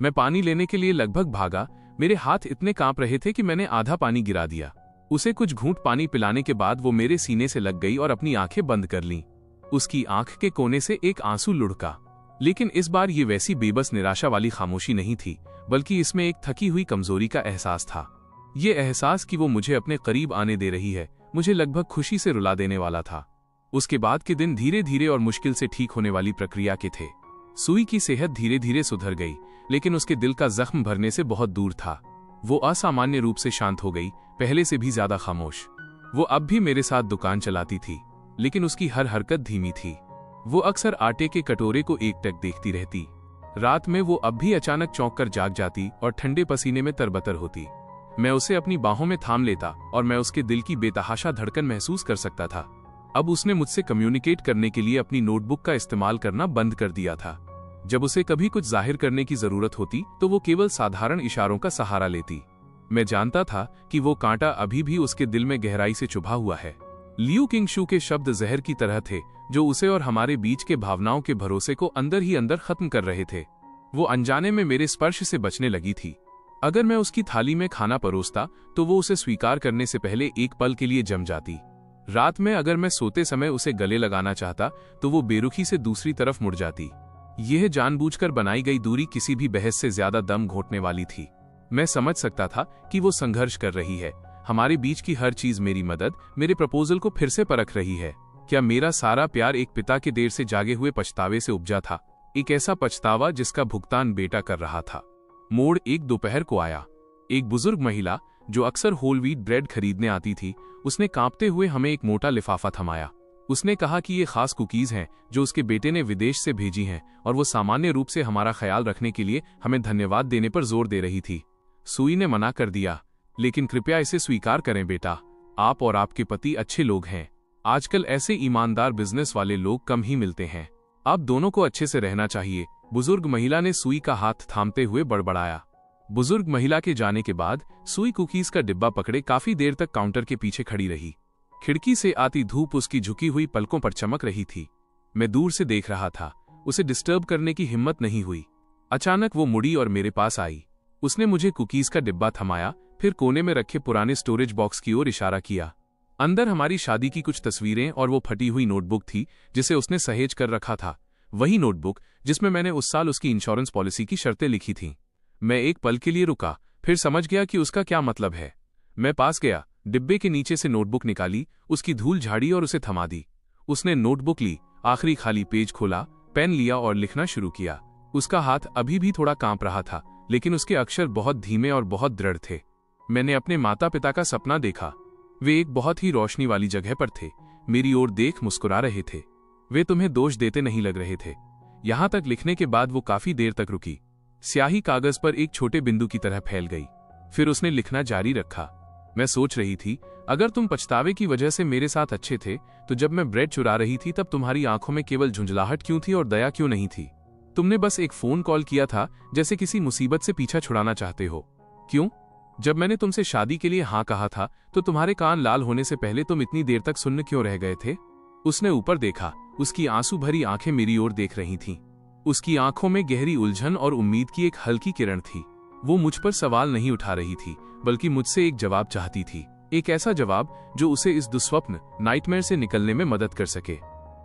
मैं पानी लेने के लिए लगभग भागा। मेरे हाथ इतने कांप रहे थे कि मैंने आधा पानी गिरा दिया। उसे कुछ घूंट पानी पिलाने के बाद वो मेरे सीने से लग गई और अपनी आंखें बंद कर लीं। उसकी आंख के कोने से एक आंसू लुढ़का, लेकिन इस बार ये वैसी बेबस निराशा वाली खामोशी नहीं थी, बल्कि इसमें एक थकी हुई कमजोरी का एहसास था। ये एहसास कि वो मुझे अपने करीब आने दे रही है, मुझे लगभग खुशी से रुला देने वाला था। उसके बाद के दिन धीरे धीरे और मुश्किल से ठीक होने वाली प्रक्रिया के थे। सुई की सेहत धीरे धीरे सुधर गई, लेकिन उसके दिल का जख्म भरने से बहुत दूर था। वो असामान्य रूप से शांत हो गई, पहले से भी ज्यादा खामोश। वो अब भी मेरे साथ दुकान चलाती थी, लेकिन उसकी हर हरकत धीमी थी। वो अक्सर आटे के कटोरे को एकटक देखती रहती। रात में वो अब भी अचानक चौंक कर जाग जाती और ठंडे पसीने में तरबतर होती। मैं उसे अपनी बाहों में थाम लेता और मैं उसके दिल की बेतहाशा धड़कन महसूस कर सकता था। अब उसने मुझसे कम्युनिकेट करने के लिए अपनी नोटबुक का इस्तेमाल करना बंद कर दिया था। जब उसे कभी कुछ जाहिर करने की जरूरत होती तो वो केवल साधारण इशारों का सहारा लेती। मैं जानता था कि वो कांटा अभी भी उसके दिल में गहराई से चुभा हुआ है। लियू किंगशू के शब्द जहर की तरह थे, जो उसे और हमारे बीच के भावनाओं के भरोसे को अंदर ही अंदर खत्म कर रहे थे। वो अनजाने में मेरे स्पर्श से बचने लगी थी। अगर मैं उसकी थाली में खाना परोसता तो वो उसे स्वीकार करने से पहले एक पल के लिए जम जाती। रात में अगर मैं सोते समय उसे गले लगाना चाहता तो वो बेरुखी से दूसरी तरफ मुड़ जाती। यह जानबूझकर बनाई गई दूरी किसी भी बहस से ज्यादा दम घोटने वाली थी। मैं समझ सकता था कि वो संघर्ष कर रही है। हमारे बीच की हर चीज, मेरी मदद, मेरे प्रपोजल को फिर से परख रही है। क्या मेरा सारा प्यार एक पिता के देर से जागे हुए पछतावे से उपजा था? एक ऐसा पछतावा जिसका भुगतान बेटा कर रहा था। मोड़ एक दोपहर को आया। एक बुजुर्ग महिला जो अक्सर होल व्हीट ब्रेड खरीदने आती थी, उसने कांपते हुए हमें एक मोटा लिफाफा थमाया। उसने कहा कि ये खास कुकीज हैं जो उसके बेटे ने विदेश से भेजी हैं और वो सामान्य रूप से हमारा ख्याल रखने के लिए हमें धन्यवाद देने पर जोर दे रही थी। सुई ने मना कर दिया, लेकिन कृपया इसे स्वीकार करें बेटा, आप और आपके पति अच्छे लोग हैं। आजकल ऐसे ईमानदार बिजनेस वाले लोग कम ही मिलते हैं। आप दोनों को अच्छे से रहना चाहिए। बुजुर्ग महिला ने सुई का हाथ थामते हुए बड़बड़ाया। बुजुर्ग महिला के जाने के बाद सुई कुकीज का डिब्बा पकड़े काफी देर तक काउंटर के पीछे खड़ी रही। खिड़की से आती धूप उसकी झुकी हुई पलकों पर चमक रही थी। मैं दूर से देख रहा था। उसे डिस्टर्ब करने की हिम्मत नहीं हुई। अचानक वो मुड़ी और मेरे पास आई। उसने मुझे कुकीज का डिब्बा थमाया, फिर कोने में रखे पुराने स्टोरेज बॉक्स की ओर इशारा किया। अंदर हमारी शादी की कुछ तस्वीरें और वो फटी हुई नोटबुक थी जिसे उसने सहेज कर रखा था। वही नोटबुक जिसमें मैंने उस साल उसकी इंश्योरेंस पॉलिसी की शर्तें लिखी थीं। मैं एक पल के लिए रुका, फिर समझ गया कि उसका क्या मतलब है। मैं पास गया, डिब्बे के नीचे से नोटबुक निकाली, उसकी धूल झाड़ी और उसे थमा दी। उसने नोटबुक ली, आखिरी खाली पेज खोला, पेन लिया और लिखना शुरू किया। उसका हाथ अभी भी थोड़ा कांप रहा था, लेकिन उसके अक्षर बहुत धीमे और बहुत दृढ़ थे। मैंने अपने माता पिता का सपना देखा। वे एक बहुत ही रोशनी वाली जगह पर थे, मेरी ओर देख मुस्कुरा रहे थे। वे तुम्हें दोष देते नहीं लग रहे थे। यहां तक लिखने के बाद वो काफी देर तक रुकी। स्याही कागज पर एक छोटे बिंदु की तरह फैल गई। फिर उसने लिखना जारी रखा। मैं सोच रही थी, अगर तुम पछतावे की वजह से मेरे साथ अच्छे थे, तो जब मैं ब्रेड चुरा रही थी तब तुम्हारी आंखों में केवल झुंझलाहट क्यों थी और दया क्यों नहीं थी? तुमने बस एक फोन कॉल किया था, जैसे किसी मुसीबत से पीछा छुड़ाना चाहते हो। क्यों? जब मैंने तुमसे शादी के लिए हाँ कहा था, तो तुम्हारे कान लाल होने से पहले तुम इतनी देर तक सुन्न क्यों रह गए थे? उसने ऊपर देखा। उसकी आंसू भरी आंखें मेरी ओर देख रही थीं। उसकी आंखों में गहरी उलझन और उम्मीद की एक हल्की किरण थी। वो मुझ पर सवाल नहीं उठा रही थी, बल्कि मुझसे एक जवाब चाहती थी। एक ऐसा जवाब जो उसे इस दुस्वप्न, नाइटमेयर से निकलने में मदद कर सके।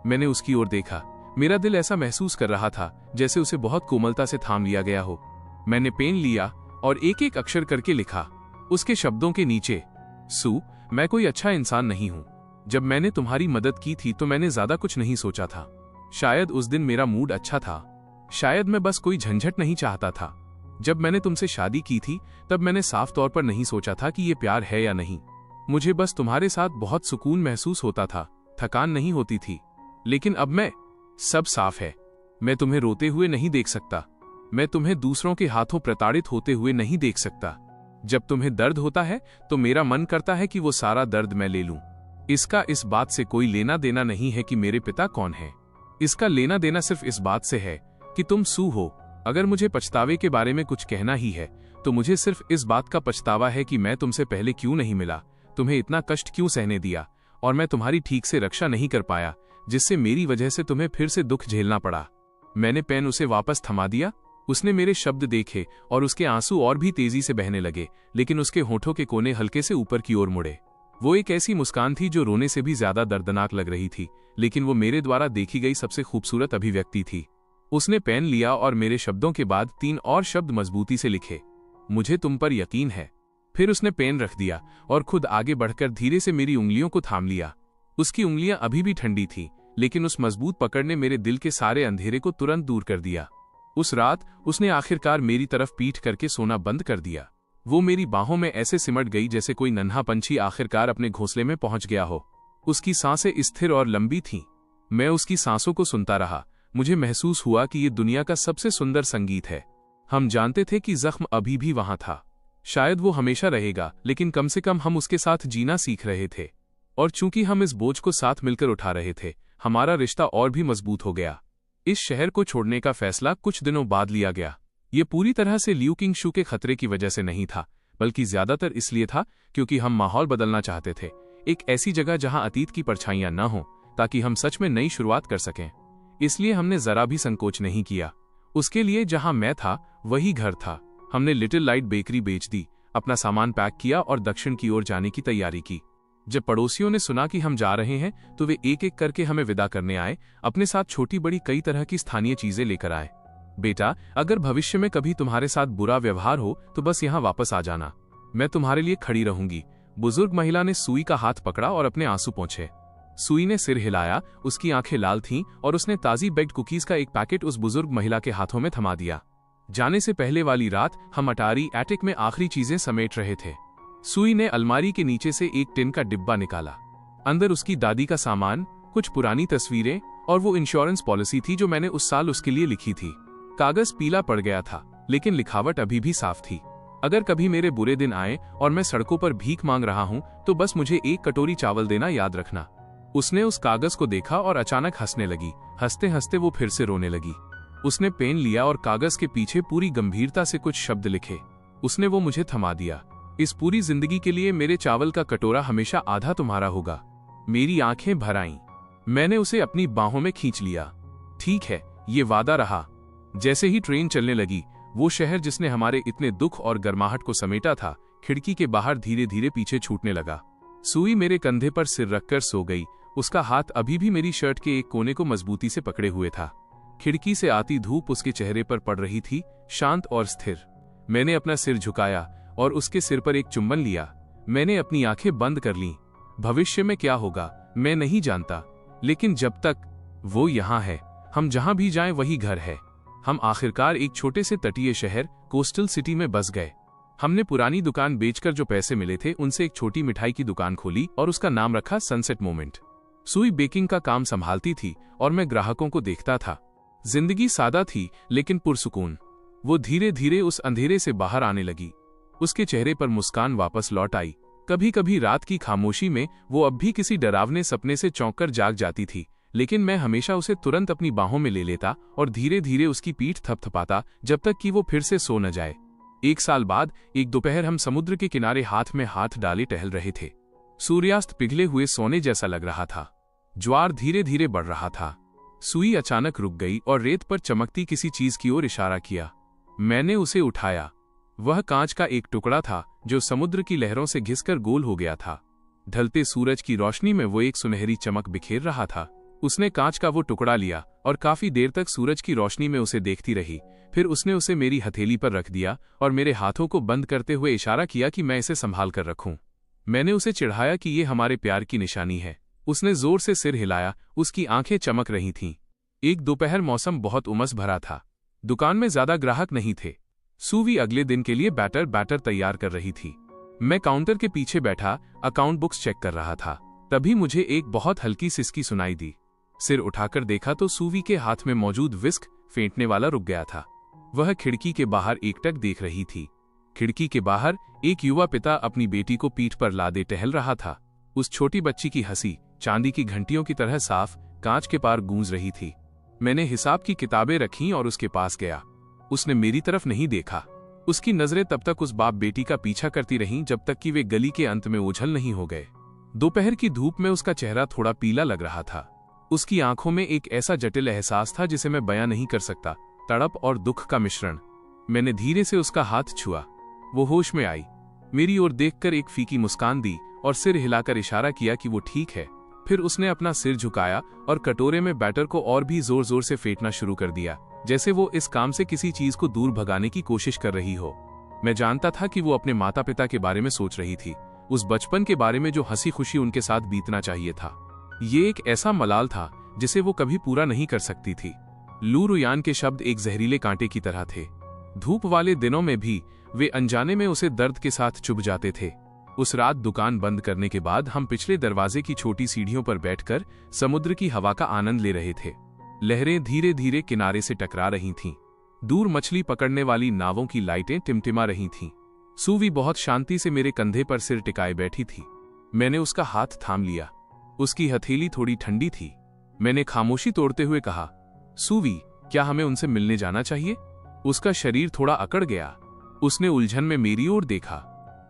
मैंने उसकी ओर देखा। मेरा दिल ऐसा महसूस कर रहा था जैसे उसे बहुत कोमलता से थाम लिया गया हो। मैंने पेन लिया और एक एक अक्षर करके लिखा। उसके शब्दों के नीचे, सू, मैं कोई अच्छा इंसान नहीं हूं। जब मैंने तुम्हारी मदद की थी तो मैंने ज्यादा कुछ नहीं सोचा था। शायद उस दिन मेरा मूड अच्छा था। शायद मैं बस कोई झंझट नहीं चाहता था। जब मैंने तुमसे शादी की थी तब मैंने साफ तौर पर नहीं सोचा था कि ये प्यार है या नहीं। मुझे बस तुम्हारे साथ बहुत सुकून महसूस होता था, थकान नहीं होती थी। लेकिन अब सब साफ है। मैं तुम्हें रोते हुए नहीं देख सकता। मैं तुम्हें दूसरों के हाथों प्रताड़ित होते हुए नहीं देख सकता। जब तुम्हें दर्द होता है तो मेरा मन करता है कि वो सारा दर्द मैं ले लूं। इसका इस बात से कोई लेना देना नहीं है कि मेरे पिता कौन है। इसका लेना देना सिर्फ इस बात से है कि तुम सू हो। अगर मुझे पछतावे के बारे में कुछ कहना ही है तो मुझे सिर्फ इस बात का पछतावा है कि मैं तुमसे पहले क्यों नहीं मिला, तुम्हें इतना कष्ट क्यों सहने दिया, और मैं तुम्हारी ठीक से रक्षा नहीं कर पाया, जिससे मेरी वजह से तुम्हें फिर से दुख झेलना पड़ा। मैंने पेन उसे वापस थमा दिया। उसने मेरे शब्द देखे और उसके आंसू और भी तेजी से बहने लगे, लेकिन उसके होठों के कोने हल्के से ऊपर की ओर मुड़े। वो एक ऐसी मुस्कान थी जो रोने से भी ज्यादा दर्दनाक लग रही थी, लेकिन वो मेरे द्वारा देखी गई सबसे खूबसूरत अभिव्यक्ति थी। उसने पेन लिया और मेरे शब्दों के बाद 3 और शब्द मजबूती से लिखे, मुझे तुम पर यकीन है। फिर उसने पेन रख दिया और खुद आगे बढ़कर धीरे से मेरी उंगलियों को थाम लिया। उसकी उंगलियां अभी भी ठंडी थीं, लेकिन उस मजबूत पकड़ ने मेरे दिल के सारे अंधेरे को तुरंत दूर कर दिया। उस रात उसने आखिरकार मेरी तरफ पीठ करके सोना बंद कर दिया। वो मेरी बाहों में ऐसे सिमट गई जैसे कोई नन्हा पंछी आखिरकार अपने घोंसले में पहुंच गया हो। उसकी सांसें स्थिर और लंबी थीं। मैं उसकी सांसों को सुनता रहा। मुझे महसूस हुआ कि ये दुनिया का सबसे सुंदर संगीत है। हम जानते थे कि जख्म अभी भी वहां था। शायद वो हमेशा रहेगा, लेकिन कम से कम हम उसके साथ जीना सीख रहे थे। और चूंकि हम इस बोझ को साथ मिलकर उठा रहे थे, हमारा रिश्ता और भी मजबूत हो गया। इस शहर को छोड़ने का फैसला कुछ दिनों बाद लिया गया। ये पूरी तरह से लियू किंगशू के खतरे की वजह से नहीं था, बल्कि ज्यादातर इसलिए था क्योंकि हम माहौल बदलना चाहते थे। एक ऐसी जगह जहां अतीत की परछाइयां न हों, ताकि हम सच में नई शुरुआत कर सकें। इसलिए हमने जरा भी संकोच नहीं किया। उसके लिए जहां मैं था वही घर था। हमने लिटिल लाइट बेकरी बेच दी, अपना सामान पैक किया और दक्षिण की ओर जाने की तैयारी की। जब पड़ोसियों ने सुना कि हम जा रहे हैं तो वे एक एक करके हमें विदा करने आए। अपने साथ छोटी बड़ी कई तरह की स्थानीय चीजें लेकर आए। बेटा, अगर भविष्य में कभी तुम्हारे साथ बुरा व्यवहार हो तो बस यहाँ वापस आ जाना, मैं तुम्हारे लिए खड़ी रहूंगी। बुजुर्ग महिला ने सुई का हाथ पकड़ा और अपने आंसू पोंछे। सुई ने सिर हिलाया, उसकी आंखें लाल थीं और उसने ताजी बेक्ड कुकीज का एक पैकेट उस बुजुर्ग महिला के हाथों में थमा दिया। जाने से पहले वाली रात हम अटारी एटिक में आखिरी चीजें समेट रहे थे। सुई ने अलमारी के नीचे से एक टिन का डिब्बा निकाला। अंदर उसकी दादी का सामान, कुछ पुरानी तस्वीरें और वो इंश्योरेंस पॉलिसी थी जो मैंने उस साल उसके लिए लिखी थी। कागज पीला पड़ गया था, लेकिन लिखावट अभी भी साफ थी। अगर कभी मेरे बुरे दिन आए और मैं सड़कों पर भीख मांग रहा हूं तो बस मुझे एक कटोरी चावल देना याद रखना। उसने उस कागज को देखा और अचानक हंसने लगी। हंसते हंसते वो फिर से रोने लगी। उसने पेन लिया और कागज के पीछे पूरी गंभीरता से कुछ शब्द लिखे। उसने वो मुझे थमा दिया। इस पूरी जिंदगी के लिए मेरे चावल का कटोरा हमेशा आधा तुम्हारा होगा। मेरी आंखें भर आईं। मैंने उसे अपनी बाहों में खींच लिया। ठीक है, ये वादा रहा। जैसे ही ट्रेन चलने लगी, वो शहर जिसने हमारे इतने दुख और गर्माहट को समेटा था, खिड़की के बाहर धीरे धीरे पीछे छूटने लगा। सुई मेरे कंधे पर सिर रखकर सो गई। उसका हाथ अभी भी मेरी शर्ट के एक कोने को मजबूती से पकड़े हुए था। खिड़की से आती धूप उसके चेहरे पर पड़ रही थी, शांत और स्थिर। मैंने अपना सिर झुकाया और उसके सिर पर एक चुंबन लिया। मैंने अपनी आंखें बंद कर लीं। भविष्य में क्या होगा मैं नहीं जानता, लेकिन जब तक वो यहाँ है, हम जहां भी जाएं वही घर है। हम आखिरकार एक छोटे से तटीय शहर कोस्टल सिटी में बस गए। हमने पुरानी दुकान बेचकर जो पैसे मिले थे उनसे एक छोटी मिठाई की दुकान खोली और उसका नाम रखा सनसेट मोमेंट। सुई बेकिंग का काम संभालती थी और मैं ग्राहकों को देखता था। जिंदगी सादा थी लेकिन पुरसुकून। वो धीरे धीरे उस अंधेरे से बाहर आने लगी। उसके चेहरे पर मुस्कान वापस लौट आई। कभी कभी रात की खामोशी में वो अब भी किसी डरावने सपने से चौंककर जाग जाती थी, लेकिन मैं हमेशा उसे तुरंत अपनी बाहों में ले लेता और धीरे धीरे उसकी पीठ थपथपाता जब तक कि वो फिर से सो न जाए। 1 साल बाद एक दोपहर हम समुद्र के किनारे हाथ में हाथ डाले टहल रहे थे। सूर्यास्त पिघले हुए सोने जैसा लग रहा था। ज्वार धीरे धीरे बढ़ रहा था। सुई अचानक रुक गई और रेत पर चमकती किसी चीज की ओर इशारा किया। मैंने उसे उठाया। वह कांच का एक टुकड़ा था जो समुद्र की लहरों से घिसकर गोल हो गया था। ढलते सूरज की रोशनी में वो एक सुनहरी चमक बिखेर रहा था। उसने कांच का वो टुकड़ा लिया और काफी देर तक सूरज की रोशनी में उसे देखती रही। फिर उसने उसे मेरी हथेली पर रख दिया और मेरे हाथों को बंद करते हुए इशारा किया कि मैं इसे संभाल कर रखूं। मैंने उसे चिढ़ाया कि ये हमारे प्यार की निशानी है। उसने जोर से सिर हिलाया। उसकी आंखें चमक रही थीं। एक दोपहर मौसम बहुत उमस भरा था। दुकान में ज्यादा ग्राहक नहीं थे। सुवी अगले दिन के लिए बैटर तैयार कर रही थी। मैं काउंटर के पीछे बैठा अकाउंट बुक्स चेक कर रहा था। तभी मुझे एक बहुत हल्की सिसकी सुनाई दी। सिर उठाकर देखा तो सुवी के हाथ में मौजूद विस्क फेंटने वाला रुक गया था। वह खिड़की के बाहर एकटक देख रही थी। खिड़की के बाहर एक युवा पिता अपनी बेटी को पीठ पर लादे टहल रहा था। उस छोटी बच्ची की हंसी चांदी की घंटियों की तरह साफ कांच के पार गूंज रही थी। मैंने हिसाब की किताबें रखीं और उसके पास गया। उसने मेरी तरफ नहीं देखा। उसकी नजरें तब तक उस बाप बेटी का पीछा करती रहीं जब तक कि वे गली के अंत में ओझल नहीं हो गए। दोपहर की धूप में उसका चेहरा थोड़ा पीला लग रहा था। उसकी आंखों में एक ऐसा जटिल एहसास था जिसे मैं बयां नहीं कर सकता, तड़प और दुख का मिश्रण। मैंने धीरे से उसका हाथ छुआ। वो होश में आई, मेरी ओर देखकर एक फीकी मुस्कान दी और सिर हिलाकर इशारा किया कि वो ठीक है। फिर उसने अपना सिर झुकाया और कटोरे में बैटर को और भी जोर जोर से फेंटना शुरू कर दिया, जैसे वो इस काम से किसी चीज को दूर भगाने की कोशिश कर रही हो। मैं जानता था कि वो अपने माता पिता के बारे में सोच रही थी, उस बचपन के बारे में जो हंसी खुशी उनके साथ बीतना चाहिए था। ये एक ऐसा मलाल था जिसे वो कभी पूरा नहीं कर सकती थी। लू रुयान के शब्द एक जहरीले कांटे की तरह थे। धूप वाले दिनों में भी वे अनजाने में उसे दर्द के साथ चुभ जाते थे। उस रात दुकान बंद करने के बाद हम पिछले दरवाजे की छोटी सीढ़ियों पर बैठकर समुद्र की हवा का आनंद ले रहे थे। लहरें धीरे धीरे किनारे से टकरा रही थीं। दूर मछली पकड़ने वाली नावों की लाइटें टिमटिमा रही थीं। सूवी बहुत शांति से मेरे कंधे पर सिर टिकाए बैठी थी। मैंने उसका हाथ थाम लिया। उसकी हथेली थोड़ी ठंडी थी। मैंने खामोशी तोड़ते हुए कहा, सूवी, क्या हमें उनसे मिलने जाना चाहिए? उसका शरीर थोड़ा अकड़ गया। उसने उलझन में मेरी ओर देखा।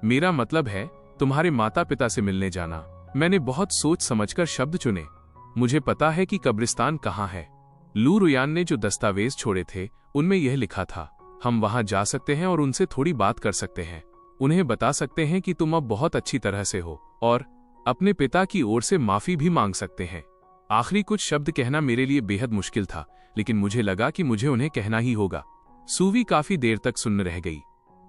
मेरा मतलब है तुम्हारे माता पिता से मिलने जाना। मैंने बहुत सोच समझकर शब्द चुने। मुझे पता है कि कब्रिस्तान कहाँ है। लू रुयान ने जो दस्तावेज छोड़े थे उनमें यह लिखा था, हम वहां जा सकते हैं और उनसे थोड़ी बात कर सकते हैं। उन्हें बता सकते हैं कि तुम अब बहुत अच्छी तरह से हो और अपने पिता की ओर से माफी भी मांग सकते हैं। आखिरी कुछ शब्द कहना मेरे लिए बेहद मुश्किल था, लेकिन मुझे लगा कि मुझे उन्हें कहना ही होगा। सूवी काफी देर तक सुन्न रह गई।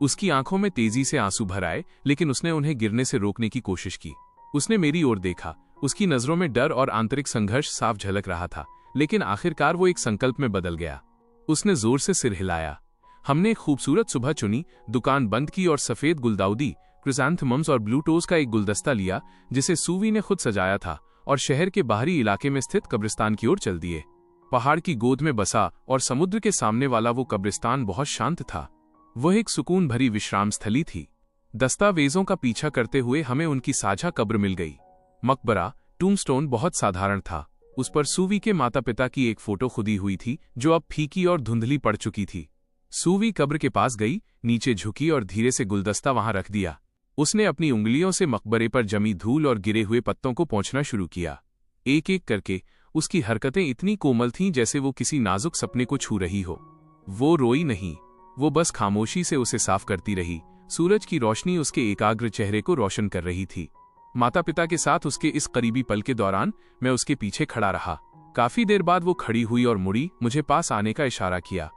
उसकी आंखों में तेजी से आंसू भर आए, लेकिन उसने उन्हें गिरने से रोकने की कोशिश की। उसने मेरी ओर देखा। उसकी नजरों में डर और आंतरिक संघर्ष साफ झलक रहा था, लेकिन आखिरकार वो एक संकल्प में बदल गया। उसने जोर से सिर हिलाया। हमने एक खूबसूरत सुबह चुनी, दुकान बंद की और सफेद गुलदाउदी, क्रिसैंथेमम्स और ब्लूटोज का एक गुलदस्ता लिया जिसे सूवी ने खुद सजाया था, और शहर के बाहरी इलाके में स्थित कब्रिस्तान की ओर चल दिए। पहाड़ की गोद में बसा और समुद्र के सामने वाला वो कब्रिस्तान बहुत शांत था। वह एक सुकून भरी विश्राम स्थली थी। दस्तावेजों का पीछा करते हुए हमें उनकी साझा कब्र मिल गई। मकबरा, टूमस्टोन बहुत साधारण था। उस पर सूवी के माता पिता की एक फोटो खुदी हुई थी जो अब फीकी और धुंधली पड़ चुकी थी। सूवी कब्र के पास गई, नीचे झुकी और धीरे से गुलदस्ता वहां रख दिया। उसने अपनी उंगलियों से मकबरे पर जमी धूल और गिरे हुए पत्तों को पोंछना शुरू किया। एक एक करके उसकी हरकतें इतनी कोमल थीं जैसे वो किसी नाजुक सपने को छू रही हो। वो रोई नहीं, वो बस खामोशी से उसे साफ करती रही। सूरज की रोशनी उसके एकाग्र चेहरे को रोशन कर रही थी। माता पिता के साथ उसके इस करीबी पल के दौरान मैं उसके पीछे खड़ा रहा। काफी देर बाद वो खड़ी हुई और मुड़ी, मुझे पास आने का इशारा किया।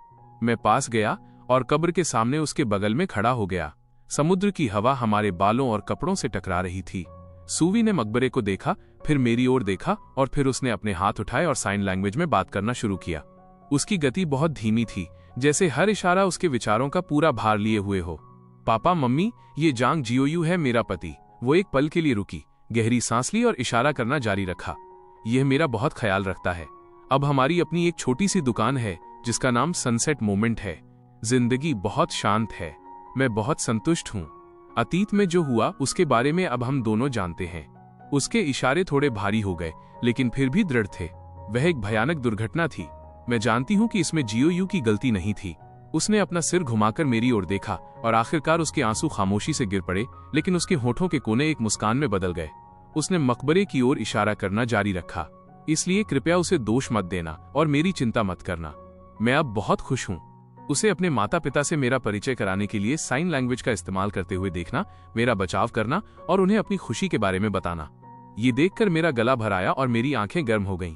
मैं पास गया और कब्र के सामने उसके बगल में खड़ा हो गया। समुद्र की हवा हमारे बालों और कपड़ों से टकरा रही थी। सूवी ने मकबरे को देखा, फिर मेरी ओर देखा और फिर उसने अपने हाथ उठाए और साइन लैंग्वेज में बात करना शुरू किया। उसकी गति बहुत धीमी थी, जैसे हर इशारा उसके विचारों का पूरा भार लिए हुए हो। पापा, मम्मी, ये जांग जियोयू है, मेरा पति। वो एक पल के लिए रुकी, गहरी सांस ली और इशारा करना जारी रखा। यह मेरा बहुत ख्याल रखता है। अब हमारी अपनी एक छोटी सी दुकान है जिसका नाम सनसेट मोमेंट है। जिंदगी बहुत शांत है। मैं बहुत संतुष्ट हूँ। अतीत में जो हुआ उसके बारे में अब हम दोनों जानते हैं। उसके इशारे थोड़े भारी हो गए, लेकिन फिर भी दृढ़ थे। वह एक भयानक दुर्घटना थी। मैं जानती हूँ कि इसमें जियोयू की गलती नहीं थी। उसने अपना सिर घुमाकर मेरी ओर देखा और आखिरकार उसके आंसू खामोशी से गिर पड़े, लेकिन उसके होठों के कोने एक मुस्कान में बदल गए। उसने मकबरे की ओर इशारा करना जारी रखा, इसलिए कृपया उसे दोष मत देना और मेरी चिंता मत करना। मैं अब बहुत खुश हूँ। उसे अपने माता पिता से मेरा परिचय कराने के लिए साइन लैंग्वेज का इस्तेमाल करते हुए देखना, मेरा बचाव करना और उन्हें अपनी खुशी के बारे में बताना। ये देखकर मेरा गला भर आया और मेरी आंखें गर्म हो गईं।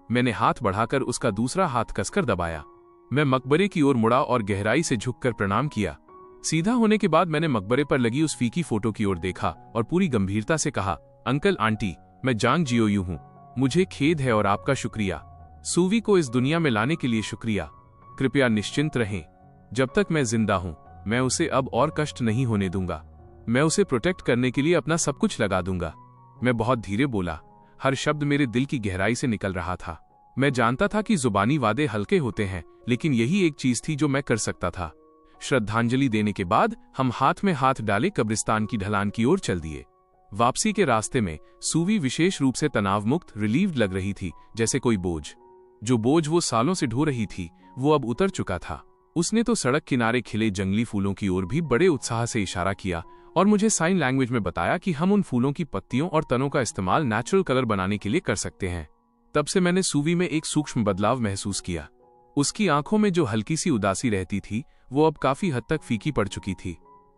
मैंने हाथ बढ़ाकर उसका दूसरा हाथ कसकर दबाया। मैं मकबरे की ओर मुड़ा और गहराई से झुककर प्रणाम किया। सीधा होने के बाद मैंने मकबरे पर लगी उस फीकी फोटो की ओर देखा और पूरी गंभीरता से कहा, अंकल आंटी, मैं जांग जियोयू हूँ। मुझे खेद है और आपका शुक्रिया। सूवी को इस दुनिया में लाने के लिए शुक्रिया। कृपया निश्चिंत रहें। जब तक मैं जिंदा हूँ, मैं उसे अब और कष्ट नहीं होने दूंगा। मैं उसे प्रोटेक्ट करने के लिए अपना सब कुछ लगा दूंगा। मैं बहुत धीरे बोला। हर शब्द मेरे दिल की गहराई से निकल रहा था। मैं जानता था कि जुबानी वादे हल्के होते हैं, लेकिन यही एक चीज थी जो मैं कर सकता था। श्रद्धांजलि देने के बाद हम हाथ में हाथ डाले कब्रिस्तान की ढलान की ओर चल दिए। वापसी के रास्ते में सूवी विशेष रूप से तनाव मुक्त, रिलीव्ड लग रही थी, जैसे कोई बोझ जो बोझ वो सालों से ढो रही थी वो अब उतर चुका था। उसने तो सड़क किनारे खिले जंगली फूलों की ओर भी बड़े उत्साह से इशारा किया और मुझे साइन लैंग्वेज में बताया कि हम उन फूलों की पत्तियों और तनों का इस्तेमाल नेचुरल कलर बनाने के लिए कर सकते हैं। तब से मैंने सूवी में एक सूक्ष्म बदलाव महसूस किया। उसकी आंखों में जो हल्की सी उदासी रहती थी वो अब काफी हद तक फीकी पड़ चुकी थी।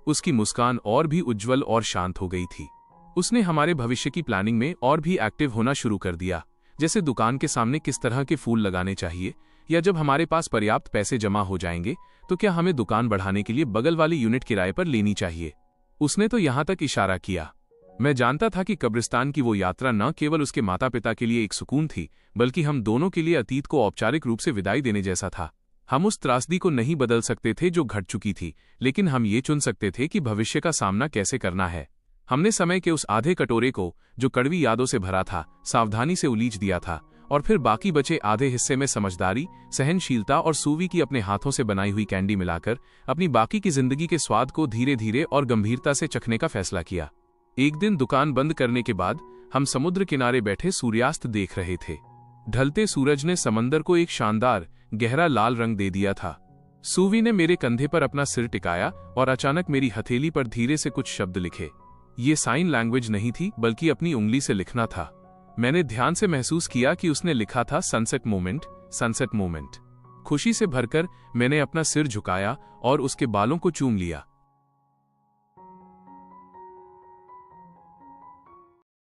उसकी मुस्कान और भी उज्ज्वल और शांत हो गई थी। उसने हमारे भविष्य की प्लानिंग में और भी एक्टिव होना शुरू कर दिया, जैसे दुकान के सामने किस तरह के फूल लगाने चाहिए, या जब हमारे पास पर्याप्त पैसे जमा हो जाएंगे तो क्या हमें दुकान बढ़ाने के लिए बगल वाली यूनिट किराए पर लेनी चाहिए। उसने तो यहां तक इशारा किया। मैं जानता था कि कब्रिस्तान की वो यात्रा न केवल उसके माता पिता के लिए एक सुकून थी, बल्कि हम दोनों के लिए अतीत को औपचारिक रूप से विदाई देने जैसा था। हम उस त्रासदी को नहीं बदल सकते थे जो घट चुकी थी, लेकिन हम ये चुन सकते थे कि भविष्य का सामना कैसे करना है। हमने समय के उस आधे कटोरे को, जो कड़वी यादों से भरा था, सावधानी से उलीच दिया था और फिर बाकी बचे आधे हिस्से में समझदारी, सहनशीलता और सूवी की अपने हाथों से बनाई हुई कैंडी मिलाकर अपनी बाकी की जिंदगी के स्वाद को धीरे धीरे और गंभीरता से चखने का फैसला किया। एक दिन दुकान बंद करने के बाद हम समुद्र किनारे बैठे सूर्यास्त देख रहे थे। ढलते सूरज ने समंदर को एक शानदार गहरा लाल रंग दे दिया था। सूवी ने मेरे कंधे पर अपना सिर टिकाया और अचानक मेरी हथेली पर धीरे से कुछ शब्द लिखे। ये साइन लैंग्वेज नहीं थी, बल्कि अपनी उंगली से लिखना था। मैंने ध्यान से महसूस किया कि उसने लिखा था सनसेट मोमेंट, सनसेट मोमेंट। खुशी से भरकर मैंने अपना सिर झुकाया और उसके बालों को चूम लिया।